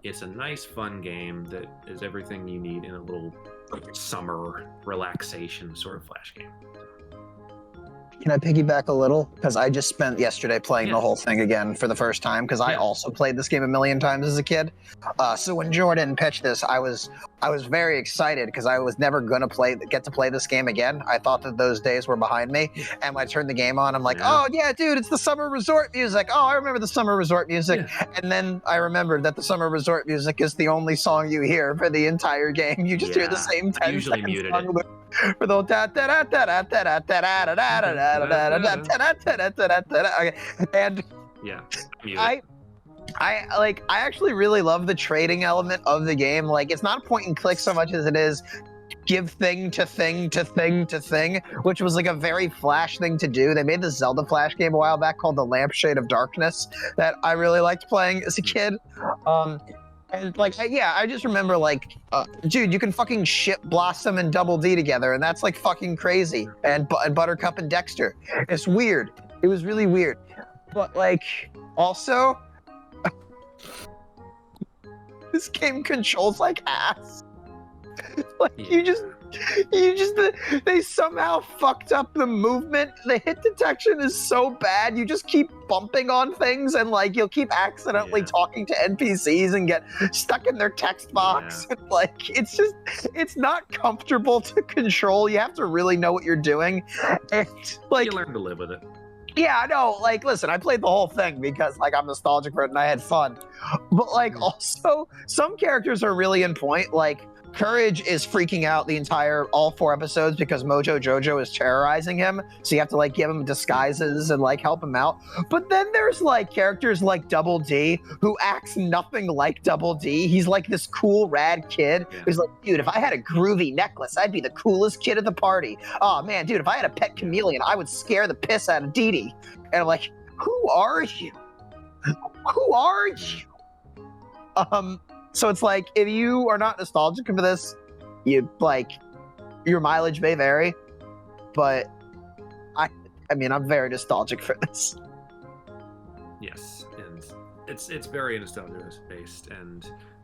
it's a nice, fun game that is everything you need in a little summer relaxation sort of Flash game. Can I piggyback a little? Because I just spent yesterday playing the Yeah. whole thing again for the first time, because I Yeah. also played this game a million times as a kid. So when Jordan pitched this, I was very excited because I was never gonna get to play this game again. I thought that those days were behind me, and when I turned the game on, I'm like, Yeah. oh yeah, dude, it's the summer resort music. Oh, I remember the summer resort music. And then I remembered that the summer resort music is the only song you hear for the entire game. You just hear the Yeah. same I 10 usually seconds muted song it. loop for the whole da da da da da da da da da da da da Okay. And Yeah, muted. I actually really love the trading element of the game. Like, it's not point and click so much as it is give thing to thing to thing to thing, which was like a very Flash thing to do. They made the Zelda Flash game a while back called The Lampshade of Darkness that I really liked playing as a kid. And like, I just remember like, dude, you can fucking ship Blossom and Double D together, and that's like fucking crazy. And Buttercup and Dexter. It's weird. It was really weird. But like, also, this game controls like ass. Like they somehow fucked up the movement. The hit detection is so bad. You just keep bumping on things, and like you'll keep accidentally talking to NPCs and get stuck in their text box. And, like, it's not comfortable to control. You have to really know what you're doing. And like, you learn to live with it. yeah, I know. Like, listen, I played the whole thing because, like, I'm nostalgic for it and I had fun. But, like, also, some characters are really in point. Like, Courage is freaking out all 4 episodes because Mojo Jojo is terrorizing him. So you have to, like, give him disguises and, like, help him out. But then there's, like, characters like Double D who acts nothing like Double D. He's, like, this cool, rad kid who's like, dude, if I had a groovy necklace, I'd be the coolest kid at the party. Oh, man, dude, if I had a pet chameleon, I would scare the piss out of Dee Dee. And I'm like, who are you? Who are you? So it's like, if you are not nostalgic for this, you like, your mileage may vary, but I mean, I'm very nostalgic for this. Yes, and it's very nostalgia based,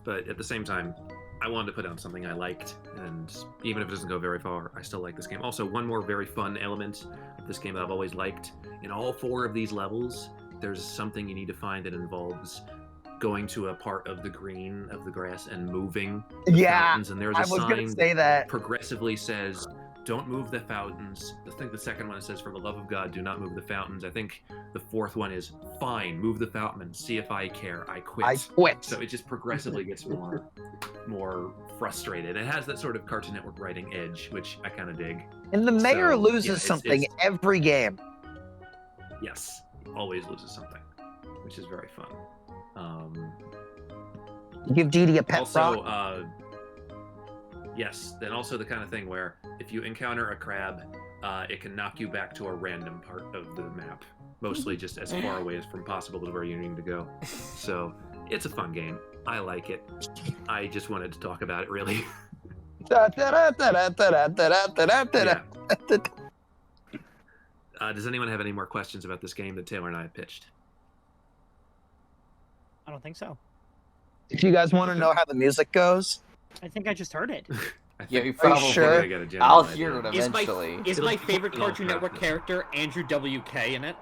but at the same time, I wanted to put out something I liked, and even if it doesn't go very far, I still like this game. Also, one more very fun element of this game that I've always liked: in all 4 of these levels, there's something you need to find that involves going to a part of the green of the grass and moving the fountains, and there's a sign that progressively says, don't move the fountains. I think the second one says, for the love of God, do not move the fountains. I think the 4th one is, fine, move the fountains, see if I care, I quit. I quit. So it just progressively gets more frustrated. It has that sort of Cartoon Network writing edge, which I kind of dig. And the mayor So, loses something every game. Yes, always loses something, which is very fun. You give Dee Dee a pet Also, rock. yes, then also the kind of thing where if you encounter a crab, it can knock you back to a random part of the map, mostly just as far away as from possible to where you need to go. So it's a fun game. I like it. I just wanted to talk about it, really. Does anyone have any more questions about this game that Taylor and I have pitched? I don't think so. If you guys want to know how the music goes, I think I just heard it. I Yeah, think you probably sure? we're gonna get a general I'll idea. hear it Is eventually. my It'll be favorite fucking Cartoon Network Lovecraft. character Andrew WK in it?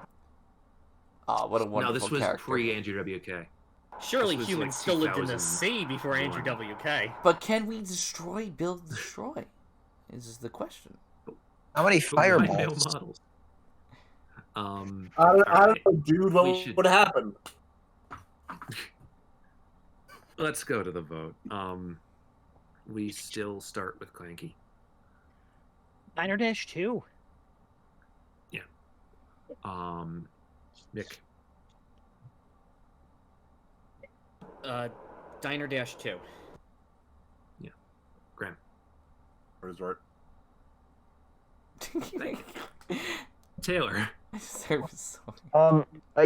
Oh, what a No, wonderful this was character. pre-Andrew WK. Surely This was, humans like, still lived in the 2001. sea before Andrew WK. But can we build, destroy? Is the question. How many But why no fireballs? models? I Alright. don't know, dude. We What should- would happen? Let's go to the vote. We still start with Clanky. Diner Dash 2. Mick. Diner Dash 2. Graham. Resort. Taylor. I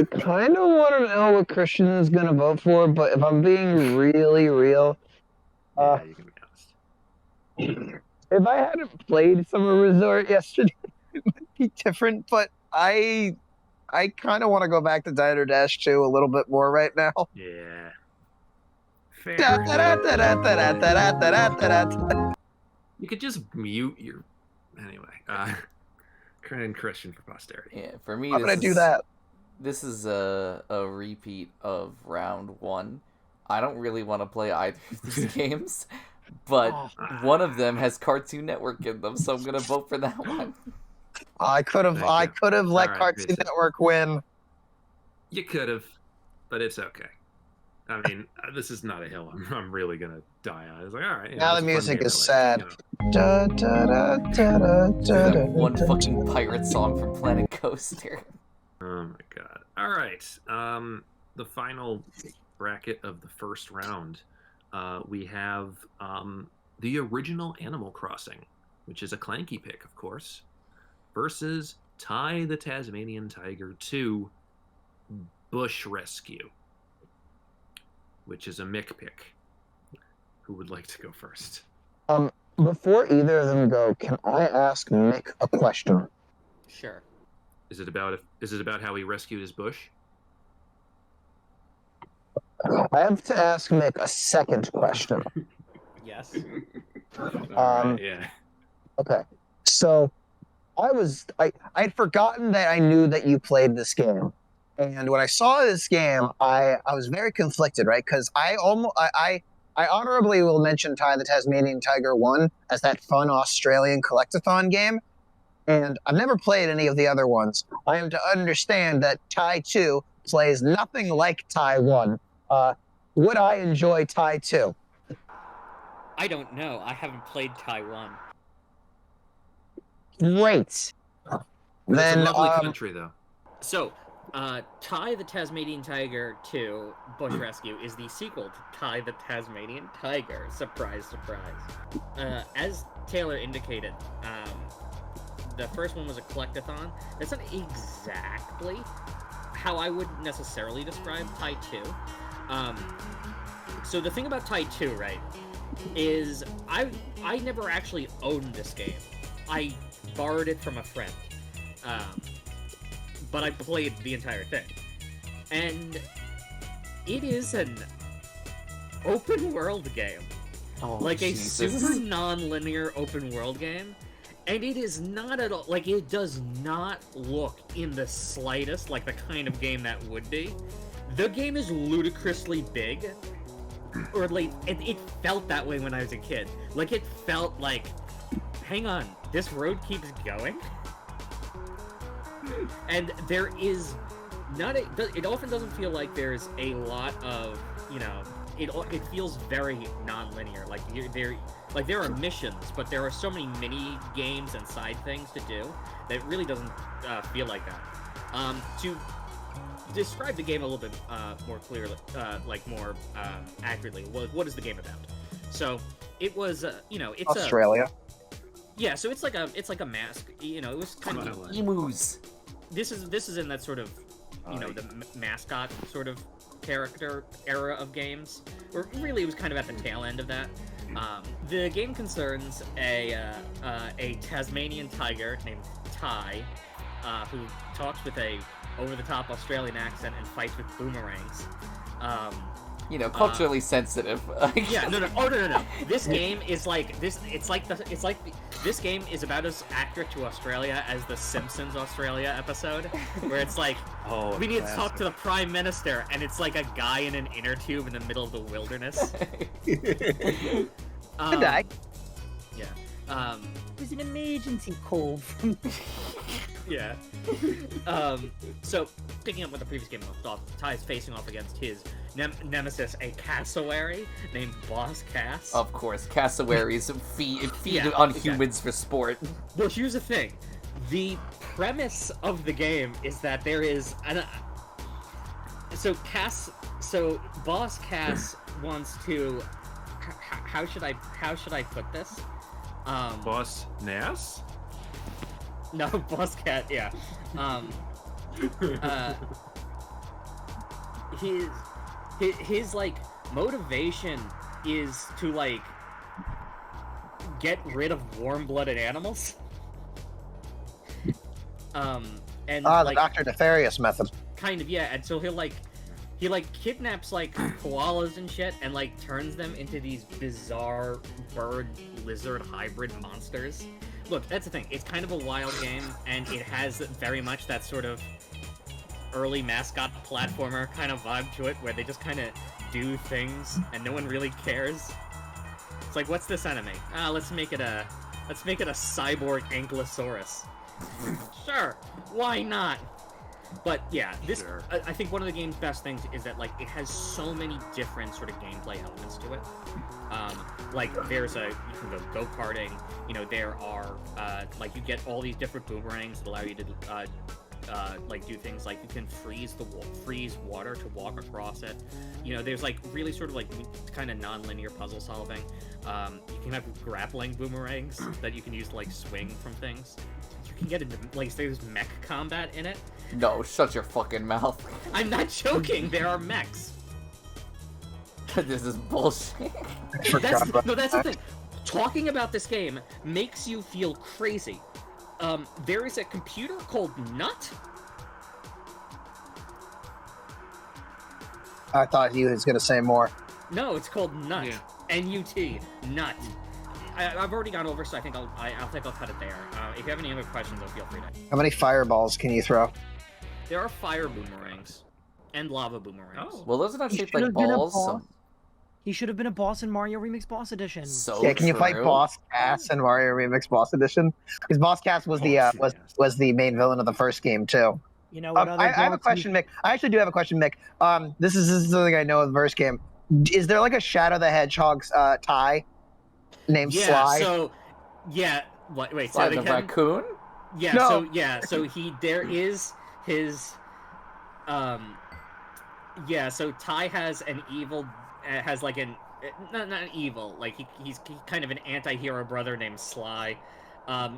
kind of want to know what Christian is going to vote for, but if I'm being really real, Yeah, you can be honest. if I hadn't played Summer Resort yesterday, it might be different, but I kind of want to go back to Diner Dash 2 a little bit more right now. Yeah. Fair. Da-da-da-da-da-da-da-da-da-da. You could just mute your. Anyway, and Christian for posterity. Yeah, for me, How this can I do is- that? This is a repeat of round 1. I don't really want to play either of these games, but Oh, one of them has Cartoon Network in them, so I'm gonna vote for that one. I could have Thank you. let Alright, Cartoon Jason. Network win. You could have, but it's okay. I mean, this is not a hill I'm really gonna die on. It's like, all right. you know, Now it's the a fun music game is to sad. like, you know. Da, da, da, da, da, da, That one da, fucking pirate song from Planet Coaster. Oh my god. All right. The final bracket of the first round, we have the original Animal Crossing, which is a Clanky pick, of course, versus Ty the Tasmanian Tiger 2 Bush Rescue, which is a Mick pick. Who would like to go first? Before either of them go, can I ask Mick a question? Sure. Is it about how he rescued his bush? I have to ask Mick a second question. Yes. Alright, yeah. Okay, so I'd forgotten that I knew that you played this game, and when I saw this game, I was very conflicted, right? Because I honorably will mention Ty the Tasmanian Tiger 1 as that fun Australian collectathon game, and I've never played any of the other ones. I am to understand that Ty 2 plays nothing like Ty 1. Would I enjoy Ty 2? I don't know. I haven't played Taiwan. Great. It's Then, a lovely country, though. So, Ty the Tasmanian Tiger 2 Bush Rescue is the sequel to Ty the Tasmanian Tiger. Surprise, surprise. As Taylor indicated, the first one was a collectathon. That's not exactly how I would necessarily describe Ty 2. So the thing about Ty 2, right, is I never actually owned this game. I borrowed it from a friend. But I played the entire thing. And it is an open world game. Oh, Like a Jesus. super non-linear open world game. And it is not at all, like, it does not look in the slightest like the kind of game that would be. The game is ludicrously big. Or, like, it felt that way when I was a kid. Like, it felt like, hang on, this road keeps going? And there is not a, it often doesn't feel like there's a lot of, you know, it feels very non-linear. Like there are missions, but there are so many mini games and side things to do that it really doesn't feel like that. To describe the game a little bit more clearly, like more accurately, what is the game about? So it was, you know, it's Australia. Yeah, so it's like a mask. You know, it was kind of Emus. this is in that sort of, you know, the mascot sort of character era of games, or really it was kind of at the tail end of that. The game concerns a Tasmanian tiger named Ty, who talks with a over-the-top Australian accent and fights with boomerangs. You know, culturally sensitive. Yeah, no. Oh, no. This game is like this. This game is about as accurate to Australia as the Simpsons Australia episode, where it's like, we need to talk to the Prime Minister, and it's like a guy in an inner tube in the middle of the wilderness. Good day. Yeah. It was an emergency call from. Yeah. So, picking up with the previous game left off, Ty is facing off against his nemesis, a cassowary named Boss Cass. Of course, cassowaries feed on humans for sport. Well, here's the thing. The premise of the game is that there is So Boss Cass wants to. How should I put this? Boss Nass? No, Boss Cat. Yeah. His like motivation is to like get rid of warm-blooded animals. And the like Dr. Nefarious method. kind of, yeah. And so he kidnaps like koalas and shit and like turns them into these bizarre bird lizard hybrid monsters. Look, that's the thing. It's kind of a wild game, and it has very much that sort of early mascot platformer kind of vibe to it, where they just kind of do things and no one really cares. It's like, what's this enemy? Let's make it a cyborg ankylosaurus. Sure, why not? But yeah, this Sure. I think one of the game's best things is that like it has so many different sort of gameplay elements to it. Like there's you can go karting. You know, there are like you get all these different boomerangs that allow you to like do things like you can freeze water to walk across it. You know, there's like really sort of like kind of non-linear puzzle solving. You can have grappling boomerangs that you can use to like swing from things. You can get into like there's mech combat in it. No, shut your fucking mouth. I'm not joking. There are mechs. This is bullshit. That's the thing. Talking about this game makes you feel crazy. There is a computer called Nut. I thought he was going to say more. No, it's called Nut. Yeah. N-U-T. Nut. I've already gone over, so I think I'll cut it there. If you have any other questions, though, feel free to. How many fireballs can you throw? There are fire boomerangs and lava boomerangs. Oh. Well, those are not He shaped should like have been a balls. boss. He should have been a boss in Mario Remix Boss Edition. So Yeah, can you fight true. Boss Cass in Wario Remix Boss Edition? Because Boss Cass was the was the main villain of the first game too. You know what? I have a question, Mick. I actually do have a question, Mick. This is something I know of the first game. Is there like a Shadow the Hedgehog's tie named Yeah. Sly? So, yeah. What? Wait. Sly Say the that again. raccoon? Yeah. No. So yeah. So there is his. Yeah. So Ty has an evil. Has like an not an evil. Like he's kind of an anti-hero brother named Sly.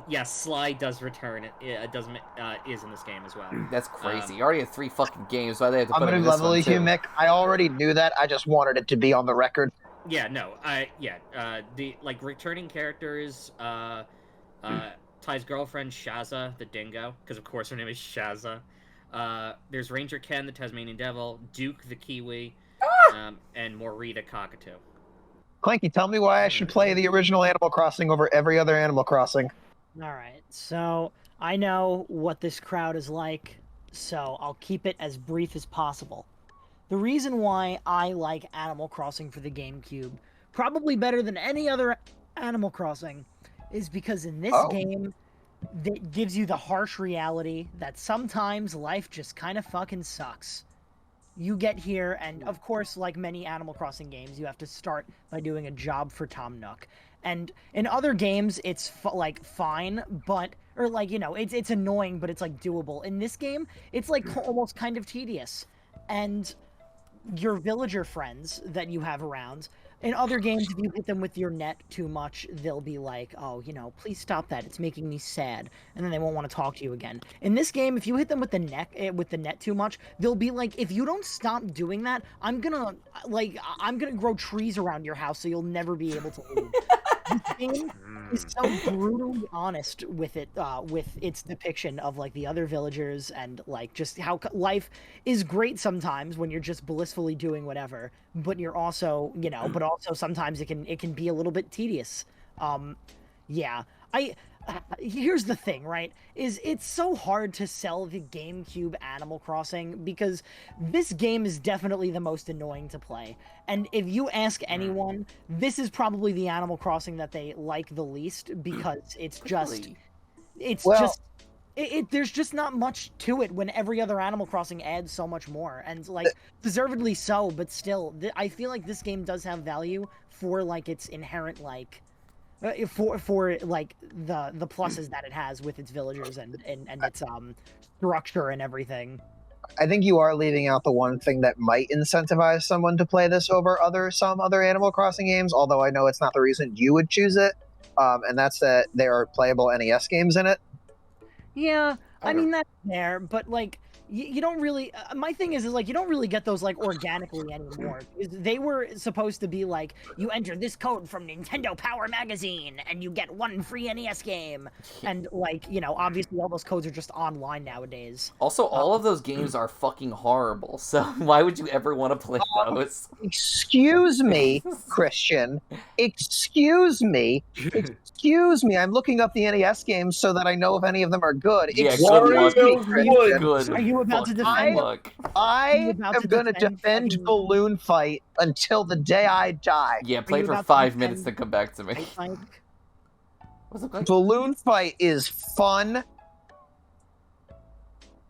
Yes, Sly does return. It is in this game as well. That's crazy. You already have 3 fucking games. Why they have to I'm put it gonna in this level one, you, too? Mick. I already knew that. I just wanted it to be on the record. Yeah, no, the like returning characters, Ty's girlfriend Shaza the dingo, because of course her name is Shaza. There's Ranger Ken the Tasmanian devil, Duke the kiwi, and Morita cockatoo. Clanky, tell me why I should play the original Animal Crossing over every other Animal Crossing. All right, so I know what this crowd is like, so I'll keep it as brief as possible. The reason why I like Animal Crossing for the GameCube, probably better than any other Animal Crossing, is because in this game, it gives you the harsh reality that sometimes life just kind of fucking sucks. You get here, and of course, like many Animal Crossing games, you have to start by doing a job for Tom Nook. And in other games, it's like fine, but or like it's annoying, but it's like doable. In this game, it's like almost kind of tedious. And your villager friends that you have around, in other games, if you hit them with your net too much, they'll be like, oh, please stop that. It's making me sad. And then they won't want to talk to you again. In this game, if you hit them with the net too much, they'll be like, if you don't stop doing that, I'm gonna grow trees around your house so you'll never be able to leave. This game is so brutally honest with its depiction of like the other villagers and like just how life is great sometimes when you're just blissfully doing whatever, but you're also, but also sometimes it can be a little bit tedious. Yeah, here's the thing, right? Is it's so hard to sell the GameCube Animal Crossing because this game is definitely the most annoying to play. And if you ask anyone, this is probably the Animal Crossing that they like the least because it's just, there's just not much to it when every other Animal Crossing adds so much more. And like, deservedly so, but still, I feel like this game does have value for like its inherent like, for like the pluses that it has with its villagers and its structure and everything. I think you are leaving out the one thing that might incentivize someone to play this over some other Animal Crossing games, although I know it's not the reason you would choose it, and that's that there are playable NES games in it. Yeah, I mean that's there, but like you don't really. My thing is like you don't really get those like organically anymore. They were supposed to be like you enter this code from Nintendo Power Magazine and you get one free NES game, and like obviously all those codes are just online nowadays. Also, all of those games are fucking horrible. So why would you ever want to play those? Excuse me, Christian. Excuse me. Excuse me. I'm looking up the NES games so that I know if any of them are good. Yeah, Excuse me, Christian. Good. Are you about to defend? I am going to defend Balloon Fight until the day I die. Yeah, play for 5 minutes, then come back to me. What's it like? Balloon Fight is fun,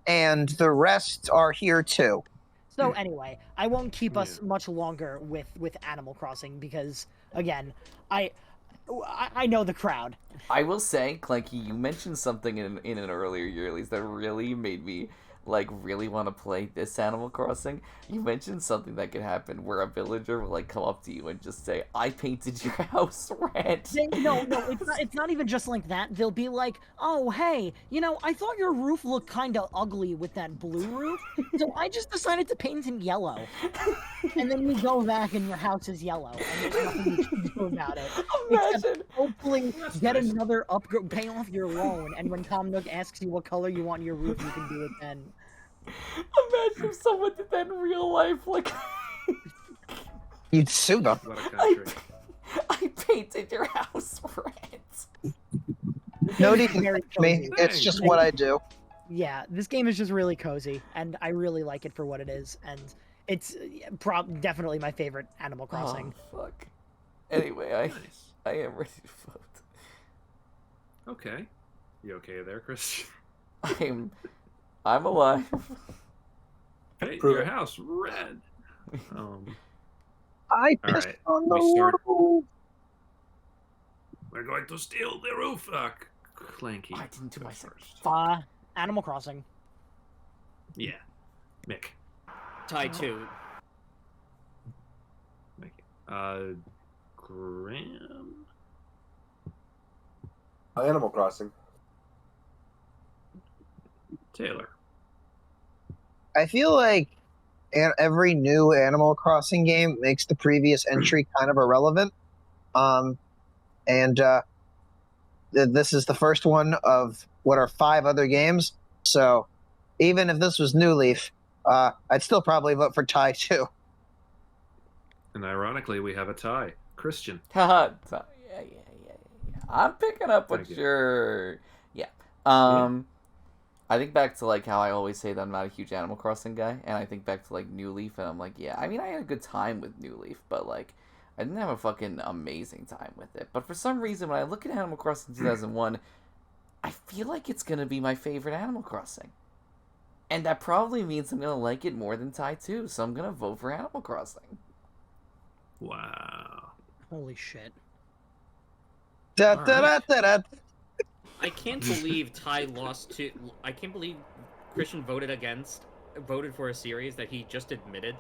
and the rest are here too. So anyway, I won't keep us much longer with Animal Crossing because, again, I know the crowd. I will say, Clanky, you mentioned something in an earlier Yearlies that really made me really want to play this Animal Crossing. You mentioned something that could happen where a villager will come up to you and just say, "I painted your house red." No, it's not even just like that. They'll be like, "Oh, hey, I thought your roof looked kind of ugly with that blue roof, so I just decided to paint it yellow." And then you go back and your house is yellow, and there's nothing you can do about it. Imagine. Hopefully get another upgrade, pay off your loan, and when Tom Nook asks you what color you want your roof, you can do it then. Imagine if someone did that in real life, You'd sue them. What a country. I painted your house red. No need to teach me. It's just what I do. Yeah, this game is just really cozy, and I really like it for what it is, and it's definitely my favorite Animal Crossing. Oh, fuck. Anyway, I am ready to vote. Okay. You okay there, Chris? I'm alive. Paint your house red. I pissed on the roof. We're going to steal the roof. Clanky. I didn't do my first. Animal Crossing. Yeah. Mick. Tie 2. Graham. Animal Crossing. Taylor. I feel like every new Animal Crossing game makes the previous entry kind of irrelevant. This is the first one of what are 5 other games. So even if this was New Leaf, I'd still probably vote for tie 2. And ironically, we have a tie. Christian. Yeah. I'm picking up what you're... Yeah. I think back to how I always say that I'm not a huge Animal Crossing guy, and I think back to New Leaf, and I'm like, yeah, I mean, I had a good time with New Leaf, but I didn't have a fucking amazing time with it. But for some reason, when I look at Animal Crossing 2001, I feel like it's gonna be my favorite Animal Crossing, and that probably means I'm gonna like it more than tie 2. So I'm gonna vote for Animal Crossing. Wow. Holy shit. I can't believe Ty lost to. I can't believe Christian voted for a series that he just admitted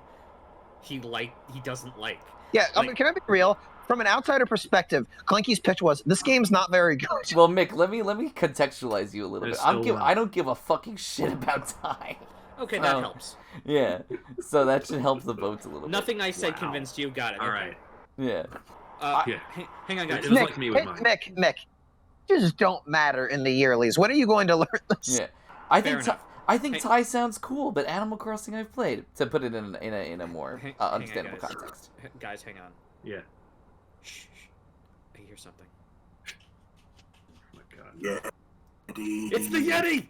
he doesn't like. Yeah, I mean, can I be real? From an outsider perspective, Clanky's pitch was, this game's not very good. Well, Mick, let me contextualize you a little bit. I don't give a fucking shit about Ty. Okay, that helps. Yeah, so that should help the votes a little bit. Nothing I said convinced you. Got it. All right. Yeah. Yeah. Hang on, guys. It was Mick, like me with mine. Mick, just don't matter in the yearlies. When are you going to learn this? Yeah, I think Fair I think Hey. Thai sounds cool, but Animal Crossing I've played in a more Hang on, understandable guys. context. Guys, hang on. Yeah. Shh. I hear something. Oh my god. Yeah. It's the Yeti!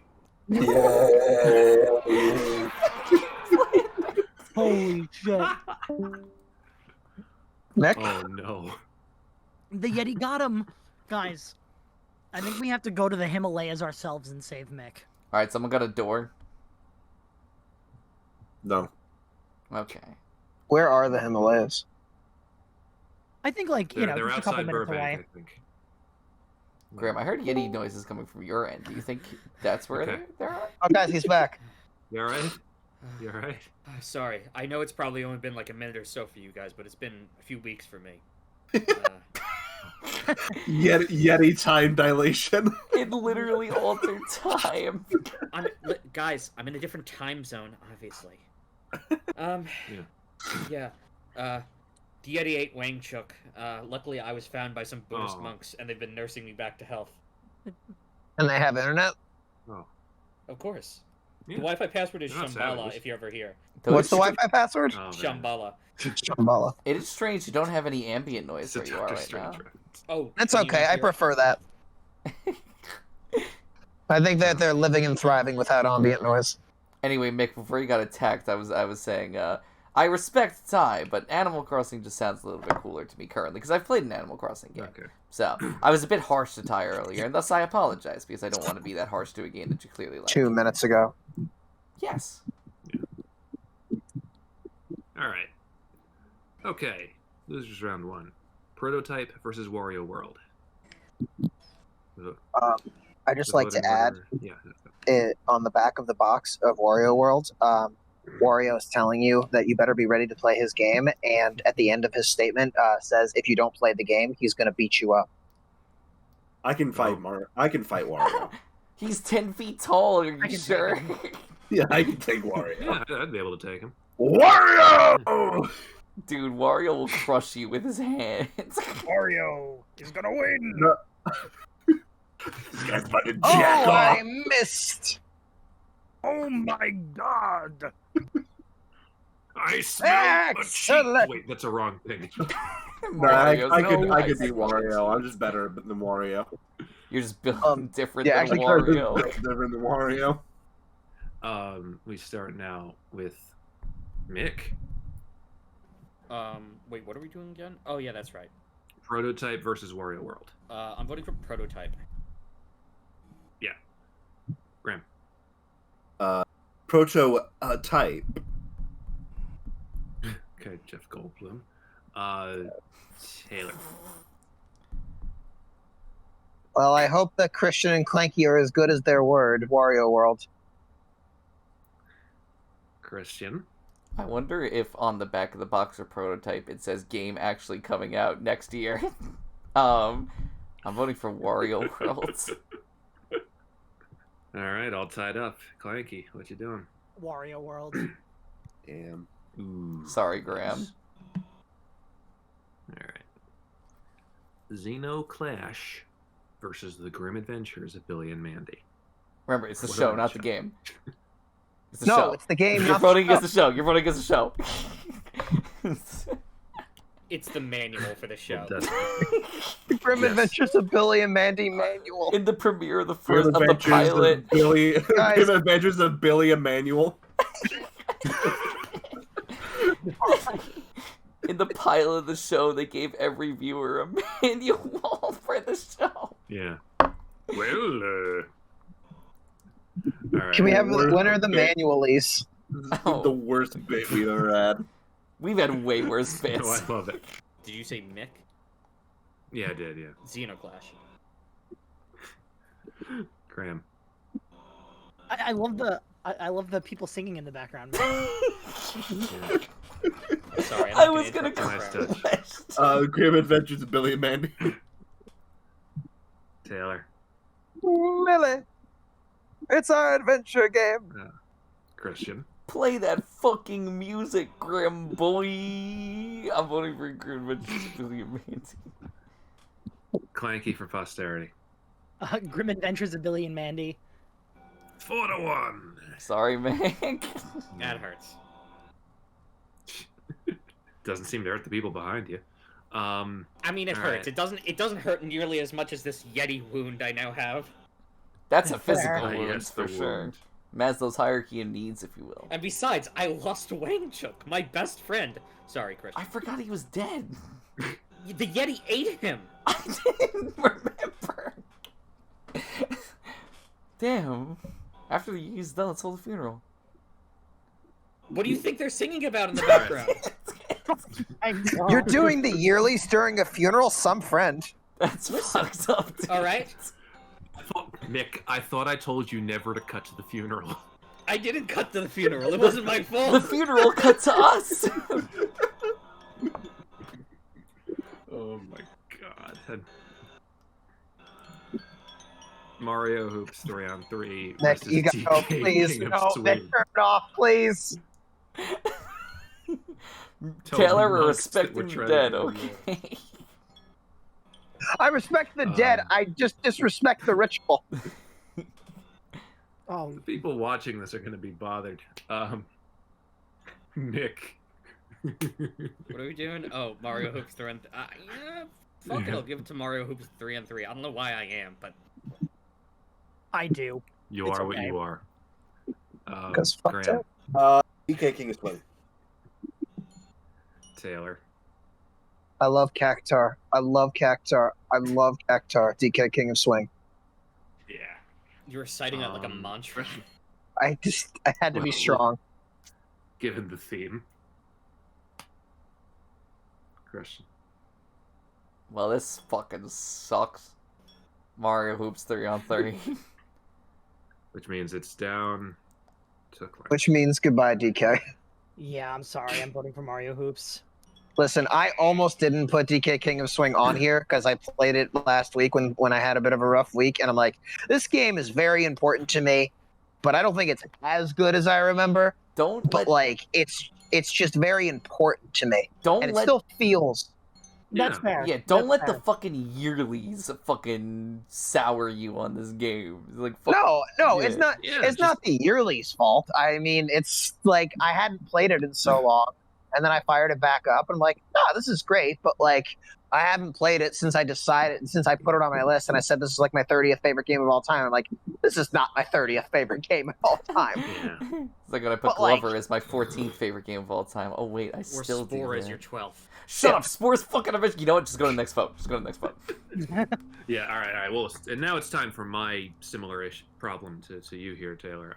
Holy shit! Mick? Oh no. The Yeti got him, guys. I think we have to go to the Himalayas ourselves and save Mick. All right, someone got a door. No. Okay. Where are the Himalayas? I think, like, They're just a couple outside minutes Burbank, away. I think. Graham, I heard Yeti noises coming from your end. Do you think that's where Okay. they're at? Oh, guys, he's back. You alright? You alright? Sorry, I know it's probably only been like a minute or so for you guys, but it's been a few weeks for me. Yeti time dilation. It literally altered time. Guys, I'm in a different time zone, obviously. Yeah. The Yeti ate Wang Chuk. Luckily, I was found by some Buddhist Aw. monks, and they've been nursing me back to health. And they have internet? Oh. Of course. Yeah. The Wi-Fi password is They're not Shambhala, savages. if you're ever here. What's the Wi-Fi password? Oh, man. Shambhala. Shambhala. It is strange you don't have any ambient noise It's a where you are Doctor right Strange now. reference. Oh, That's can you okay. I hear- prefer that. I think that they're living and thriving without ambient noise. Anyway, Mick, before you got attacked, I was saying, I respect Thai, but Animal Crossing just sounds a little bit cooler to me currently, because I've played an Animal Crossing game. Okay. So, I was a bit harsh to Thai earlier, and thus I apologize, because I don't want to be that harsh to a game that you clearly like. 2 minutes ago. Yes. Alright. Okay. Losers round 1. Prototype versus Wario World. I just like to add Yeah. it on the back of the box of Wario World. Wario is telling you that you better be ready to play his game, and at the end of his statement says if you don't play the game, he's going to beat you up. I can fight Mario. I can fight Wario. He's 10 feet tall, are I you can sure? Yeah, I can take Wario. Yeah, I'd be able to take him. Wario! Dude, Wario will crush you with his hands. Wario is gonna win. No. This guy's about to Oh, jack off. I missed! Oh my god! I smell a cheat. Excellent. Wait, that's a wrong thing. No, I Mario's could be nice. Wario. I'm just better than Wario. You're just built different yeah, than actually, Wario. Different than Wario. We start now with Mick. Wait, what are we doing again? Oh, yeah, that's right. Prototype versus Wario World. I'm voting for Prototype. Graham. Prototype. Okay, Jeff Goldblum. Taylor. Well, I hope that Christian and Clanky are as good as their word, Wario World. Christian. I wonder if on the back of the box or prototype it says game actually coming out next year. I'm voting for Wario World. All right, all tied up. Clanky, what you doing? Wario World. Damn. Ooh. Sorry, Graham. All right. Zeno Clash versus the Grim Adventures of Billy and Mandy. Remember, it's the What show, about not the show? game. It's the No, show. it's the game. You're not voting the against the show. You're voting against the show. It's the manual for the show. That's The Grim Yes. Adventures of Billy and Mandy manual. In the premiere of the Grim first of the Adventures pilot, of Billy. Guys. Grim Adventures of Billy Emanuel. in the pilot of the show, they gave every viewer a manual for the show. yeah. Well, all right. Can we have the Worst winner of the bit. manualies? Oh. The worst bit we've ever had. We've had way worse No, bits. I love it. Did you say Mick? Yeah, I did. Yeah. Xenoclash. Graham. I love the people singing in the background. Yeah. Sorry, I'm I not was gonna interrupt Nice the touch. crowd. Grim Adventures of Billy and Mandy. Taylor. Billy, it's our adventure game. Christian. Play that fucking music, Grim boy. I'm voting for Grim Adventures of Billy and Mandy. Clanky for posterity. Grim Adventures of Billy and Mandy. 4-1. Sorry, Meg. That hurts. Doesn't seem to hurt the people behind you. I mean, it All hurts. right. It doesn't hurt nearly as much as this Yeti wound I now have. That's a physical Fair. wound, Yes, for the sure. wound. Maslow's hierarchy of needs, if you will. And besides, I lost Wangchuk, my best friend. Sorry, Christian. I forgot he was dead. The Yeti ate him. I didn't remember. Damn. After the Yearlies done, let's hold a funeral. What do you think they're singing about in the background? You're doing the Yearlies during a funeral? Some friend. That's fucked up, dude. All right. Mick, I thought I told you never to cut to the funeral. I didn't cut to the funeral. It wasn't my The fault. funeral cut to us. Oh my god. Mario Hoops 3-on-3. Nick, versus you gotta go, DK please. King of No, Swing. Nick, turn it off, please. Tell Taylor, the we're monks that respecting we're the dead, trying to- okay? I respect the dead. I just disrespect the ritual. Oh, The people watching this are going to be bothered. Nick. What are we doing? Oh, Mario Hoops 3-on-3. Yeah, fuck it. I'll give it to Mario Hoops 3-on-3. I don't know why I am, but I do. You It's are what okay. you are. 'Cause fuck Graham, DK King of Swing. Taylor. I love Cactar. I love Cactar. I love Cactar. DK King of Swing. Yeah. you're reciting it like a mantra. I had to be Well, strong. Given the theme. Christian. Well, this fucking sucks. Mario Hoops 3-on-3. Which means it's down to Clanky. Which means goodbye, DK. Yeah, I'm sorry. I'm voting for Mario Hoops. Listen, I almost didn't put DK King of Swing on here because I played it last week when I had a bit of a rough week, and I'm like, this game is very important to me, but I don't think it's as good as I remember. Don't But let like, it's just very important to me, don't and it let still feels. That's Yeah. fair. yeah, don't That's let the fair. fucking Yearlies fucking sour you on this game. Like fuck, No, yeah. it's not. Yeah, It's not the Yearly's fault. I mean, it's like I hadn't played it in so long, and then I fired it back up, and I'm like, "Ah, this is great," but like, I haven't played it since I put it on my list, and I said this is like my 30th favorite game of all time. I'm like, this is not my 30th favorite game of all time. Yeah. It's like when I put But, like- Glover as my 14th favorite game of all time. Oh wait, I Or still do Spore that. is your 12th. Shut up, Spore's fucking a bitch. You know what? Just go to the next vote. Just go to the next vote. Yeah, all right. Well, and now it's time for my similar-ish problem to you here, Taylor.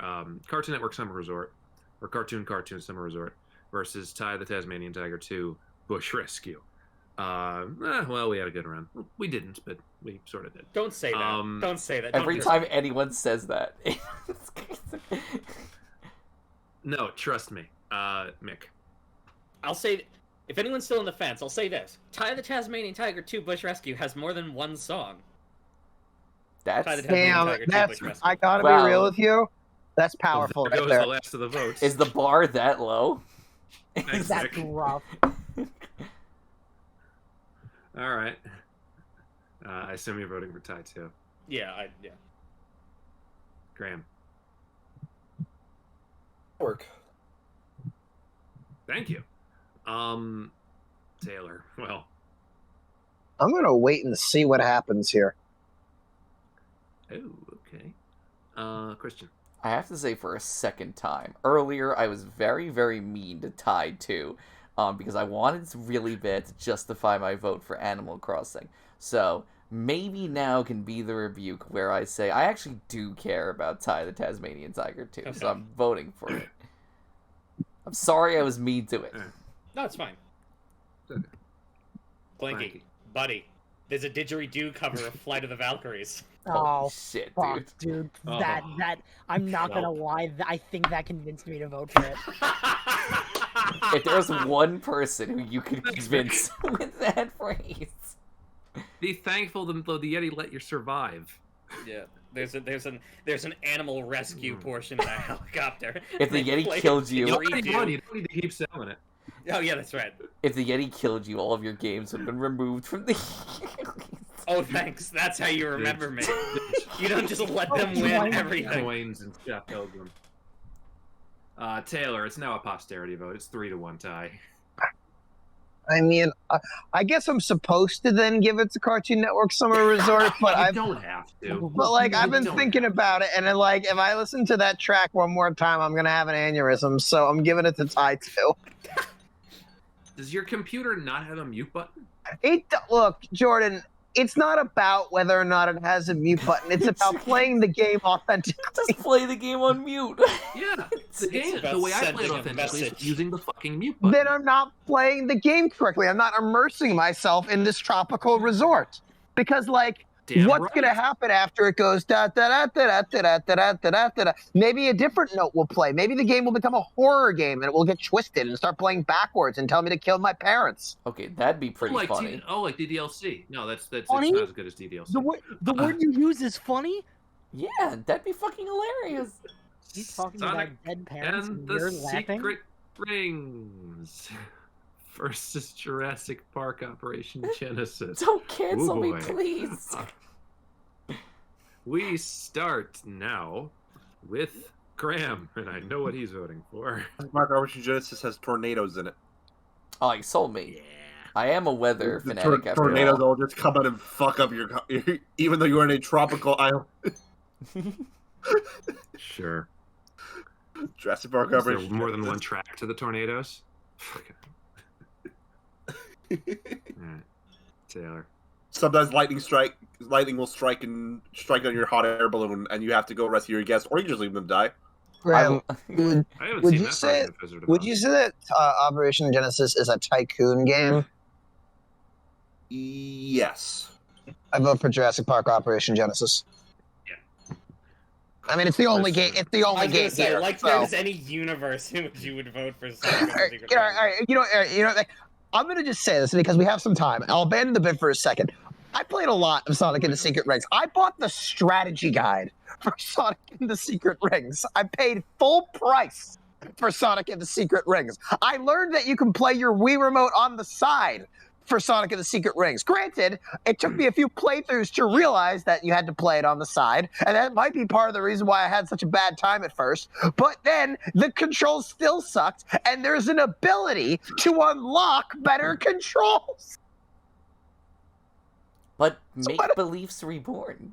Cartoon Network Summer Resort, or Cartoon Summer Resort, versus Ty the Tasmanian Tiger 2 Bush Rescue. Well, we had a good run. We didn't, but we sort of did. Don't say that. Don't say that. Every Don't time anyone says that. No, trust me, Mick. I'll say, if anyone's still on the fence, I'll say this: Ty the Tasmanian Tiger 2 Bush Rescue has more than one song. Ty the That's Tasmanian Damn, Tiger 2 that's. Bush Rescue. I gotta Wow. be real with you. That's powerful There right goes there. the last of the votes. is the bar that low? Thanks, That's Nick. rough. All right. I assume you're voting for Ty too. Yeah. Graham. Work. Thank you. Taylor. Well, I'm gonna wait and see what happens here. oh, okay. Christian. I have to say for a second time. Earlier, I was very, very mean to Tide 2, because I wanted really bad to justify my vote for Animal Crossing. So maybe now can be the rebuke where I say I actually do care about Ty the Tasmanian Tiger 2, Okay. so I'm voting for it. I'm sorry I was mean to it. No, it's fine. Okay. Clanky, Clanky. buddy, there's a didgeridoo cover of Flight of the Valkyries. Oh, Shit, fuck, dude. dude. Oh. That I'm not gonna Well. lie. I think that convinced me to vote for it. If there was one person who you could convince with that phrase. Be thankful the Yeti let you survive. Yeah. There's an animal rescue portion of that helicopter. If the They Yeti play killed you, You redo. don't need to keep selling it. Oh yeah, that's right. if the Yeti killed you, all of your games would have been removed from the. Oh, thanks. That's how you remember me. You don't just let them win everything. Coins and Scott Pilgrim. Taylor, it's now a posterity vote. It's 3-1 tie. I mean, I guess I'm supposed to then give it to Cartoon Network Summer Resort, but You I don't have to. but like I've been Don't thinking about it, and then, like if I listen to that track one more time, I'm gonna have an aneurysm. So I'm giving it to Ty too. Does your computer not have a mute button? Look, Jordan. It's not about whether or not it has a mute button. It's about playing the game authentically. Just play the game on mute. Yeah, the game. about The way I play it sending a authentically is message. using the fucking mute button. Then I'm not playing the game correctly. I'm not immersing myself in this tropical resort. Because, like, Damn what's right. going to happen after it goes da da da da da da da da da da da? Maybe a different note will play. Maybe the game will become a horror game and it will get twisted and start playing backwards and tell me to kill my parents. Okay, that'd be pretty like funny. like DDLC. No, that's Funny? it's not as good as DDLC. The word you use is funny. Yeah, that'd be fucking hilarious. He's talking Sonic about dead parents and and the you're laughing. Secret Rings versus Jurassic Park Operation Genesis. Don't cancel me, boy. please. We start now with Graham, and I know what he's voting for. Mark Operation Genesis has tornadoes in it. Oh, you sold me. Yeah. I am a weather The fanatic after tornadoes all. will just come out and fuck up even though you're in a tropical island. Sure. Jurassic Park Is there Operation more than Genesis. one track to the tornadoes? Alright. Taylor. Sometimes lightning will strike on your hot air balloon, and you have to go rescue your guests, or you just leave them die. Graham, I'm- I haven't Would seen you that say- part of Wizard of would Oz. you say that Operation Genesis is a tycoon game? Yes. I vote for Jurassic Park Operation Genesis. Yeah. I mean, it's the only game. It's the I only was gonna game say, here. like, so. there's any universe in which you would vote for Sonic and the Secret All Rings. right, you know, like, I'm gonna just say this because we have some time. I'll abandon the bit for a second. I played a lot of Sonic and the Secret Rings. I bought the strategy guide for Sonic and the Secret Rings. I paid full price for Sonic and the Secret Rings. I learned that you can play your Wii remote on the side for Sonic and the Secret Rings. Granted, it took me a few playthroughs to realize that you had to play it on the side, and that might be part of the reason why I had such a bad time at first. But then the controls still sucked, and there's an ability to unlock better controls. But So Make what- Beliefs Reborn.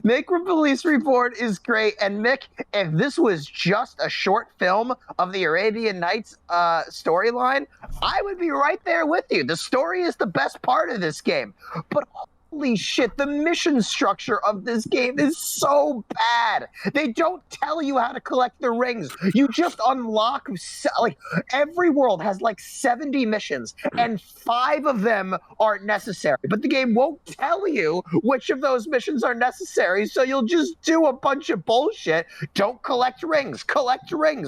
Make Beliefs Reborn is great, and Mick, if this was just a short film of the Arabian Nights storyline, I would be right there with you. The story is the best part of this game, but holy shit, the mission structure of this game is so bad. They don't tell you how to collect the rings. You just unlock, like, every world has like 70 missions, and 5 of them aren't necessary. But the game won't tell you which of those missions are necessary, so you'll just do a bunch of bullshit. Don't collect rings,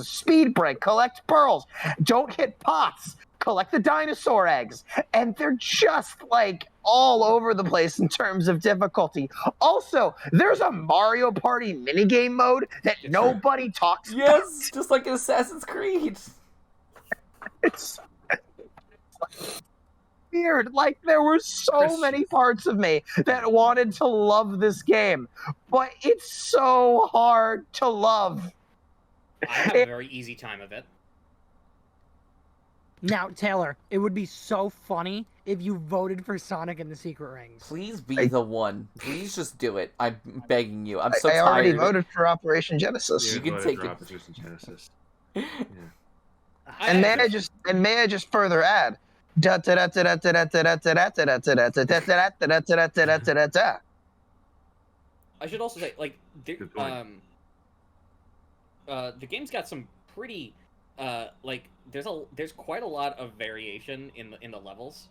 speed break, collect pearls, don't hit pots, collect the dinosaur eggs, and they're just like all over the place in terms of difficulty. Also, there's a Mario Party minigame mode that nobody talks about. Yes, just like in Assassin's Creed. It's weird. Like, there were so Christian. many parts of me that wanted to love this game, but it's so hard to love. I have a very easy time of it. Now, Taylor, it would be so funny if you voted for Sonic and the Secret Rings. Please be the one. Please just do it. I'm begging you. I'm so I already tired. voted for Operation Genesis. You can voted take for it. Operation Genesis. And may I just further add? I should also say, like, Good point. the game's got some pretty, like, there's quite a lot of variation in the levels,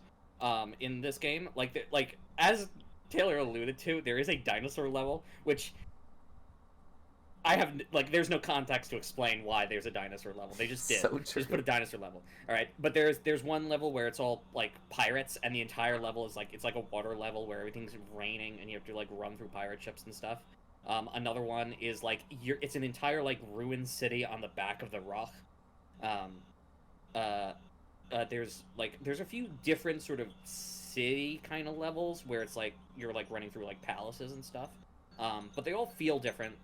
in this game. Like as Taylor alluded to, there is a dinosaur level, which I have, like, there's no context to explain why there's a dinosaur level. They just did. So true. Just put a dinosaur level. All right, but there's one level where it's all like pirates, and the entire level is like, it's like a water level where everything's raining and you have to like run through pirate ships and stuff. Another one is like it's an entire like ruined city on the back of the rock. There's a few different sort of city kind of levels where it's like you're like running through like palaces and stuff. But they all feel different.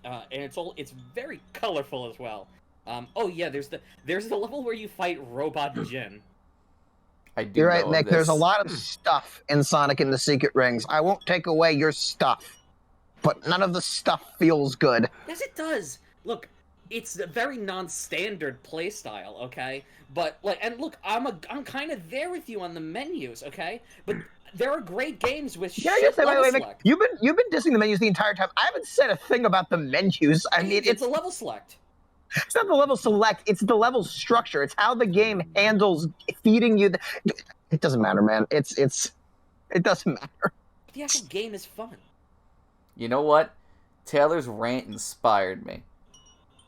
And it's very colorful as well. Oh yeah, there's the level where you fight Robot Jin. You're right, Nick. There's a lot of stuff in Sonic and the Secret Rings. I won't take away your stuff, but none of the stuff feels good. Yes, it does. Look, it's a very non-standard playstyle, okay? But look, I'm kind of there with you on the menus, okay? But there are great games with shit level select. You've been dissing the menus the entire time. I haven't said a thing about the menus. I mean, it's a level select. It's not the level select, it's the level structure. It's how the game handles feeding you. It doesn't matter, man. It doesn't matter. The actual game is fun. You know what? Taylor's rant inspired me.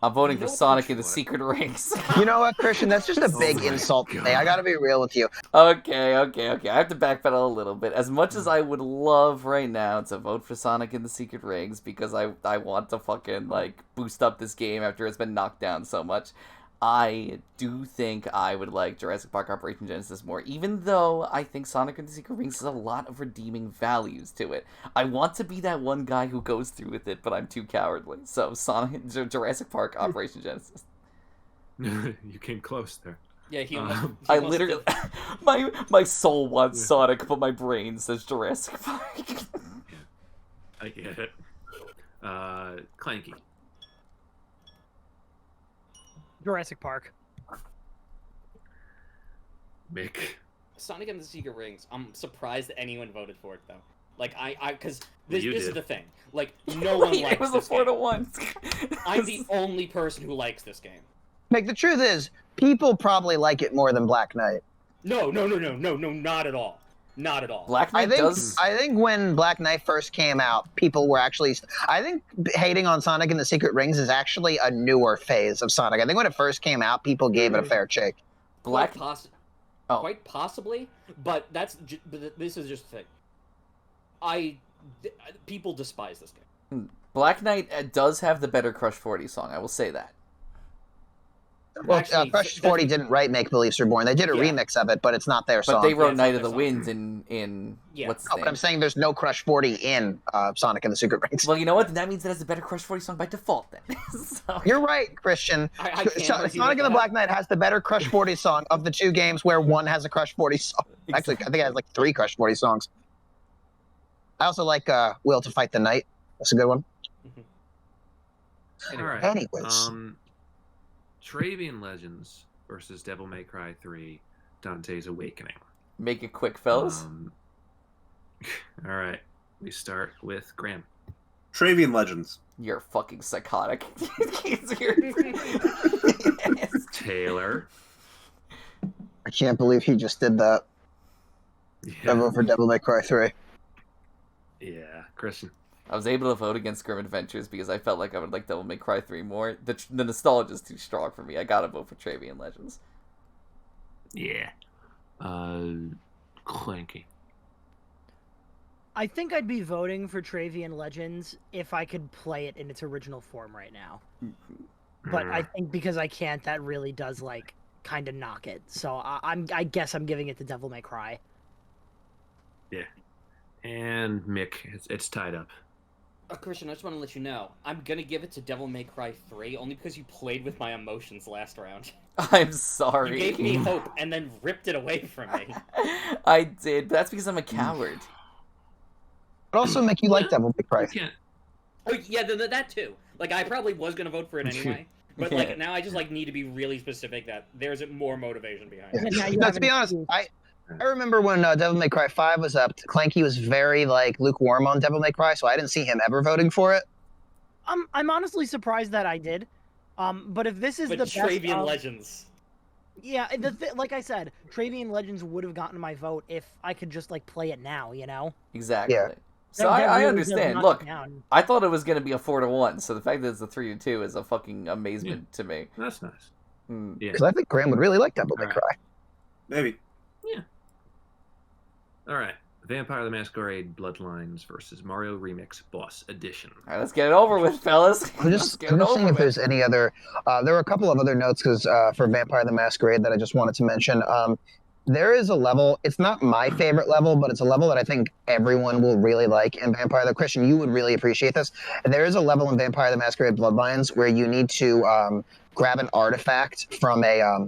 I'm voting for Sonic and the Secret Rings. You know what, Christian? That's just a big insult to me. I gotta be real with you. Okay. I have to backpedal a little bit. As much as I would love right now to vote for Sonic and the Secret Rings because I want to fucking, like, boost up this game after it's been knocked down so much, I do think I would like Jurassic Park Operation Genesis more, even though I think Sonic and the Secret Rings has a lot of redeeming values to it. I want to be that one guy who goes through with it, but I'm too cowardly. So Jurassic Park Operation Genesis. You came close there. Yeah, I literally, my soul wants Sonic, but my brain says Jurassic Park. Yeah, I get it. Clanky. Jurassic Park. Mick. Sonic and the Secret Rings. I'm surprised that anyone voted for it though. Like because this is the thing. Like no one likes it was this a 4-1. game. I'm the only person who likes this game. Like, the truth is, people probably like it more than Black Knight. No, not at all. Not at all. Black Knight I think when Black Knight first came out, people were actually... I think hating on Sonic and the Secret Rings is actually a newer phase of Sonic. I think when it first came out, people gave it a fair shake. Quite possibly, but this is just the thing. People despise this game. Black Knight does have the better Crush 40 song, I will say that. Well, actually, Crush 40 didn't write Make Beliefs Reborn. They did a remix of it, but it's not their song. But they wrote Night of the Winds in what's the name? But I'm saying there's no Crush 40 in Sonic and the Secret Rings. Well, you know what? That means it has a better Crush 40 song by default then. So... You're right, Christian. Sonic and the Black Knight has the better Crush 40 song of the two games where one has a Crush 40 song. Actually, I think it has like 3 Crush 40 songs. I also like Will to Fight the Night. That's a good one. All right. Anyways. Travian Legends versus Devil May Cry 3, Dante's Awakening. Make it quick, fellas. All right. We start with Graham. Travian Legends. You're fucking psychotic. Taylor. I can't believe he just did that. I vote for Devil May Cry 3. Yeah, Christian. I was able to vote against Grim Adventures because I felt like I would like Devil May Cry 3 more. The nostalgia is too strong for me. I gotta vote for Travian Legends. Yeah. Clanky. I think I'd be voting for Travian Legends if I could play it in its original form right now. But I think because I can't, that really does, like, kind of knock it. So I guess I'm giving it to Devil May Cry. Yeah. And Mick, it's tied up. Christian, I just want to let you know, I'm gonna give it to Devil May Cry 3 only because you played with my emotions last round. I'm sorry. You gave me hope and then ripped it away from me. I did, but that's because I'm a coward. But also make you like Devil May Cry. Oh yeah, that too. Like I probably was gonna vote for it anyway, but like now I just like need to be really specific that there's more motivation behind it. No, to be honest, I remember when Devil May Cry 5 was up, Clanky was very like lukewarm on Devil May Cry, so I didn't see him ever voting for it. I'm honestly surprised that I did. But if this is the best Travian Legends. Yeah, like I said, Travian Legends would have gotten my vote if I could just like play it now, you know? Exactly. Yeah. So I understand. Look, I thought it was going to be a 4-1, so the fact that it's a 3-2 is a fucking amazement to me. That's nice. Yeah. Because I think Graham would really like Devil May Cry. Maybe. Yeah. All right. Vampire the Masquerade Bloodlines versus Mario Remix Boss Edition. All right, let's get it over with, fellas. I'm just seeing if there's any other. There were a couple of other notes because for Vampire the Masquerade that I just wanted to mention. There is a level. It's not my favorite level, but it's a level that I think everyone will really like in Vampire the Christian. You would really appreciate this. There is a level in Vampire the Masquerade Bloodlines where you need to grab an artifact from a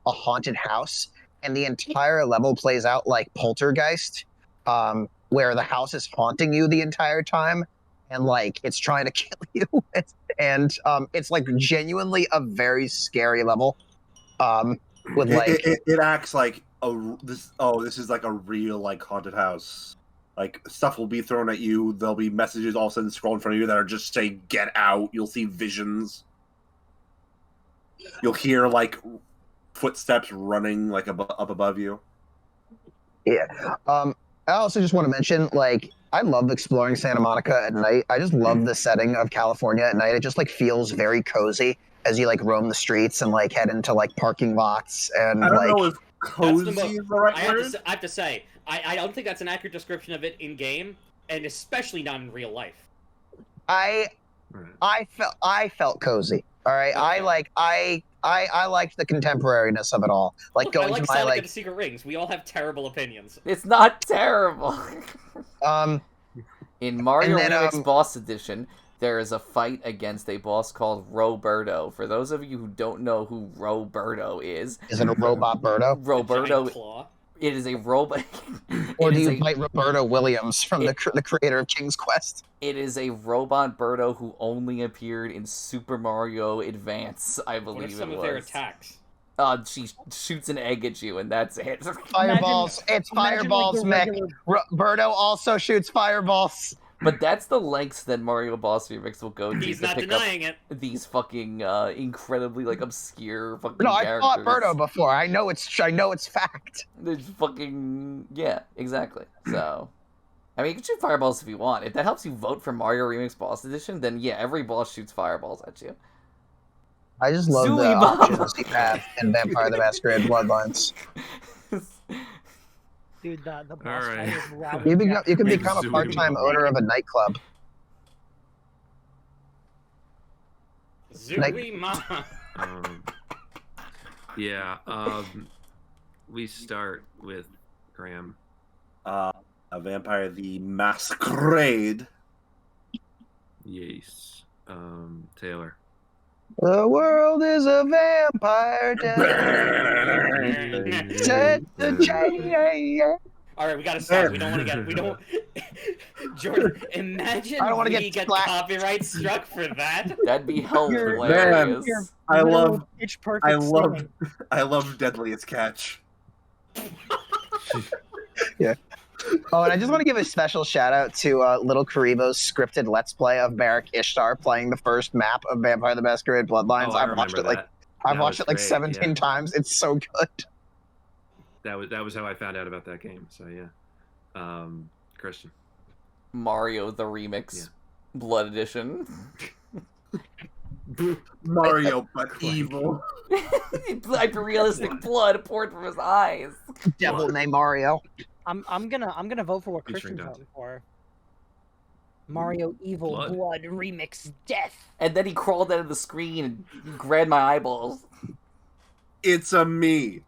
haunted house, and the entire level plays out like Poltergeist, where the house is haunting you the entire time, and like it's trying to kill you, and it's like genuinely a very scary level. With like it acts like this is like a real like haunted house. Like stuff will be thrown at you. There'll be messages all of a sudden scroll in front of you that are just saying "get out." You'll see visions. You'll hear like footsteps running like up above you. Yeah. I also just want to mention, like, I love exploring Santa Monica at night. I just love the setting of California at night. It just like feels very cozy as you like roam the streets and like head into like parking lots and I don't like. know if cozy is the right word. I have to say, I don't think that's an accurate description of it in game, and especially not in real life. I felt cozy. All right. Okay. I liked the contemporariness of it all. Like Look, going I like to my Sonic like and the Secret Rings. We all have terrible opinions. It's not terrible. In Mario And then, Remix Boss Edition, there is a fight against a boss called Roberto. For those of you who don't know who Roberto is it a robot Birdo? Roberto, Giant claw. it is a robot. Or do you fight Roberto Williams from the creator of King's Quest? It is a robot Birdo who only appeared in Super Mario Advance, I believe What are some it of was. their attacks? She shoots an egg at you, and that's it. Fireballs. It's fireballs, Mick. Birdo also shoots fireballs. But that's the lengths that Mario Boss Remix will go to He's to not pick denying it. up these fucking incredibly like obscure fucking No, I characters. fought Birdo before. I know it's fact. There's fucking yeah, exactly. So, I mean, you can shoot fireballs if you want. If that helps you vote for Mario Remix Boss Edition, then yeah, every boss shoots fireballs at you. I just love the Zuima. options you have in Vampire the Masquerade Bloodlines. Dude, the boss All right. fight is rowdy. You can become a Zuima. part-time owner of a nightclub. Zuima. Yeah. We start with Graham. A Vampire the Masquerade. Yes. Taylor. The world is a vampire town. All right, we gotta stop. We don't want to get. We don't. Jordan, imagine I don't wanna we get get slapped. copyright struck for that. That'd be hilarious. You're I love pitch perfect. I love singing. I love Deadliest Catch. Oh, and I just want to give a special shout out to Little Karibo's scripted Let's Play of Barak Ishtar playing the first map of Vampire the Masquerade Bloodlines. I I've watched remember it that. I've That watched was it like great, 17 yeah. times. It's so good. That was how I found out about that game. So yeah. Christian. Mario the Remix Blood Edition. Mario, but evil. Hyper-realistic blood poured from his eyes. Devil named Mario. I'm gonna vote for what Featuring Christian's Dante. voting for. Mario Evil Blood. Blood Remix Death. And then he crawled out of the screen and grabbed my eyeballs. It's a me,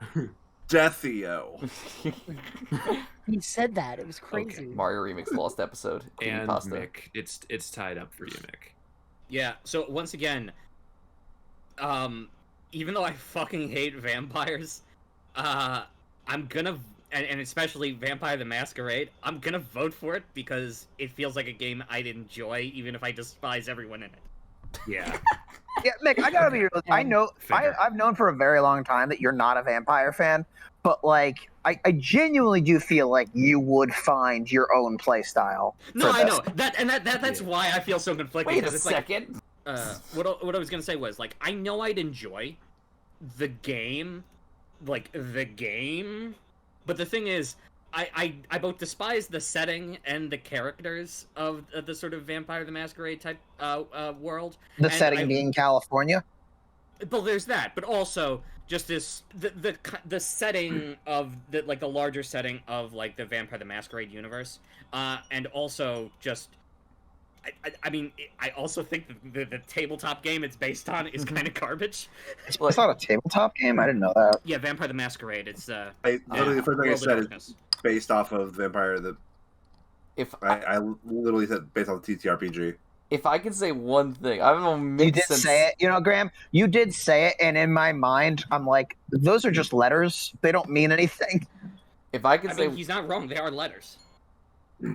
Deathio. He said that. It was crazy. Mario Remix Lost Episode. And Creepypasta. Mick. It's tied up for you, Mick. Yeah. So once again, even though I fucking hate vampires, I'm gonna and especially Vampire the Masquerade, I'm gonna vote for it because it feels like a game I'd enjoy, even if I despise everyone in it. Yeah. Yeah, Mick, I gotta be real. I've known for a very long time that you're not a vampire fan, but like, I genuinely do feel like you would find your own play style. No, for I this. know that's why I feel so conflicted. Wait a because it's like, second. what I was gonna say was like I know I'd enjoy the game, but the thing is, I both despise the setting and the characters of the sort of Vampire the Masquerade type world. The and setting being California. Well, there's that, but also just the setting of the larger setting of like the Vampire the Masquerade universe, and also just. I mean, I also think the tabletop game it's based on is kind of garbage. It's not a tabletop game. I didn't know that. Yeah, Vampire the Masquerade. It's Literally, the first thing I World of said is Darkness. based off of Vampire. If I literally said based off the TTRPG. if I can say one thing, I don't know. You did say it, Graham. You did say it, and in my mind, I'm like, those are just letters. They don't mean anything. If I could I say mean, he's not wrong. They are letters.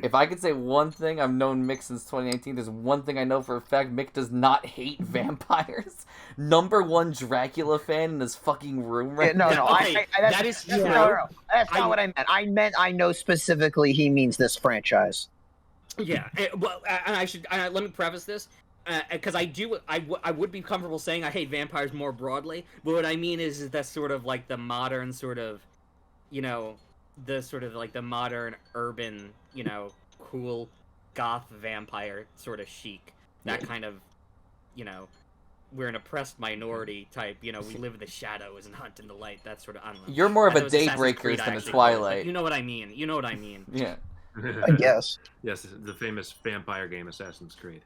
If I could say one thing, I've known Mick since 2019. There's one thing I know for a fact: Mick does not hate vampires. #1 Dracula fan in his fucking room right No, now. Okay, that is true. No, that's not what I meant. I know specifically he means this franchise. Yeah, well, and I should let me preface this because I would be comfortable saying I hate vampires more broadly, but what I mean is that sort of like the modern sort of, the sort of like the modern urban, cool goth vampire sort of chic, that kind of, we're an oppressed minority type, we live in the shadows and hunt in the light, that sort of. I don't know. You're more of I a know it's Assassin's Daybreaker Creed, I than a actually call it, but Twilight. You know what I mean. Yeah. I guess. Yes, the famous vampire game Assassin's Creed.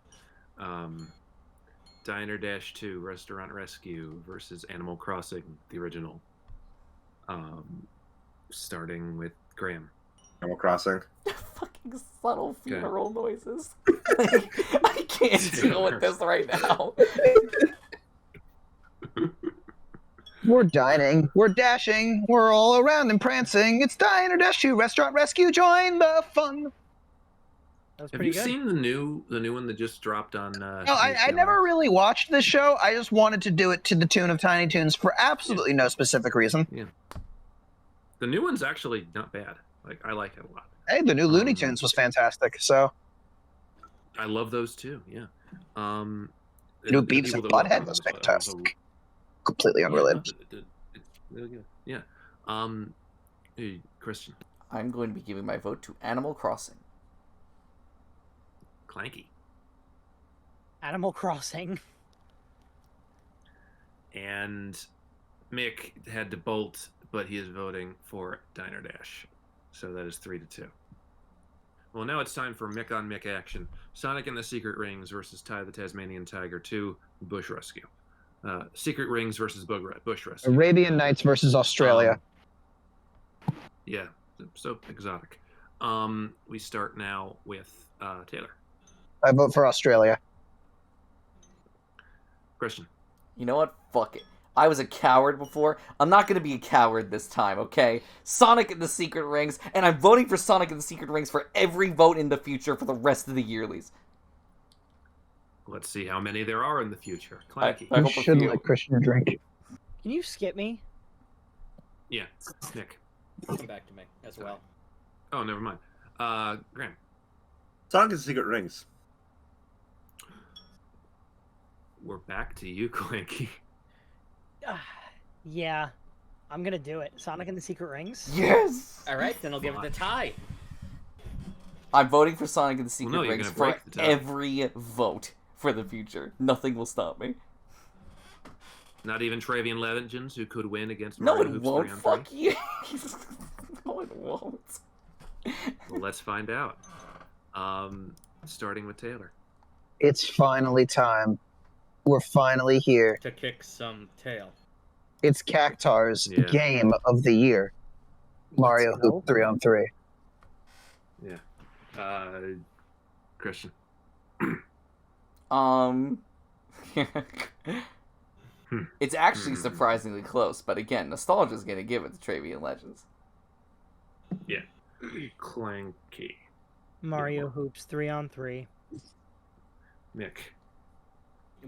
Diner Dash 2 Restaurant Rescue versus Animal Crossing, the original. Starting with Graham. Animal Crossing. Fucking subtle funeral noises. I can't deal with this right now. We're dining, we're dashing, we're all around and prancing. It's Diner Dash 2 Restaurant Rescue. Join the fun. That was Have pretty you good. seen the new one that just dropped on? No, I never really watched this show. I just wanted to do it to the tune of Tiny Toons for absolutely no specific reason. The new one's actually not bad. Like, I like it a lot. Hey, the new Looney Tunes was fantastic. So I love those too. Yeah. new Beavis and Butthead was fantastic. Completely unrelated. It's really good. Yeah. Hey, Christian. I'm going to be giving my vote to Animal Crossing. Clanky. Animal Crossing. And Mick had to bolt, but he is voting for Diner Dash. So that is 3-2. Well, now it's time for Mick on Mick action. Sonic and the Secret Rings versus Ty the Tasmanian Tiger 2, Bush Rescue. Secret Rings versus Bush Rescue. Arabian Nights versus Australia. Yeah, so exotic. We start now with Taylor. I vote for Australia. Christian. You know what? Fuck it. I was a coward before. I'm not going to be a coward this time, okay? Sonic and the Secret Rings, and I'm voting for Sonic and the Secret Rings for every vote in the future for the rest of the Yearlies. Let's see how many there are in the future. Clanky. I You hope a should few. let Christian drink. Can you skip me? Yeah, Nick. Come back to me as well. Oh, never mind. Graham. Sonic and Secret Rings. We're back to you, Clanky. Yeah, I'm gonna do it. Sonic and the Secret Rings. Yes! All right, then I'll give it to Ty. I'm voting for Sonic and the Secret no, you're Rings gonna for break the tie. every vote for the future. Nothing will stop me. Not even Travian Legends, who could win against No, Mario it Hoops won't. 3-on-3? Fuck you. No, it won't. Well, let's find out. Starting with Taylor. It's finally time. We're finally here. To kick some tail. It's Cactar's Yeah. game of the year. Mario Let's go. Hoop 3-on-3. Yeah. Christian. It's actually surprisingly close, but again, nostalgia's gonna give it to Travian Legends. Yeah. Clanky. Mario Hoops 3-on-3. Nick.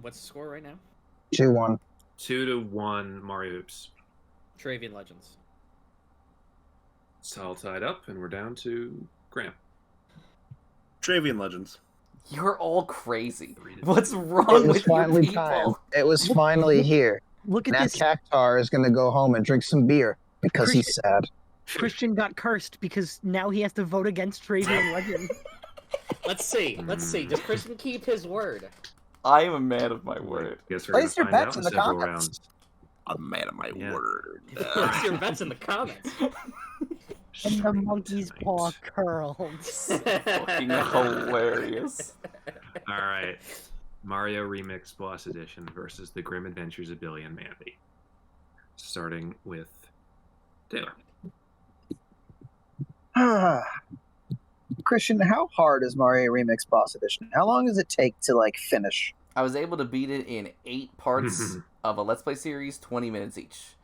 What's the score right now? 2-1. 2-1 Mario Hoops. Travian Legends. It's all tied up, and we're down to Graham. Travian Legends. You're all crazy. 3-2. What's It wrong was with you finally people? time. It was finally here. Look at Now this. Cactar is going to go home and drink some beer because he's sad. Christian got cursed because now he has to vote against Travian Legend. Let's see. Does Christian keep his word? I am a man of my word. Guess we're Place gonna your find bets out in the several comments. rounds. A man of my Yeah. word. Place your bets in the comments. And the monkey's Tonight. paw curled. Fucking hilarious. All right. Mario Remix Boss Edition versus The Grim Adventures of Billy and Mandy. Starting with Taylor. Christian, how hard is Mario Remix Boss Edition? How long does it take to like finish? I was able to beat it in 8 parts of a Let's Play series, 20 minutes each.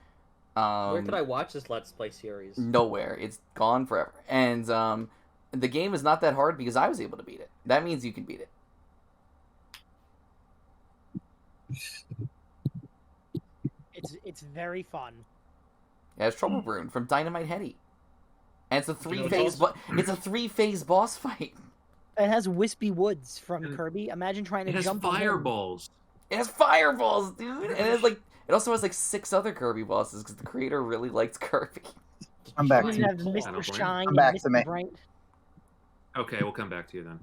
Where could I watch this Let's Play series? Nowhere. It's gone forever. And the game is not that hard because I was able to beat it. That means you can beat it. It's very fun. Yeah, it's Trouble Brune from Dynamite Heady. And it's a You know, three-phase it's a 3-phase boss fight. It has Wispy Woods from And Kirby. Imagine trying to It has jump on him. fireballs. It has fireballs, dude. And it also has like 6 other Kirby bosses because the creator really liked Kirby. I'm back You to you. have I don't Mr. blame Shine I'm and back to Mr. me. Bright. Okay, we'll come back to you then.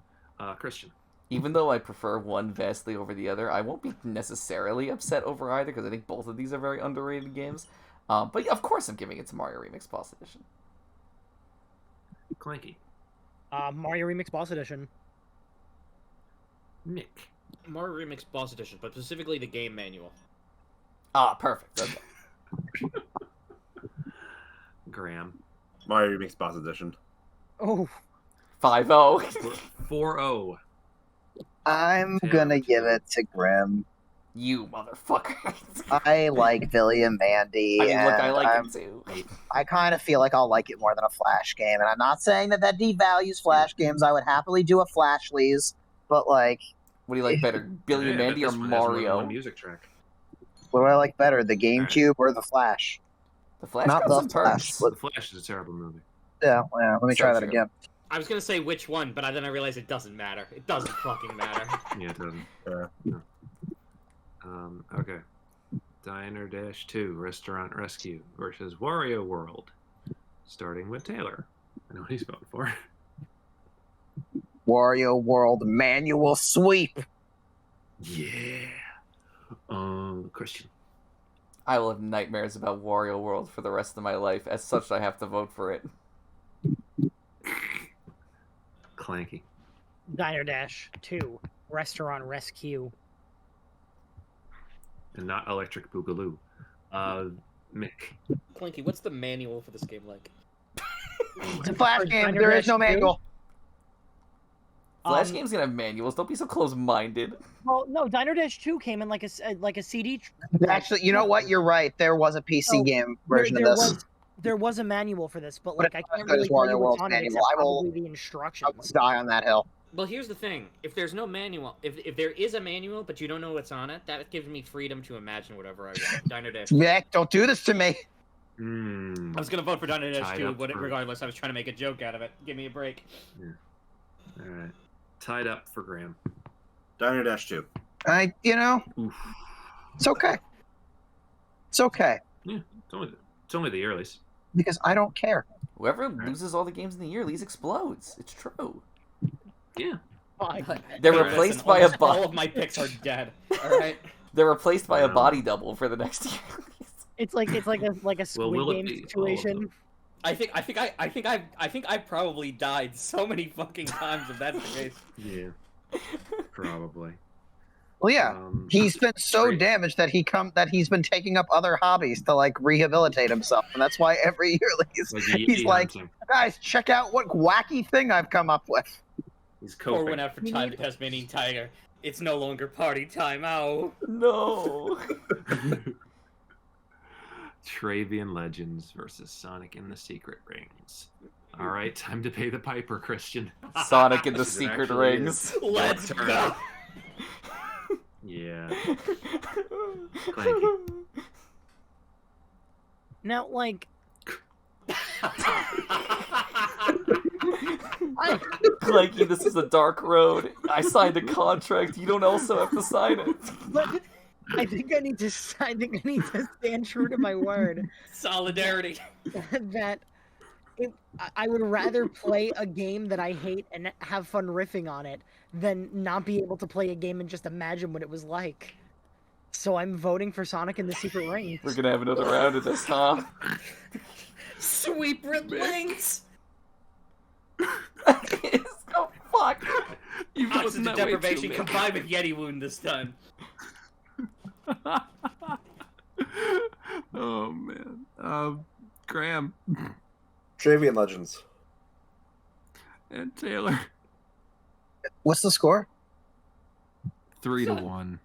Christian. Even though I prefer one vastly over the other, I won't be necessarily upset over either because I think both of these are very underrated games. But yeah, of course I'm giving it to Mario Remix Boss Edition. Clanky. Mario Remix Boss Edition. Nick. Mario Remix Boss Edition, but specifically the game manual. Ah, perfect. Okay. Graham. Mario Remix Boss Edition. Oh, 5-0. 4-0. I'm Yeah. gonna give it to Grim. You motherfucker. I like Billy and Mandy. I mean, look, I and like I'm- him too. I kind of feel like I'll like it more than a Flash game, and I'm not saying that devalues Flash games. I would happily do a Flashlies, but like, What do you like better, Billy and Yeah, Mandy or this one has more than Mario? one music track. what do I like better, the GameCube or the Flash? The Flash Not got the some perks. Flash. The Flash is a terrible movie. Yeah, let me So try that true. again. I was gonna say which one, but then I realized it doesn't matter. It doesn't fucking matter. Yeah, it doesn't. Yeah. No. Okay. Diner Dash 2 Restaurant Rescue versus Wario World. Starting with Taylor. I know what he's voting for. Wario World manual sweep. Yeah. Christian. I will have nightmares about Wario World for the rest of my life. As such, I have to vote for it. Clanky. Diner Dash 2. Restaurant Rescue. And not Electric Boogaloo. Mick. Clanky, what's the manual for this game like? It's a Flash Or game. Diner There is Dash no 2? manual. Flash games gonna have manuals. Don't be so close-minded. Well, no, Diner Dash 2 came in like a CD. Actually, you know what? You're right. There was a PC So, game version there of this. there was a manual for this, but But like I it's not can't as good really as tell Wario you what's World's on it manual. except I will- probably the I will instructions. die on that hill. Well, here's the thing. If there's no manual, if there is a manual, but you don't know what's on it, that gives me freedom to imagine whatever I want. Diner Dash. Mick, don't do this to me. I was gonna vote for Diner Dash Tied 2, up but for- regardless, I was trying to make a joke out of it. Give me a break. Alright. Tied up for Graham. Diner Dash 2. Oof. It's okay. It's okay It's only the Yearlies. because I don't care. Whoever loses all the games in the Yearlies explodes. It's true. Yeah. Fine. They're Listen, replaced by a almost body. all of my picks are dead. All right. They're replaced by a Wow. body double for the next Yearlies. It's like a Squid will it Game be all of situation. them? I think I probably died so many fucking times if that's the case. Yeah. Probably. Well, yeah. He's been so Great. damaged that he's been taking up other hobbies to like rehabilitate himself, and that's why every year he's like, guys, check out what wacky thing I've come up with. He's Pour coping. one out for time, the Tasmanian tiger. It's no longer party time. Ow. No. Travian Legends versus Sonic and the Secret Rings. All right, time to pay the piper, Christian. Sonic and the This is Secret actually Rings. Let's turn. go. Yeah. Clanky. Now, like, Clanky, this is a dark road. I signed a contract. You don't also have to sign it. but I think I need to stand true to my word Solidarity. that I would rather play a game that I hate and have fun riffing on it than not be able to play a game and just imagine what it was like. So I'm voting for Sonic and the Secret Rings. We're gonna have another round of this, huh? Sweet Whittlings! Oh, fuck! You've done Oxygen that way too, deprivation man. combined with Yeti wound this time. Oh man. Graham Travian Legends. and Taylor. What's the score? 3-1.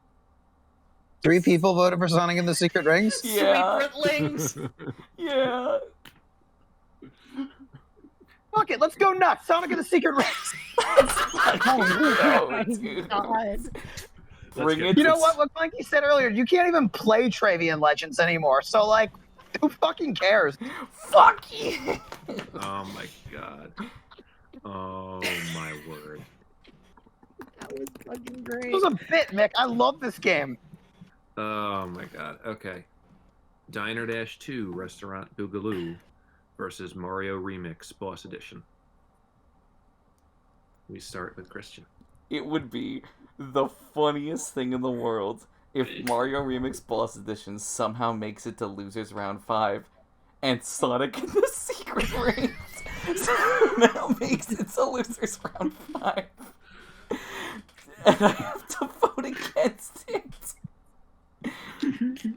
3 people voted for Sonic and the Secret Rings. Yeah. Sweet Whittlings! Yeah. Fuck it, let's go nuts. Sonic and the Secret Rings. Oh, no, dude. God. Bring get- it You know to- what? What Clanky said earlier, you can't even play Travian Legends anymore. So, like, who fucking cares? Fuck you! Oh my god. Oh my word. That was fucking great. It was a bit, Mick. I love this game. Oh my god. Okay. Diner Dash 2 Restaurant Boogaloo versus Mario Remix Boss Edition. We start with Christian. It would be the funniest thing in the world if Mario Remix Boss Edition somehow makes it to Losers Round 5 and Sonic and the Secret Rings somehow makes it to Losers Round 5. And I have to vote against it.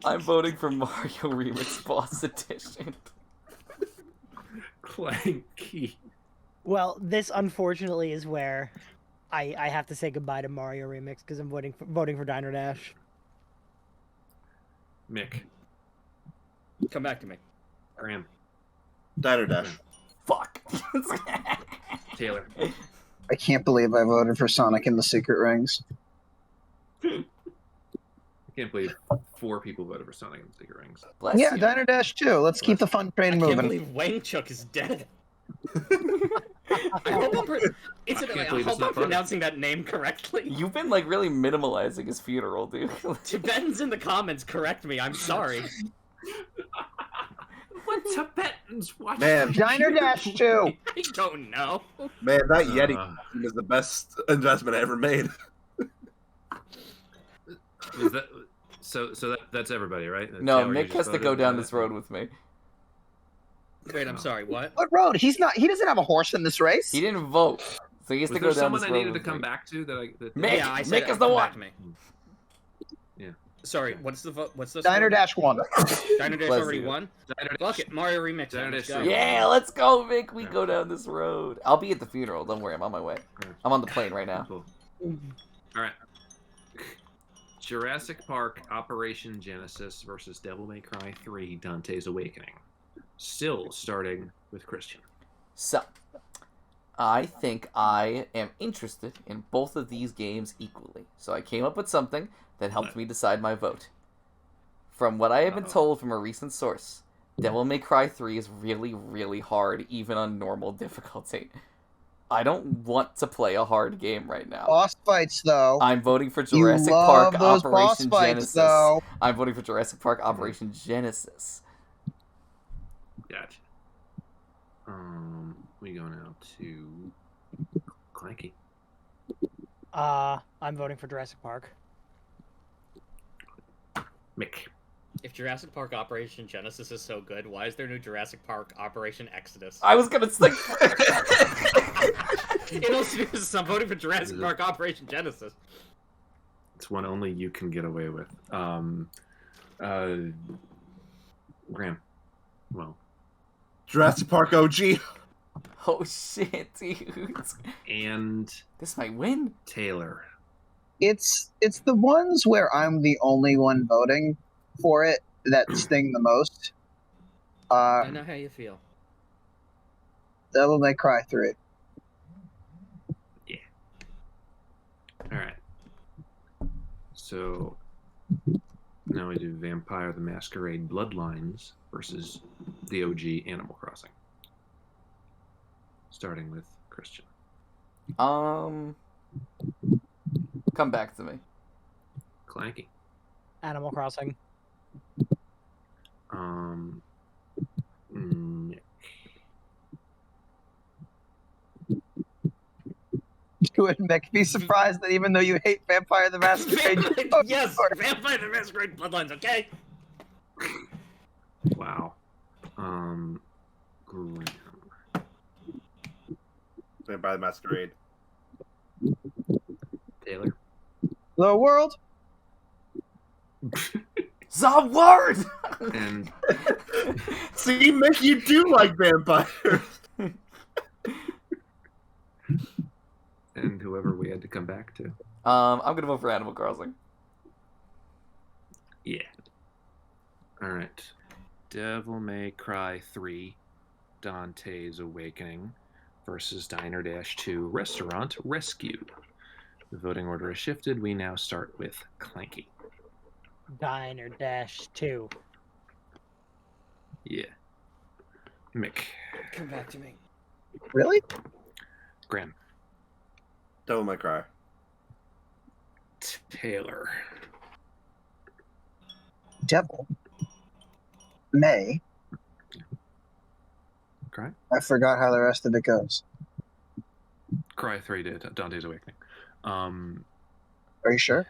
I'm voting for Mario Remix Boss Edition. Clanky. Well, this unfortunately is where I have to say goodbye to Mario Remix because I'm voting for Diner Dash. Mick. Come back to me. Graham. Diner Dash. Fuck. Taylor. I can't believe I voted for Sonic and the Secret Rings. I can't believe 4 people voted for Sonic and the Secret Rings. Bless Yeah, you. Diner Dash 2. Let's keep the fun train I can't moving. believe Wang Chuk is dead. I hope I'm, can't I believe hope it's not I'm funny. pronouncing that name correctly. You've been like really minimalizing his funeral, dude. Tibetans in the comments, correct me. I'm sorry. What Tibetans watch? Man, Diner Dash 2. I don't know. man, that Yeti Uh. is the best investment I ever made. Is that, that's everybody, right? No, Taylor, you Mick just has to voted go on down that? this road with me. Wait, I'm sorry. What? What road? He doesn't have a horse in this race. He didn't vote, so he has Was to there go down someone this I road needed to with come me. back to that Mick! Yeah, I said Mick is the come one! back to me. Yeah. Sorry, what's the vote? What's the Diner score? Dash 1. Diner Dash Bless already you. won. Diner Fuck Dash- it, Mario Remix. Diner Let's Dash go. three. Yeah, let's go, Mick. We go down this road. I'll be at the funeral. Don't worry, I'm on my way. I'm on the plane right now. Cool. All right. Jurassic Park Operation Genesis versus Devil May Cry 3 Dante's Awakening. Still starting with Christian. So, I think I am interested in both of these games equally. So I came up with something that helped me decide my vote. From what I have been told from a recent source, Devil May Cry 3 is really, really hard, even on normal difficulty. I don't want to play a hard game right now. Boss fights, though. I'm voting for You Jurassic love Park those boss Operation fights, Genesis. though. I'm voting for Jurassic Park Operation Genesis. Gotcha. We go now to Clanky. I'm voting for Jurassic Park. Mick. If Jurassic Park Operation Genesis is so good, why is there no Jurassic Park Operation Exodus? I was gonna say. In all seriousness, I'm voting for Jurassic Park Operation Genesis. It's one only you can get away with. Graham. Well. Jurassic Park OG. Oh shit, dude. And This might win. Taylor. It's the ones where I'm the only one voting for it that sting the most. I know how you feel. Devil May Cry 3. All right. So now we do Vampire the Masquerade Bloodlines versus the OG Animal Crossing. Starting with Christian. Come back to me. Clanky. Animal Crossing. Nick. You would make me surprised that even though you hate Vampire the Masquerade, Yes, Vampire the Masquerade Bloodlines, okay? Wow. Graham. Vampire the Masquerade. Taylor. the world. The word! And See, Mick, you do like vampires. and whoever we had to come back to. I'm gonna vote for Animal Crossing. Yeah. All right. Devil May Cry 3, Dante's Awakening versus Diner Dash 2, Restaurant Rescue. The voting order has shifted. We now start with Clanky. Diner Dash 2. Yeah. Mick. Come back to me. Really? Graham. Devil May Cry. Taylor. Devil May. Cry? I forgot how the rest of it goes. Cry 3 did Dante's Awakening. Are you sure?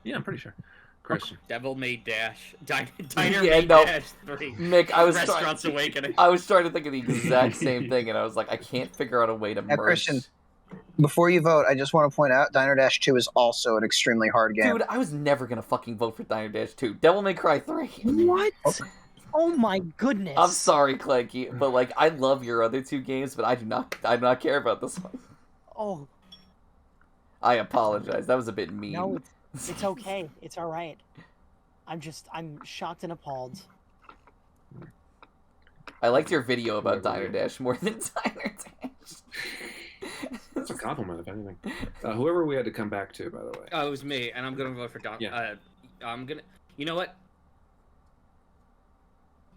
Yeah, I'm pretty sure. Christian. Devil May Dash. Diner Yeah, May no. Dash 3. Mick, I was Restaurant's Awakening. I was trying to think of the exact same thing, and I was like, I can't figure out a way to Now, merge. Christian, before you vote, I just want to point out Diner Dash 2 is also an extremely hard game. Dude, I was never gonna fucking vote for Diner Dash 2. Devil May Cry 3. What? Oh my goodness. I'm sorry, Clanky, but like I love your other two games, but I do not care about this one. Oh, I apologize. That was a bit mean. no, it's okay. It's all right. I'm shocked and appalled. I liked your video about Diner Dash more than Diner Dash. That's a compliment, if anything. Whoever we had to come back to, by the way. Oh, it was me, and I'm gonna vote for Don. Yeah. I'm gonna. You know what?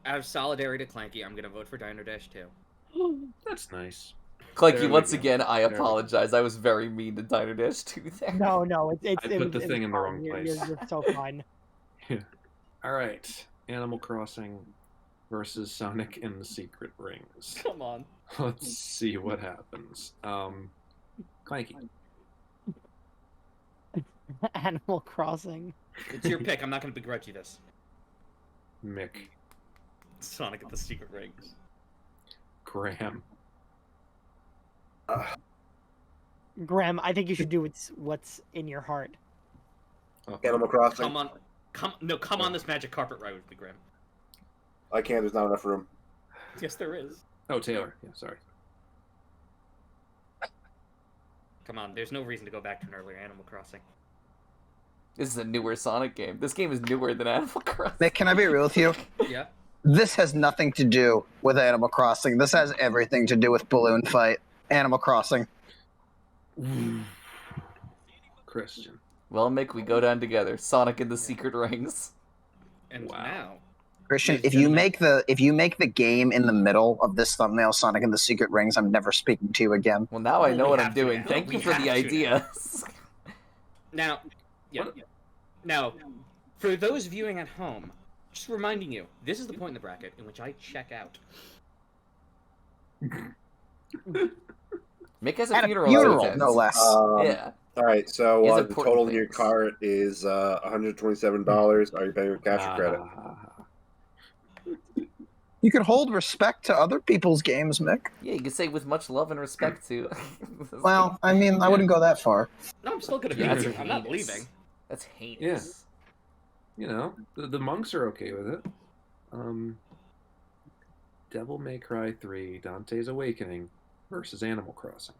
Out of solidarity to Clanky, I'm gonna vote for Diner Dash 2. That's nice. Clanky, There we once go. again, I There we go. apologize. I was very mean to Diner Dash 2 there. No, I put the thing in the wrong place. You're so fine. All right. Animal Crossing versus Sonic and the Secret Rings. Come on. Let's see what happens. Clanky. Animal Crossing. It's your pick. I'm not gonna begrudge you this. Mick. Sonic at the Secret Rings. Graham. Graham, I think you should do what's in your heart. Animal Crossing. Come on this magic carpet ride with me, Graham. I can't. There's not enough room. Yes, there is. Oh, Taylor. Yeah, sorry. Come on, there's no reason to go back to an earlier Animal Crossing. This is a newer Sonic game. This game is newer than Animal Crossing. Nick, can I be real with you? Yeah. This has nothing to do with Animal Crossing. This has everything to do with Balloon Fight. Animal Crossing. Christian. Well, Mick, we go down together. Sonic and the Secret Rings. And Wow. now, Christian, Ladies if and you gentlemen. make the game in the middle of this thumbnail, Sonic and the Secret Rings, I'm never speaking to you again. Well, now I Well, know we what I'm have to doing. now. Thank We you for have the to ideas. now, yeah. What? Now, for those viewing at home, just reminding you, this is the point in the bracket in which I check out. Mick has a At a funeral. funeral, attendance. no less. Yeah. All right. So He has the important total in your things. cart is $127. Are you paying with cash or credit? You can hold respect to other people's games, Mick. Yeah, you can say with much love and respect to. Well, I mean, I wouldn't go that far. No, I'm still gonna Yeah, be that's here. I'm not heinous. leaving. That's heinous. You know, the monks are okay with it. Devil May Cry 3, Dante's Awakening versus Animal Crossing.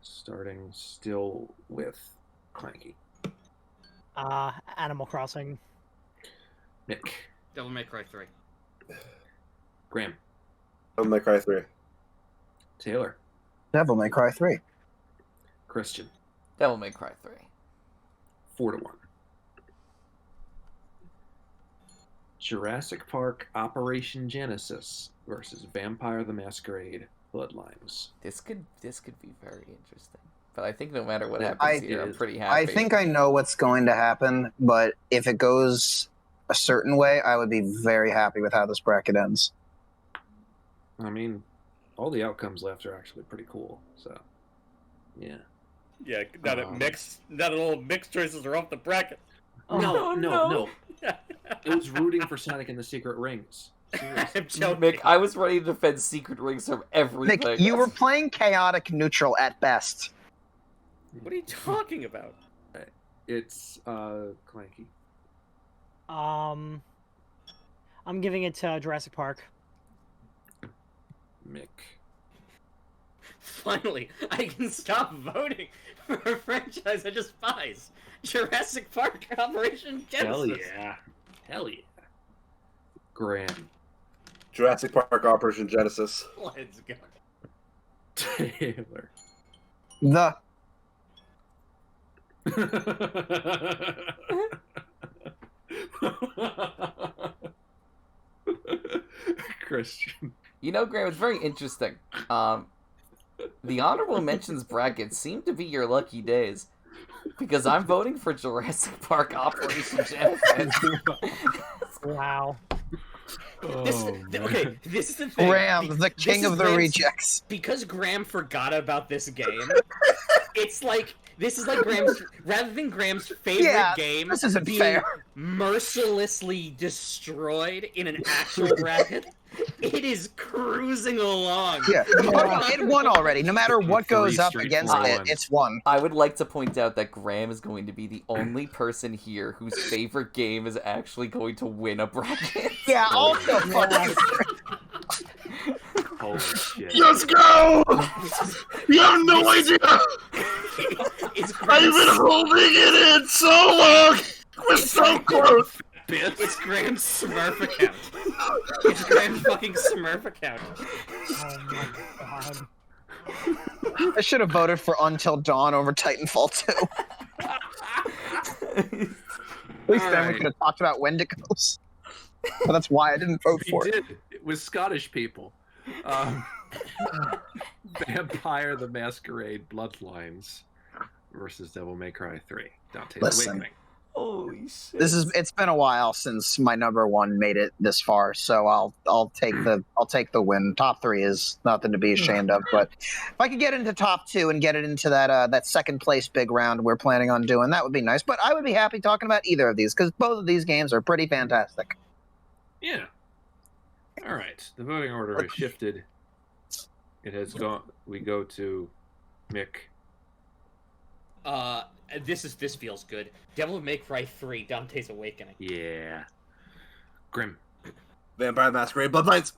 Starting still with Clanky. Animal Crossing. Mick. Devil May Cry 3. Graham. Devil May Cry 3. Taylor. Devil May Cry 3. Christian. Devil May Cry 3. 4-1. Jurassic Park Operation Genesis versus Vampire the Masquerade Bloodlines. This could be very interesting. But I think no matter what I- happens here, I'm pretty happy. I think I know what's going to happen, but if it goes a certain way, I would be very happy with how this bracket ends. I mean, all the outcomes left are actually pretty cool. So Yeah. Yeah, now that all mixed choices are off the bracket. No. It was rooting for Sonic and the Secret Rings. I'm joking. Mick, I was ready to defend Secret Rings from everything. Nick, you were playing chaotic neutral at best. What are you talking about? It's Clanky. I'm giving it to Jurassic Park. Mick. Finally, I can stop voting for a franchise I despise. Jurassic Park Operation Genesis. Hell yeah. Graham. Jurassic Park Operation Genesis. Let's go. Taylor. The Christian. You know, Graham, it's very interesting. The honorable mentions bracket seem to be your lucky days. Because I'm voting for Jurassic Park Operation Genesis. Wow. This is the thing. Graham, the king of the Graham's- rejects. Because Graham forgot about this game, it's like this is like Graham's rather than Graham's favorite Yeah, game this isn't being fair. mercilessly destroyed in an actual bracket. It is cruising along. Yeah, it won already. No matter what goes up Street against Fighter it, ones. it's won. I would like to point out that Graham is going to be the only person here whose favorite game is actually going to win a bracket. Yeah, also fucking. Holy shit. Let's go! You have no idea! It's I've been Graham's, holding it in so long! We're so close! it's Graham's Smurf account. It's Graham's fucking Smurf account. Oh my god. I should have voted for Until Dawn over Titanfall 2. At least then we Alright. could have talked about Wendigos. But that's why I didn't vote He for it. did. It was Scottish people. Vampire the Masquerade Bloodlines versus Devil May Cry 3. Dante's Listen. Awakening. Holy shit. It's been a while since my number one made it this far, so I'll take the win. Top 3 is nothing to be ashamed of, but if I could get into top 2 and get it into that second place big round we're planning on doing, that would be nice. But I would be happy talking about either of these because both of these games are pretty fantastic. Yeah. All right. The voting order has shifted. It has gone. We go to Mick. This feels good. Devil May Cry 3, Dante's Awakening. Yeah. Grim. Vampire the Masquerade Bloodlines.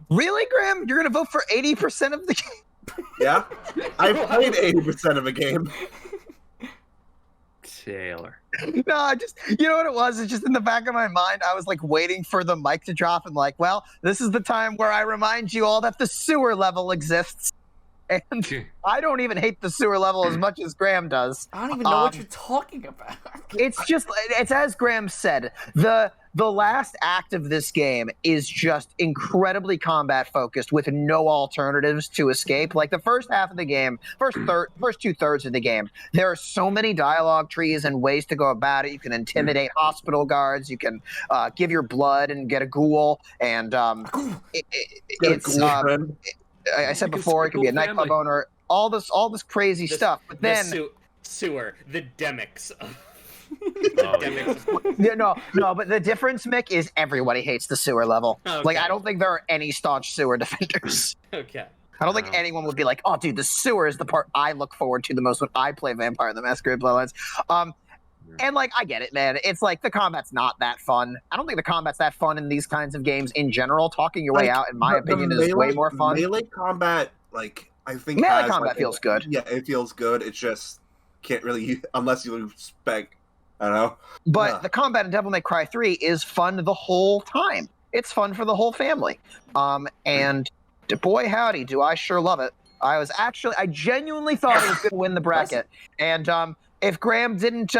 Really, Graham? You're gonna vote for 80% of the game? Yeah? I played 80% of a game. Taylor. No, you know what it was? It's just in the back of my mind, I was like waiting for the mic to drop and like, well, this is the time where I remind you all that the sewer level exists. And I don't even hate the sewer level as much as Graham does. I don't even know what you're talking about. It's as Graham said, the last act of this game is just incredibly combat focused with no alternatives to escape. Like the first half of the game, first 2/3 of the game, there are so many dialogue trees and ways to go about it. You can intimidate hospital guards, you can give your blood and get a ghoul, and I said before, it could be a nightclub owner, all this crazy stuff. But then sewer, the demics. No, but the difference, Mick, is everybody hates the sewer level. Okay. Like, I don't think there are any staunch sewer defenders. Okay. I don't think anyone would be like, oh, dude, the sewer is the part I look forward to the most when I play Vampire the Masquerade Bloodlines. And, like, I get it, man. It's like the combat's not that fun. I don't think the combat's that fun in these kinds of games in general. Talking your way out, in my opinion, is way more fun. Melee combat, like, I think Melee combat feels good. Yeah, it feels good. It just can't really, unless you spec, I don't know. But the combat in Devil May Cry 3 is fun the whole time. It's fun for the whole family. And boy, howdy, do I sure love it. I genuinely thought it was going to win the bracket. And if Graham didn't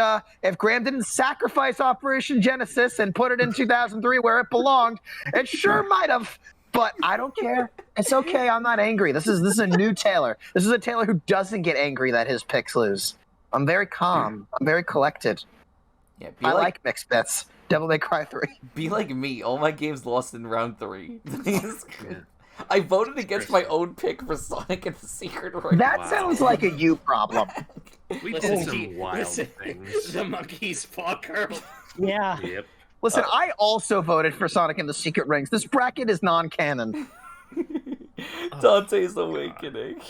sacrifice Operation Genesis and put it in 2003 where it belonged, it sure might have. But I don't care. It's okay. I'm not angry. This is a new Taylor. This is a Taylor who doesn't get angry that his picks lose. I'm very calm. I'm very collected. Yeah, I like mixed bets. Devil May Cry 3. Be like me. All my games lost in round 3. I voted against my own pick for Sonic and the Secret Ring. That sounds like a you problem. We Listen, did some wild things. The monkey's paw curl. Yeah. Yep. Listen, I also voted for Sonic and the Secret Rings. This bracket is non-canon. Dante's Awakening.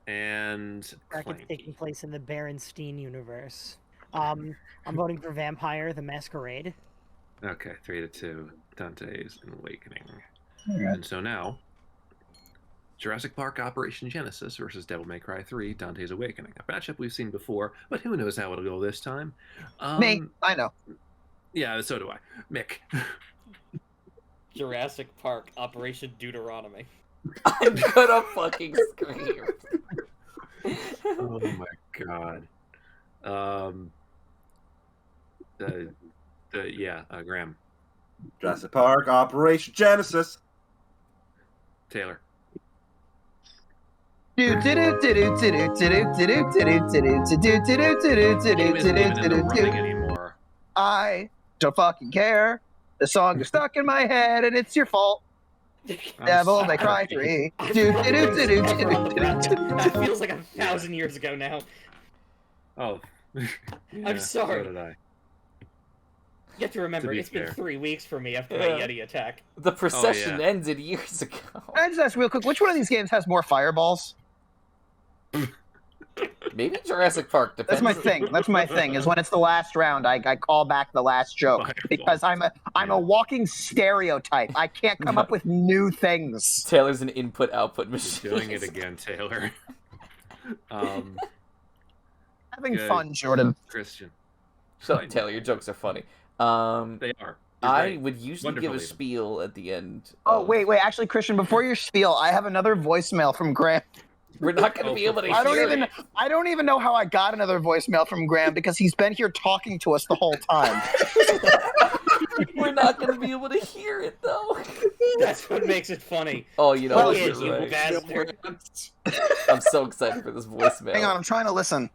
And Bracket's Clanky. taking place in the Berenstein universe. I'm voting for Vampire: The Masquerade. Okay, 3-2. Dante's Awakening. And so now, Jurassic Park Operation Genesis versus Devil May Cry 3 Dante's Awakening. A matchup we've seen before, but who knows how it'll go this time. Me, I know. Yeah, so do I. Mick. Jurassic Park Operation Deuteronomy. I'm gonna fucking scream. Oh my god. Graham. Jurassic Park, Operation Genesis. Taylor. Game isn't even in the running anymore. I don't fucking care. The song is stuck in my head, and it's your fault. I'm Devil May sorry. Cry 3. That feels like 1,000 years ago now. Oh. I'm sorry. So did I. You have to remember, To be it's been fair. 3 weeks for me after my Yeah. Yeti attack. The procession yeah. ended years ago. Can I just ask real quick, which one of these games has more fireballs? Maybe Jurassic Park That's depends. my thing. That's my thing. Is when it's the last round, I call back the last joke because I'm a walking stereotype. I can't come up with new things. Taylor's an input-output machine. You're doing it again, Taylor. Having Good. fun, Jordan. Christian. Shut up, Taylor. Your jokes are funny. They are. You're I right. would usually give a Wonderful, spiel at the end. Oh of- wait. Actually, Christian, before your spiel, I have another voicemail from Graham. We're not going to Oh, be able to I hear don't even know how I got another voicemail from Graham because he's been here talking to us the whole time. it. We're not going to be able to hear it, though. That's what makes it funny. Oh, you know Well, what? Yeah, You're you right. bastard. I'm so excited for this voicemail. Hang on, I'm trying to listen.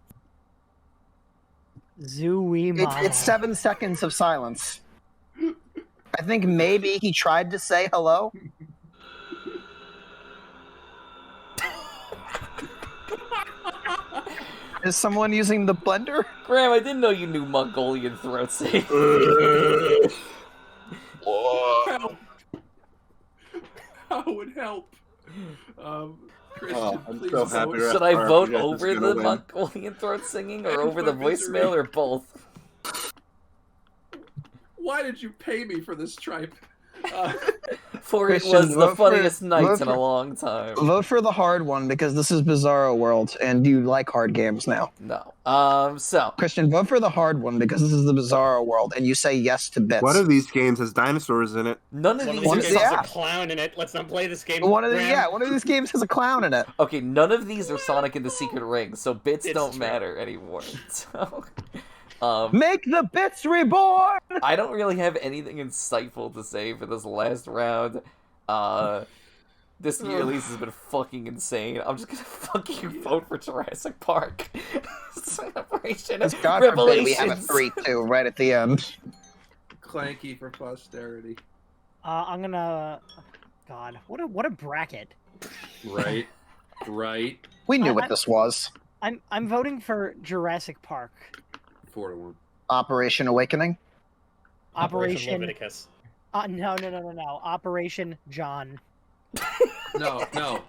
Zooey It's 7 seconds of silence. I think maybe he tried to say hello. Is someone using the blender? Graham, I didn't know you knew Mongolian throat singing. Help! How would help? Christian, Oh, I'm please so vote. happy. Should I Park, vote yes, over it's the gonna win. Mongolian throat singing or And over the my misery. voicemail or both? Why did you pay me for this tripe? For it Christian, was the vote for- funniest night vote in a for- long time. Vote for the hard one because this is Bizarro World and you like hard games now. No. So Christian, vote for the hard one because this is the Bizarro World and you say yes to bits. One of these games has dinosaurs in it. none of One of these these are games has yeah. a clown in it. Let's not play this game. one of Graham. these games has a clown in it. okay. None of these are Sonic and the Secret Ring, so bits It's don't true. matter anymore. So, Make the bits reborn! I don't really have anything insightful to say for this last round. This Yearlies has been fucking insane. I'm just gonna fucking vote for Jurassic Park. Celebration As of God forbid we have a Revelations. 3-2 right at the end. Clanky for posterity. I'm gonna. God, what a bracket. Right. Right. We knew I- what this was. I'm voting for Jurassic Park. 4-1. Operation Awakening. Operation Operation. Leviticus. No. Operation John. No.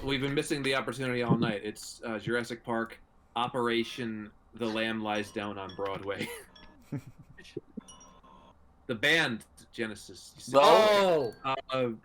We've been missing the opportunity all night. It's Jurassic Park, Operation The Lamb Lies Down on Broadway. The band Genesis. Well, Damn.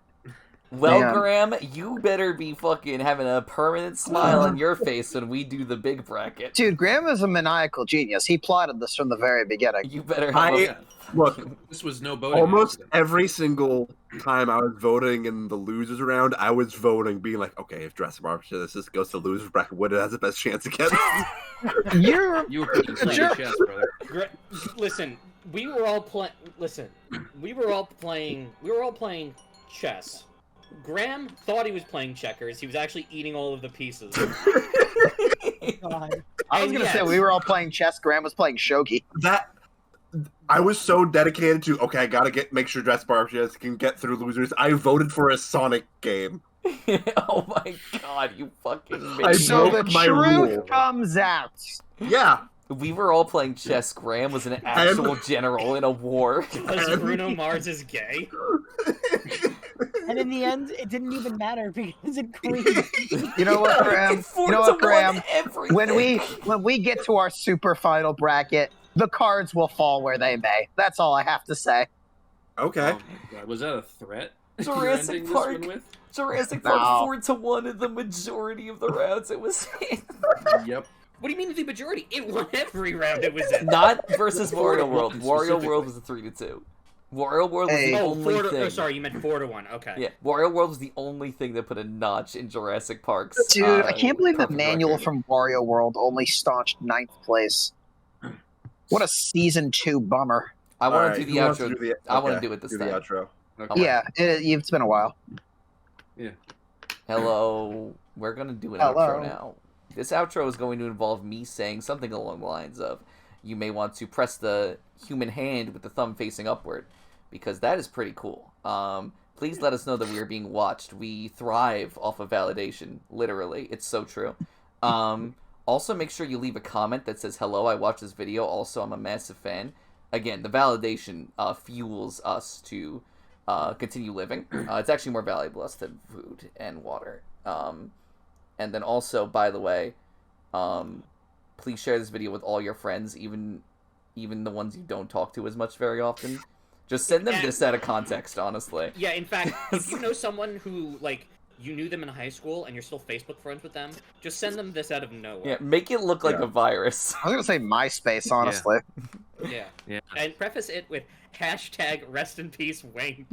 Graham, you better be fucking having a permanent smile on your face when we do the big bracket. Dude, Graham is a maniacal genius. He plotted this from the very beginning. You better have I- Look, This was no voting. almost accident. every single time I was voting in the losers round, I was voting, being like, okay, if Jurassic Park this goes to losers bracket, what has the best chance against? You're You were playing Sure. chess, brother. Listen, we were all playing. Listen, we were all playing chess. Graham thought he was playing checkers. He was actually eating all of the pieces. God. I was And gonna say yes. we were all playing chess. Graham was playing shogi. that I was so dedicated to I gotta make sure Jurassic Park can get through losers. I voted for a Sonic game. Oh my god, you fucking I bitch. So the broke my truth rule. comes out. Yeah. We were all playing chess. Graham was an actual general in a war. Because Bruno Mars is gay. And in the end, it didn't even matter because it agreed. You know what, Graham? You know what, Graham? When Everything. we get to our super final bracket, the cards will fall where they may. That's all I have to say. Okay. Oh my god, was that a threat? Jurassic You're ending Park. This one with? Jurassic No. Park 4-1 in the majority of the rounds it was in. Yep. What do you mean the majority? It won every round it was in. Not versus 4 to Wario World. 1 Wario World specifically. was a 3-2. Wario World was Hey. the Oh, only 4 to, thing. oh, sorry, you meant 4-1. Okay. Yeah, Wario World was the only thing that put a notch in Jurassic Park's. Dude, I can't believe the perfect manual record. from Wario World only staunched 9th place. What a season 2 bummer. I want Alright, to do who the wants to outro. do the- I want to okay, do it this do the time. outro. Okay. Yeah, it's been a while. Hello. We're going to do an Hello. outro now. This outro is going to involve me saying something along the lines of, you may want to press the human hand with the thumb facing upward, because that is pretty cool. Please let us know that we are being watched. We thrive off of validation, literally. It's so true. Also, make sure you leave a comment that says, hello, I watched this video. Also, I'm a massive fan. Again, the validation fuels us to continue living. It's actually more valuable to us than food and water. And then also, by the way, please share this video with all your friends, even the ones you don't talk to as much very often. Just send them this out of context, honestly. Yeah, in fact, if you know someone who, like, you knew them in high school and you're still Facebook friends with them, just send them this out of nowhere. Yeah, make it look like Yeah. a virus. I was gonna say MySpace, honestly. Yeah. Yeah. And preface it with #rest in peace Wayne.